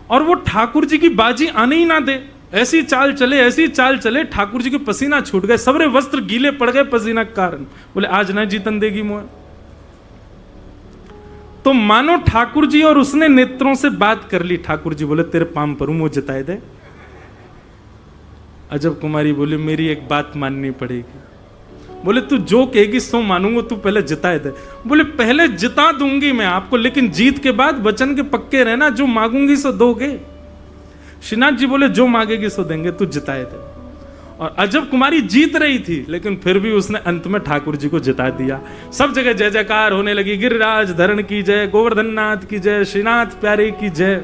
और वो ठाकुर जी की बाजी आने ही ना दे। ऐसी चाल चले, ऐसी चाल चले, ठाकुर जी के पसीना छूट गए, सबरे वस्त्र गीले पड़ गए पसीना के कारण। बोले आज ना जीतन देगी मोह। तो मानो ठाकुर जी और उसने नेत्रों से बात कर ली। ठाकुर जी बोले तेरे पाम पर मुंह जिताए दे। अजब कुमारी बोली मेरी एक बात माननी पड़ेगी। बोले तू जो कहेगी सो मानूंगा, तू पहले जिताए दे। बोले पहले जिता दूंगी मैं आपको, लेकिन जीत के बाद वचन के पक्के रहना, जो मांगूंगी सो दोगे। श्रीनाथ जी बोले जो मांगेगी सो देंगे, तू जिताए दे। और अजब कुमारी जीत रही थी, लेकिन फिर भी उसने अंत में ठाकुर जी को जिता दिया। सब जगह जय जयकार होने लगी, गिरिराज धरण की जय, गोवर्धन नाथ की जय, श्रीनाथ प्यारे की जय।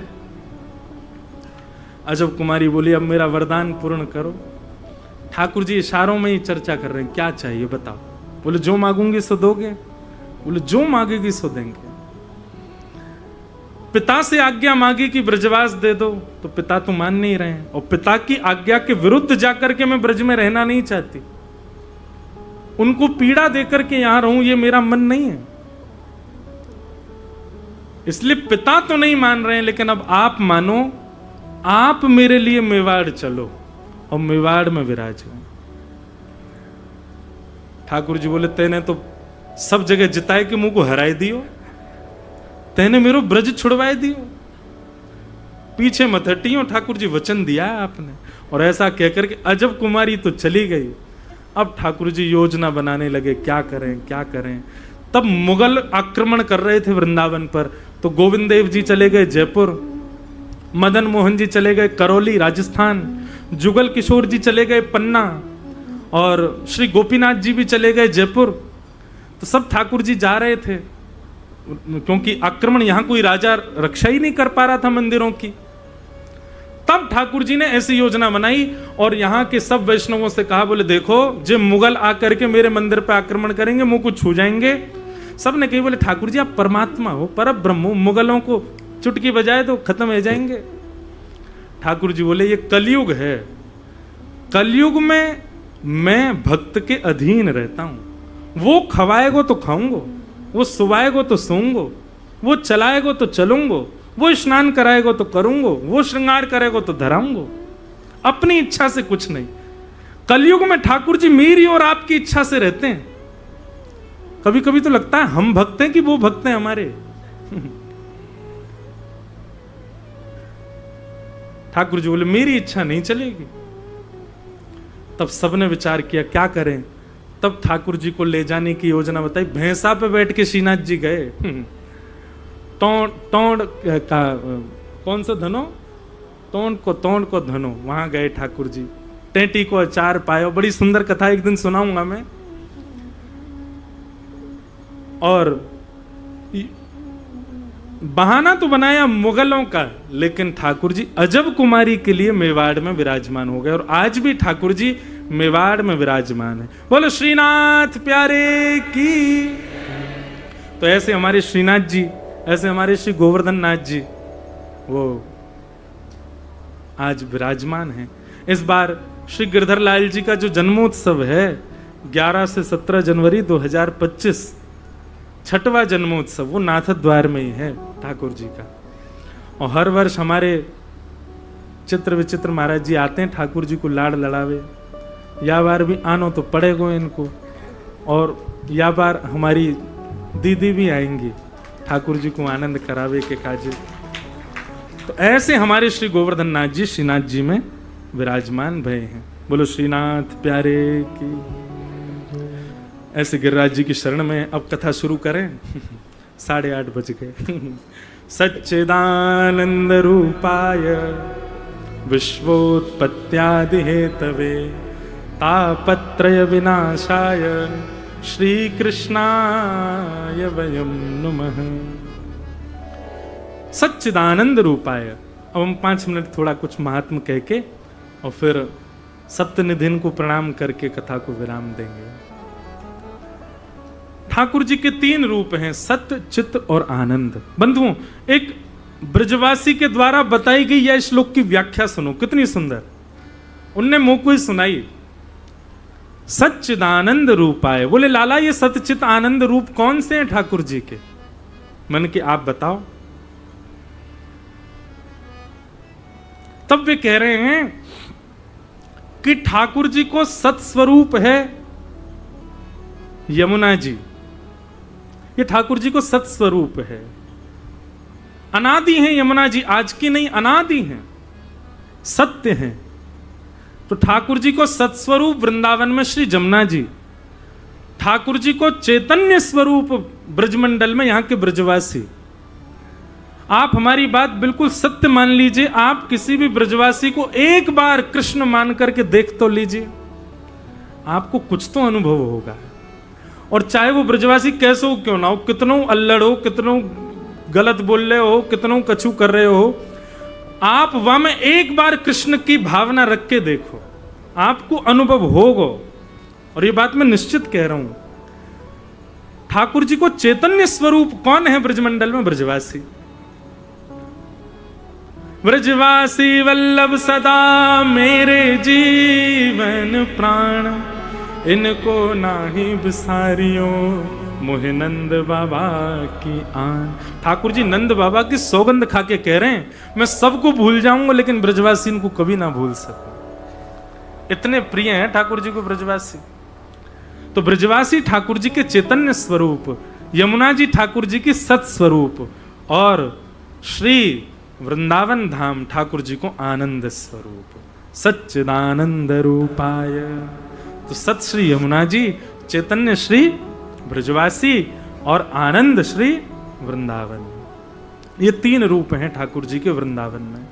अजब कुमारी बोली अब मेरा वरदान पूर्ण करो। ठाकुर जी इशारों में ही चर्चा कर रहे हैं, क्या चाहिए बताओ। बोले जो मांगूंगी सो दोगे। बोले जो मांगेगी सो देंगे। पिता से आज्ञा मांगी कि ब्रजवास दे दो, तो पिता तो मान नहीं रहे हैं, और पिता की आज्ञा के विरुद्ध जाकर के मैं ब्रज में रहना नहीं चाहती, उनको पीड़ा देकर के यहां रहूं ये मेरा मन नहीं है। इसलिए पिता तो नहीं मान रहे हैं, लेकिन अब आप मानो, आप मेरे लिए मेवाड़ चलो और मेवाड़ में विराजो। ठाकुर जी बोले तेने तो सब जगह जिताए के मुंह को हराए दियो, तेने मेरो ब्रज छुड़वाए दियो, पीछे मत हटियो। ठाकुर जी वचन दिया है आपने। और ऐसा कहकर के अजब कुमारी तो चली गई। अब ठाकुर जी योजना बनाने लगे, क्या करें क्या करें। तब मुगल आक्रमण कर रहे थे वृंदावन पर, तो गोविंद देव जी चले गए जयपुर, मदन मोहन जी चले गए करौली राजस्थान, जुगल किशोर जी चले गए पन्ना, और श्री गोपीनाथ जी भी चले गए जयपुर। तो सब ठाकुर जी जा रहे थे, क्योंकि आक्रमण यहां कोई राजा रक्षा ही नहीं कर पा रहा था मंदिरों की। तब ठाकुर जी ने ऐसी योजना बनाई और यहां के सब वैष्णवों से कहा, बोले देखो जो मुगल आकर के मेरे मंदिर पर आक्रमण करेंगे मुंह को छू जाएंगे। सब ने कही, बोले ठाकुर जी आप परमात्मा हो, परम ब्रह्म हो, मुगलों को चुटकी बजाए तो खत्म हो जाएंगे। ठाकुर जी बोले ये कलयुग है, कलयुग में मैं भक्त के अधीन रहता हूं। वो खवाएगो तो खाऊंगो, वो सुवाएगो तो सोऊंगो, वो चलाएगो तो चलूंगो, वो स्नान कराएगो तो करूंगो, वो श्रृंगार करेगो तो धराऊंगो। अपनी इच्छा से कुछ नहीं। कलयुग में ठाकुर जी मेरी और आपकी इच्छा से रहते हैं। कभी कभी तो लगता है हम भक्त हैं कि वो भक्त हैं हमारे। ठाकुर जी बोले मेरी इच्छा नहीं चलेगी। तब सबने विचार किया क्या करें। तब ठाकुर जी को ले जाने की योजना बताई। भैंसा पे बैठ के श्रीनाथ जी गए। तोड़ का कौन सा धनो, तोड़ को धनो, वहां गए ठाकुर जी। टेंटी को अचार पायो। बड़ी सुंदर कथा एक दिन सुनाऊंगा मैं। और बहाना तो बनाया मुगलों का, लेकिन ठाकुर जी अजब कुमारी के लिए मेवाड़ में विराजमान हो गए। और आज भी ठाकुर जी मेवाड़ में विराजमान है। बोलो श्रीनाथ प्यारे की। तो ऐसे हमारे श्रीनाथ जी, ऐसे हमारे श्री गोवर्धन नाथ जी वो आज विराजमान हैं। इस बार श्री गिरधर लाल जी का जो जन्मोत्सव है 11 से 17 जनवरी 2025, छठवां जन्मोत्सव, वो नाथ द्वार में ही है ठाकुर जी का। और हर वर्ष हमारे चित्र विचित्र महाराज जी आते हैं ठाकुर जी को लाड़ लड़ावे। या बार भी आनो तो पड़ेगो इनको। और या बार हमारी दीदी भी आएंगी ठाकुर जी को आनंद करावे के काजे। तो ऐसे हमारे श्री गोवर्धन नाथ जी श्रीनाथ जी में विराजमान भय हैं। बोलो श्रीनाथ प्यारे की। ऐसे गिरिराज जी की शरण में अब कथा शुरू करें। 8:30 बज गए। सच्चिदानंद रूपाय विश्वोत्पत्त्यादि हेतवे तापत्रय विनाशाय श्री कृष्णाय वयं नमः। सच्चिदानंद रूपाय। अब हम 5 मिनट थोड़ा कुछ महात्म कह के और फिर सप्तनिधिन को प्रणाम करके कथा को विराम देंगे। ठाकुर जी के 3 रूप हैं, सत्य, चित्त और आनंद। बंधुओं, एक ब्रजवासी के द्वारा बताई गई यह श्लोक की व्याख्या सुनो, कितनी सुंदर। उनने मुंह को ही सुनाई। सच्चिदानंद रूपाय। बोले लाला ये सतचित आनंद रूप कौन से हैं ठाकुर जी के? मन के आप बताओ। तब वे कह रहे हैं कि ठाकुर जी को सत्स्वरूप है यमुना जी, ये ठाकुर जी को सत्स्वरूप है, अनादि हैं यमुना जी, आज की नहीं अनादि हैं, सत्य हैं। तो ठाकुर जी को सत्स्वरूप वृंदावन में श्री जमुना जी, ठाकुर जी को चैतन्य स्वरूप ब्रजमंडल में यहां के ब्रजवासी। आप हमारी बात बिल्कुल सत्य मान लीजिए, आप किसी भी ब्रजवासी को एक बार कृष्ण मान करके देख तो लीजिए, आपको कुछ तो अनुभव होगा। और चाहे वो ब्रजवासी कैसे हो क्यों ना हो, कितनों अल्लड़ हो, कितनों गलत बोल रहे हो, कितनों कछु कर रहे हो, आप वहां में एक बार कृष्ण की भावना रख के देखो, आपको अनुभव होगा। और ये बात मैं निश्चित कह रहा हूं। ठाकुर जी को चैतन्य स्वरूप कौन है ब्रजमंडल में? ब्रजवासी। ब्रजवासी वल्लभ सदा मेरे जीवन प्राण, इनको नाही बिसारियो मोहे नंद बाबा की आन। ठाकुर जी नंद बाबा की सौगंध खा के कह रहे हैं, मैं सबको भूल जाऊंगा लेकिन ब्रजवासी इनको कभी ना भूल सकूं। इतने प्रिय हैं ठाकुर जी को ब्रजवासी। तो ब्रजवासी ठाकुर जी के चैतन्य स्वरूप, यमुना जी ठाकुर जी की सत स्वरूप, और श्री वृंदावन धाम ठाकुर जी को आनंद स्वरूप, सच्चिदानंद रूपाय। तो सत श्री यमुना जी, चैतन्य श्री ब्रजवासी और आनंद श्री वृंदावन, ये तीन रूप हैं ठाकुर जी के वृंदावन में।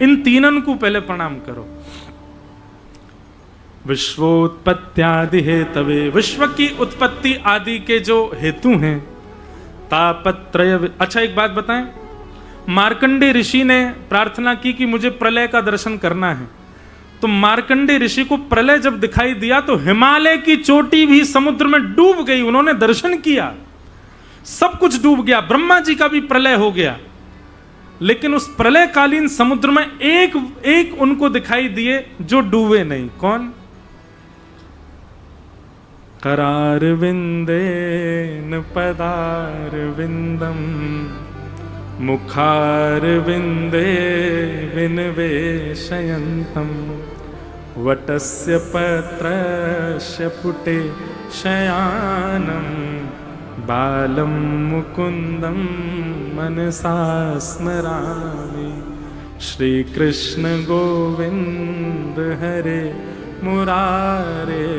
इन तीनन को पहले प्रणाम करो। विश्वोत्पत्त्यादि हेतवे, विश्व की उत्पत्ति आदि के जो हेतु हैं, तापत्रय। अच्छा एक बात बताएं, मार्कंडे ऋषि ने प्रार्थना की कि मुझे प्रलय का दर्शन करना है, तो मार्कंडे ऋषि को प्रलय जब दिखाई दिया तो हिमालय की चोटी भी समुद्र में डूब गई। उन्होंने दर्शन किया, सब कुछ डूब गया, ब्रह्मा जी का भी प्रलय हो गया, लेकिन उस प्रलयकालीन समुद्र में एक एक उनको दिखाई दिए जो डूबे नहीं। कौन? करार विंदेन पदार विंदम, मुखार विंदे विनवेशयन्तम, वटस्य पत्रस्य पुटे शयानम, बालम मुकुंदम मनसा स्मरामि, श्री कृष्ण गोविंद हरे मुरारे,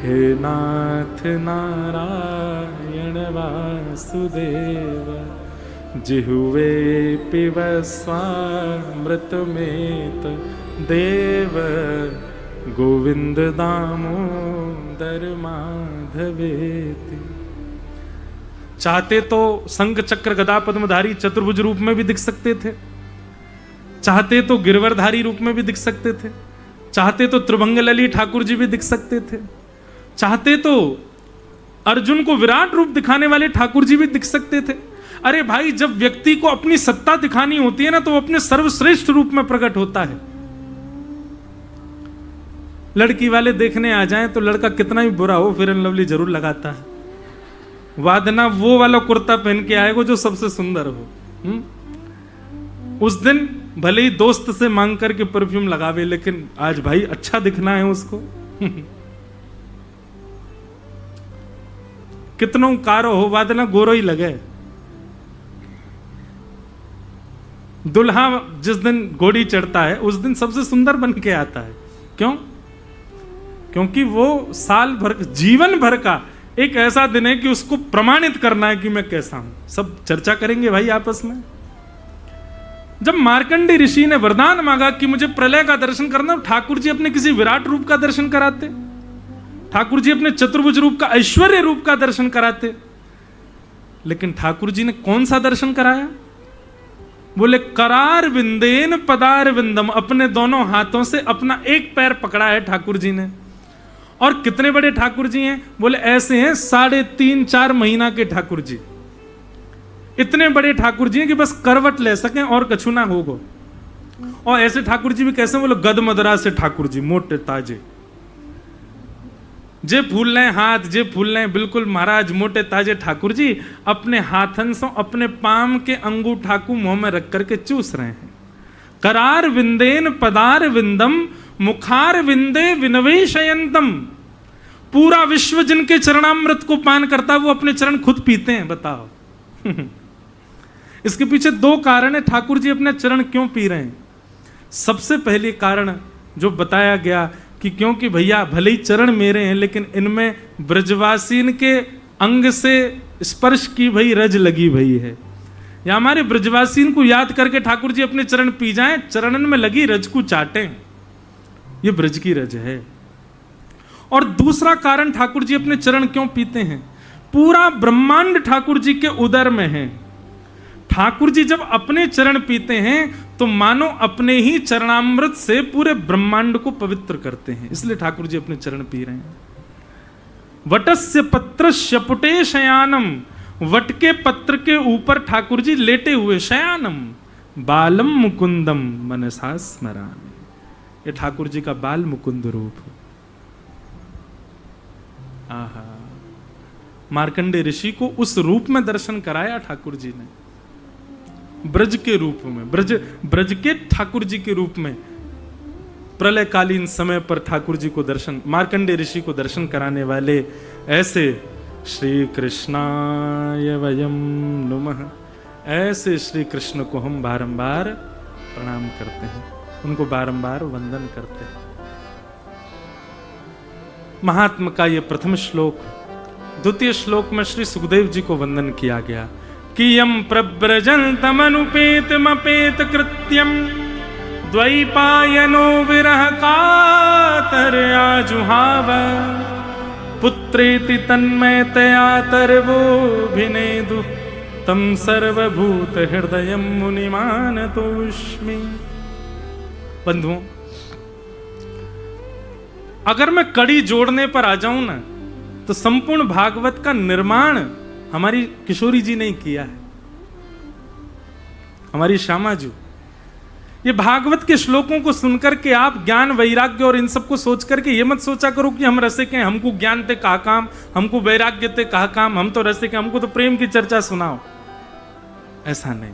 हे नाथ नारायण वासुदेव, जिहुवे पिबस्वामृतमेत देव, गोविंद दामोदर माधवेति। चाहते तो शंख चक्र गदा पद्मधारी चतुर्भुज रूप में भी दिख सकते थे, चाहते तो गिरवरधारी रूप में भी दिख सकते थे, चाहते तो त्रिभंग लली ठाकुर जी भी दिख सकते थे, चाहते तो अर्जुन को विराट रूप दिखाने वाले ठाकुर जी भी दिख सकते थे। अरे भाई, जब व्यक्ति को अपनी सत्ता दिखानी होती है ना, तो वो अपने सर्वश्रेष्ठ रूप में प्रकट होता है। लड़की वाले देखने आ जाएं तो लड़का कितना ही बुरा हो, फेयर एंड लवली जरूर लगाता है। वादना वो वाला कुर्ता पहन के आएगा जो सबसे सुंदर हो। उस दिन भले ही दोस्त से मांग करके परफ्यूम लगावे, लेकिन आज भाई अच्छा दिखना है उसको। कितनों कारो हो, वादना गोरो ही लगे। दुल्हा जिस दिन घोड़ी चढ़ता है उस दिन सबसे सुंदर बन के आता है। क्यों? क्योंकि वो साल भर, जीवन भर का एक ऐसा दिन है कि उसको प्रमाणित करना है कि मैं कैसा हूं। सब चर्चा करेंगे भाई आपस में। जब मार्कंडे ऋषि ने वरदान मांगा कि मुझे प्रलय का दर्शन करना, ठाकुर जी अपने किसी विराट रूप का दर्शन कराते, ठाकुर जी अपने चतुर्भुज रूप का, ऐश्वर्य रूप का दर्शन कराते। लेकिन ठाकुर जी ने कौन सा दर्शन कराया? बोले करार विंदेन पदार विंदम। अपने दोनों हाथों से अपना एक पैर पकड़ा है ठाकुर जी ने। और कितने बड़े ठाकुर जी हैं? बोले ऐसे हैं 3.5-4 महीना के ठाकुर जी। इतने बड़े ठाकुर जी हैं कि बस करवट ले सकें और कछु ना होगो। और ऐसे ठाकुर जी भी कैसे? बोले गद मदरा से ठाकुर जी, मोटे ताजे, जे फूल रहे हाथ, जे फूल रहे बिल्कुल महाराज मोटे ताजे ठाकुर जी अपने हाथन से अपने पाम के अंगूठा को मुंह में रख करके चूस रहे हैं। करार विंदेन पदार विंदम, मुखार विंदे विनवेशयंतम, पूरा विश्व जिनके चरणामृत को पान करता है वो अपने चरण खुद पीते हैं। बताओ इसके पीछे दो कारण है, ठाकुर जी अपने चरण क्यों पी रहे हैं। सबसे पहले कारण जो बताया गया कि क्योंकि भैया भले ही चरण मेरे हैं लेकिन इनमें ब्रजवासीन के अंग से स्पर्श की भई रज लगी भई है, या हमारे ब्रजवासीन को याद करके ठाकुर जी अपने चरण पी जाएं, चरणन में लगी रज को चाटें, ये ब्रज की रज है। और दूसरा कारण ठाकुर जी अपने चरण क्यों पीते हैं, पूरा ब्रह्मांड ठाकुर जी के उदर में है। ठाकुर जी जब अपने चरण पीते हैं तो मानो अपने ही चरणामृत से पूरे ब्रह्मांड को पवित्र करते हैं, इसलिए ठाकुर जी अपने चरण पी रहे हैं। वटस्य पत्रस्य पुटे शयानम, वट के पत्र के ऊपर ठाकुर जी लेटे हुए, शयानम बालम मुकुंदम मनसा स्मरामि, ये ठाकुर जी का बाल मुकुंद रूप। आहा, मार्कंडे ऋषि को उस रूप में दर्शन कराया ठाकुर जी ने, ब्रज के रूप में, ब्रज के ठाकुर जी के रूप में। प्रलयकालीन समय पर ठाकुर जी को दर्शन, मार्कंडे ऋषि को दर्शन कराने वाले ऐसे श्री कृष्णाय वयम नुमः, ऐसे श्री कृष्ण को हम बारंबार प्रणाम करते हैं, उनको बारंबार वंदन करते हैं। महात्मा का ये प्रथम श्लोक। द्वितीय श्लोक में श्री सुखदेव जी को वंदन किया गया कि यम प्रव्रजन्तमनुपेतमपेत कृत्यम द्वैपायनो विरह कातरया जुहाव पुत्रेति तन्मयतया तरवोभिनेदु तम सर्वभूत हृदयम मुनिमानतोष्मि। बंधुओं, अगर मैं कड़ी जोड़ने पर आ जाऊं ना तो संपूर्ण भागवत का निर्माण हमारी किशोरी जी ने किया है, हमारी श्यामा जी। ये भागवत के श्लोकों को सुनकर के आप ज्ञान वैराग्य और इन सबको सोच करके ये मत सोचा करो कि हम रसिक हैं, हमको ज्ञान ते कहा काम, हमको वैराग्य ते कहा काम, हम तो रसिक हैं, हमको तो प्रेम की चर्चा सुनाओ। ऐसा नहीं।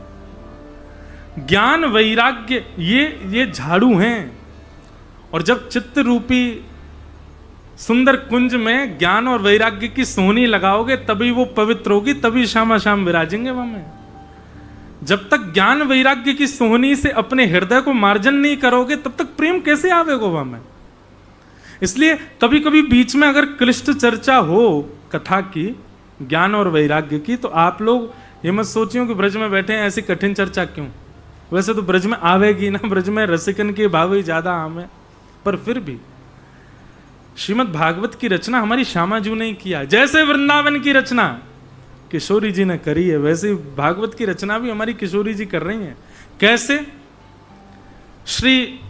ज्ञान वैराग्य ये झाड़ू हैं, और जब चित्त रूपी सुंदर कुंज में ज्ञान और वैराग्य की सोहनी लगाओगे तभी वो पवित्र होगी, तभी श्यामा श्याम विराजेंगे वहां में। जब तक ज्ञान वैराग्य की सोहनी से अपने हृदय को मार्जन नहीं करोगे तब तक प्रेम कैसे आवेगा वहां में। इसलिए कभी कभी बीच में अगर क्लिष्ट चर्चा हो कथा की, ज्ञान और वैराग्य की, तो आप लोग ये मत सोचियो कि ब्रज में बैठे हैं ऐसी कठिन चर्चा क्यों। वैसे तो ब्रज में आवेगी ना, ब्रज में रसिकन के भाव ही ज्यादा आम है, पर फिर भी श्रीमद् भागवत की रचना हमारी श्यामा जी ने किया। जैसे वृंदावन की रचना किशोरी जी ने करी है, वैसे भागवत की रचना भी हमारी किशोरी जी कर रही हैं। कैसे? श्री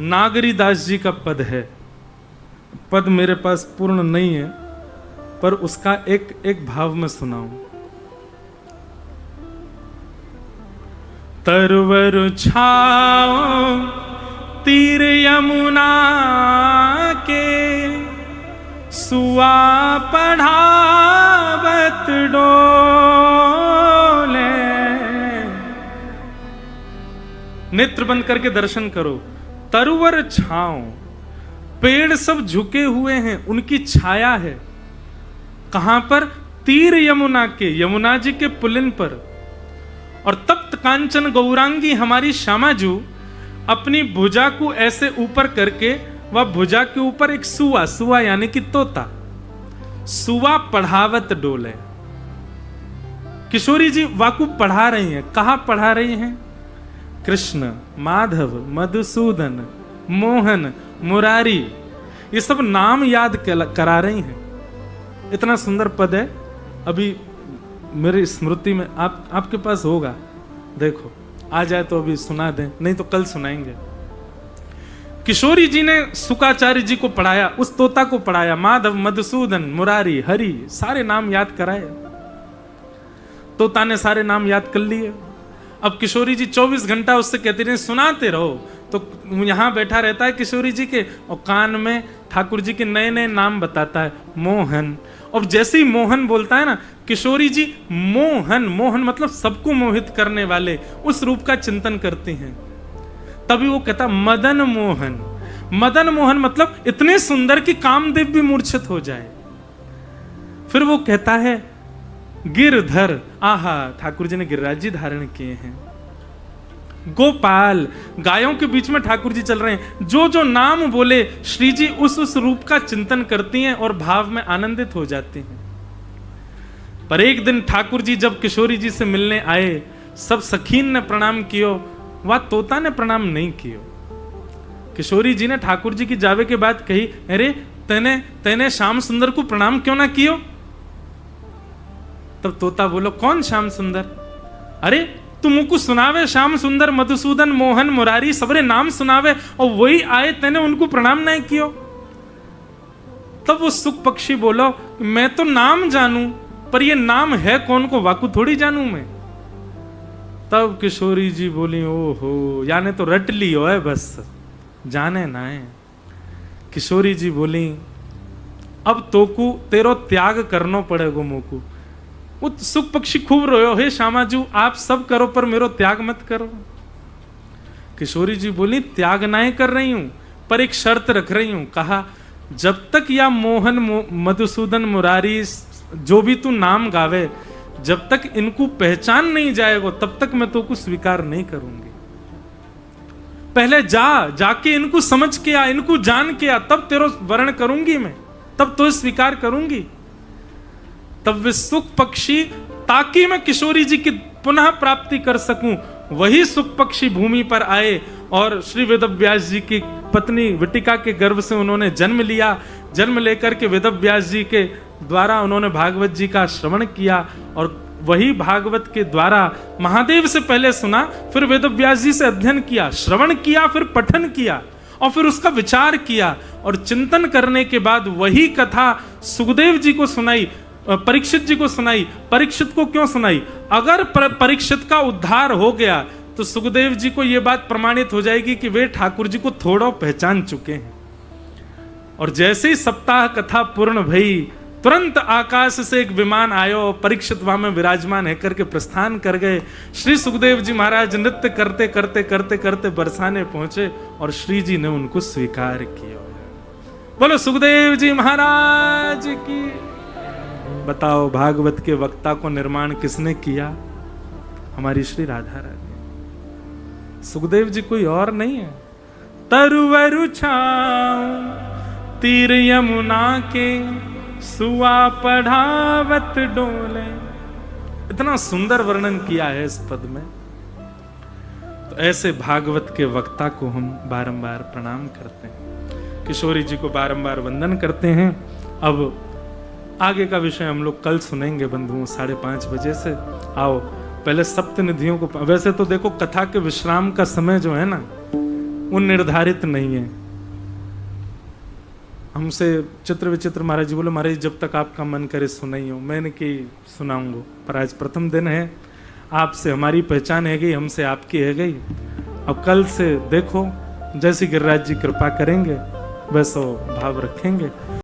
नागरीदास जी का पद है, पद मेरे पास पूर्ण नहीं है, पर उसका एक एक भाव में सुनाऊं। तरवर छाओ तीर यमुना के, सुआ पढ़ावत डोले। नेत्र बंद करके दर्शन करो। तरुवर छाओ, पेड़ सब झुके हुए हैं, उनकी छाया है। कहां पर? तीर यमुना के, यमुना जी के पुलिन पर। और तप्त कांचन गौरांगी हमारी श्यामा जी अपनी भुजा को ऐसे ऊपर करके, वह भुजा के ऊपर एक सुआ, सुआ यानी कि तोता, सुआ पढ़ावत डोले। किशोरी जी वाकु पढ़ा रही हैं। कहां पढ़ा रही हैं? कृष्ण, माधव, मधुसूदन, मोहन, मुरारी, ये सब नाम याद करा रही हैं। इतना सुंदर पद है, अभी मेरी स्मृति में आपके पास होगा, देखो आ जाए तो अभी सुना दें, नहीं तो कल सुनाएंगे। किशोरी जी ने सुकाचार्य जी को पढ़ाया, उस तोता को पढ़ाया, माधव, मधुसूदन, मुरारी, हरि, सारे नाम याद कराए। तोता ने सारे नाम याद कर लिए। अब किशोरी जी 24 घंटा उससे कहती रही सुनाते रहो, तो यहां बैठा रहता है किशोरी जी के, और कान में ठाकुर जी के नए नए नाम बताता है। मोहन, और जैसे ही मोहन बोलता है ना, किशोरी जी मोहन, मोहन मतलब सबको मोहित करने वाले, उस रूप का चिंतन करती हैं। तभी वो कहता मदन मोहन, मदन मोहन मतलब इतने सुंदर कि कामदेव भी मूर्छित हो जाए। फिर वो कहता है गिरधर, आहा, ठाकुर जी ने गिरिराज जी धारण किए हैं। गोपाल, गायों के बीच में ठाकुर जी चल रहे हैं। जो जो नाम बोले श्री जी उस रूप का चिंतन करती हैं और भाव में आनंदित हो जाती हैं। पर एक दिन ठाकुर जी जब किशोरी जी से मिलने आए, सब सखीन ने प्रणाम कियो, वह तोता ने प्रणाम नहीं कियो। किशोरी जी ने ठाकुर जी की जावे के बाद कही, अरे तेने श्याम सुंदर को प्रणाम क्यों ना कियो? तब तोता बोलो, कौन श्याम सुंदर? अरे तुमको सुनावे श्याम सुंदर, मधुसूदन, मोहन, मुरारी, सबरे नाम सुनावे और वही आए, तेने उनको प्रणाम नहीं कियो। तब वो सुख पक्षी बोलो, मैं तो नाम जानू, पर ये नाम है कौन को वाकू थोड़ी जानू मैं। तब किशोरी जी बोली, ओहो, याने तो रट लियो है, बस जाने ना है। किशोरी जी बोली, अब तोकू तेरो त्याग करनो पड़ेगो मोकू। वो सुख पक्षी खूब रोयो, हे श्यामाजू आप सब करो पर मेरो त्याग मत करो। किशोरी जी बोली, त्याग नहीं कर रही हूं, पर एक शर्त रख रही हूं। कहा, जब तक या मोहन, मधुसूदन, मुरारी, जो भी तू नाम गावे, जब तक इनको पहचान नहीं जाएगा तब तक मैं तो को स्वीकार नहीं करूंगी। पहले जाके इनको समझ के आ, इनको जान के आ, तब तेरो वर्ण करूंगी मैं, तब तो स्वीकार करूंगी। तब वे सुख पक्षी, ताकि मैं किशोरी जी की पुनः प्राप्ति कर सकूं, वही सुख पक्षी भूमि पर आए और श्री वेदव्यास जी की पत्नी विटिका के गर्भ से उन्होंने जन्म लिया। जन्म लेकर के वेदव्यास जी के द्वारा उन्होंने भागवत जी का श्रवण किया और वही भागवत के द्वारा महादेव से पहले सुना, फिर वेदव्यास जी से अध्ययन किया, श्रवण किया, फिर पठन किया और फिर उसका विचार किया और चिंतन करने के बाद वही कथा सुखदेव जी को सुनाई, परीक्षित जी को सुनाई। परीक्षित को क्यों सुनाई? अगर परीक्षित का उद्धार हो गया तो सुखदेव जी को यह बात प्रमाणित हो जाएगी कि वे ठाकुर जी को थोड़ा पहचान चुके हैं। और जैसे ही सप्ताह कथा पूर्ण भई, तुरंत आकाश से एक विमान आयो, परीक्षित वहां में विराजमान है करके प्रस्थान कर गए। श्री सुखदेव जी महाराज नृत्य करते करते करते करते बरसाने पहुंचे और श्री जी ने उनको स्वीकार किया। बोलो सुखदेव जी महाराज की। बताओ, भागवत के वक्ता को निर्माण किसने किया? हमारी श्री राधा रानी। सुखदेव जी कोई और नहीं है। तरुवरु छाऊं तीर यमुना के, सुआ पढ़ावत डोले। इतना सुंदर वर्णन किया है इस पद में। तो ऐसे भागवत के वक्ता को हम बारंबार प्रणाम करते हैं, किशोरी जी को बारंबार वंदन करते हैं। अब आगे का विषय हम लोग कल सुनेंगे बंधुओं 5:30 बजे से। आओ पहले सप्तनिधियों को, वैसे तो देखो कथा के विश्राम का समय जो है ना वो निर्धारित नहीं है। हमसे चित्र विचित्र महाराज जी बोले, महाराज जब तक आपका मन करे सुनाइयो। मैंने कि सुनाऊंगा, पर आज प्रथम दिन है, आपसे हमारी पहचान है गई, हमसे आपकी है गई। अब कल से देखो जैसी गिरिराज जी कृपा करेंगे वैसा भाव रखेंगे।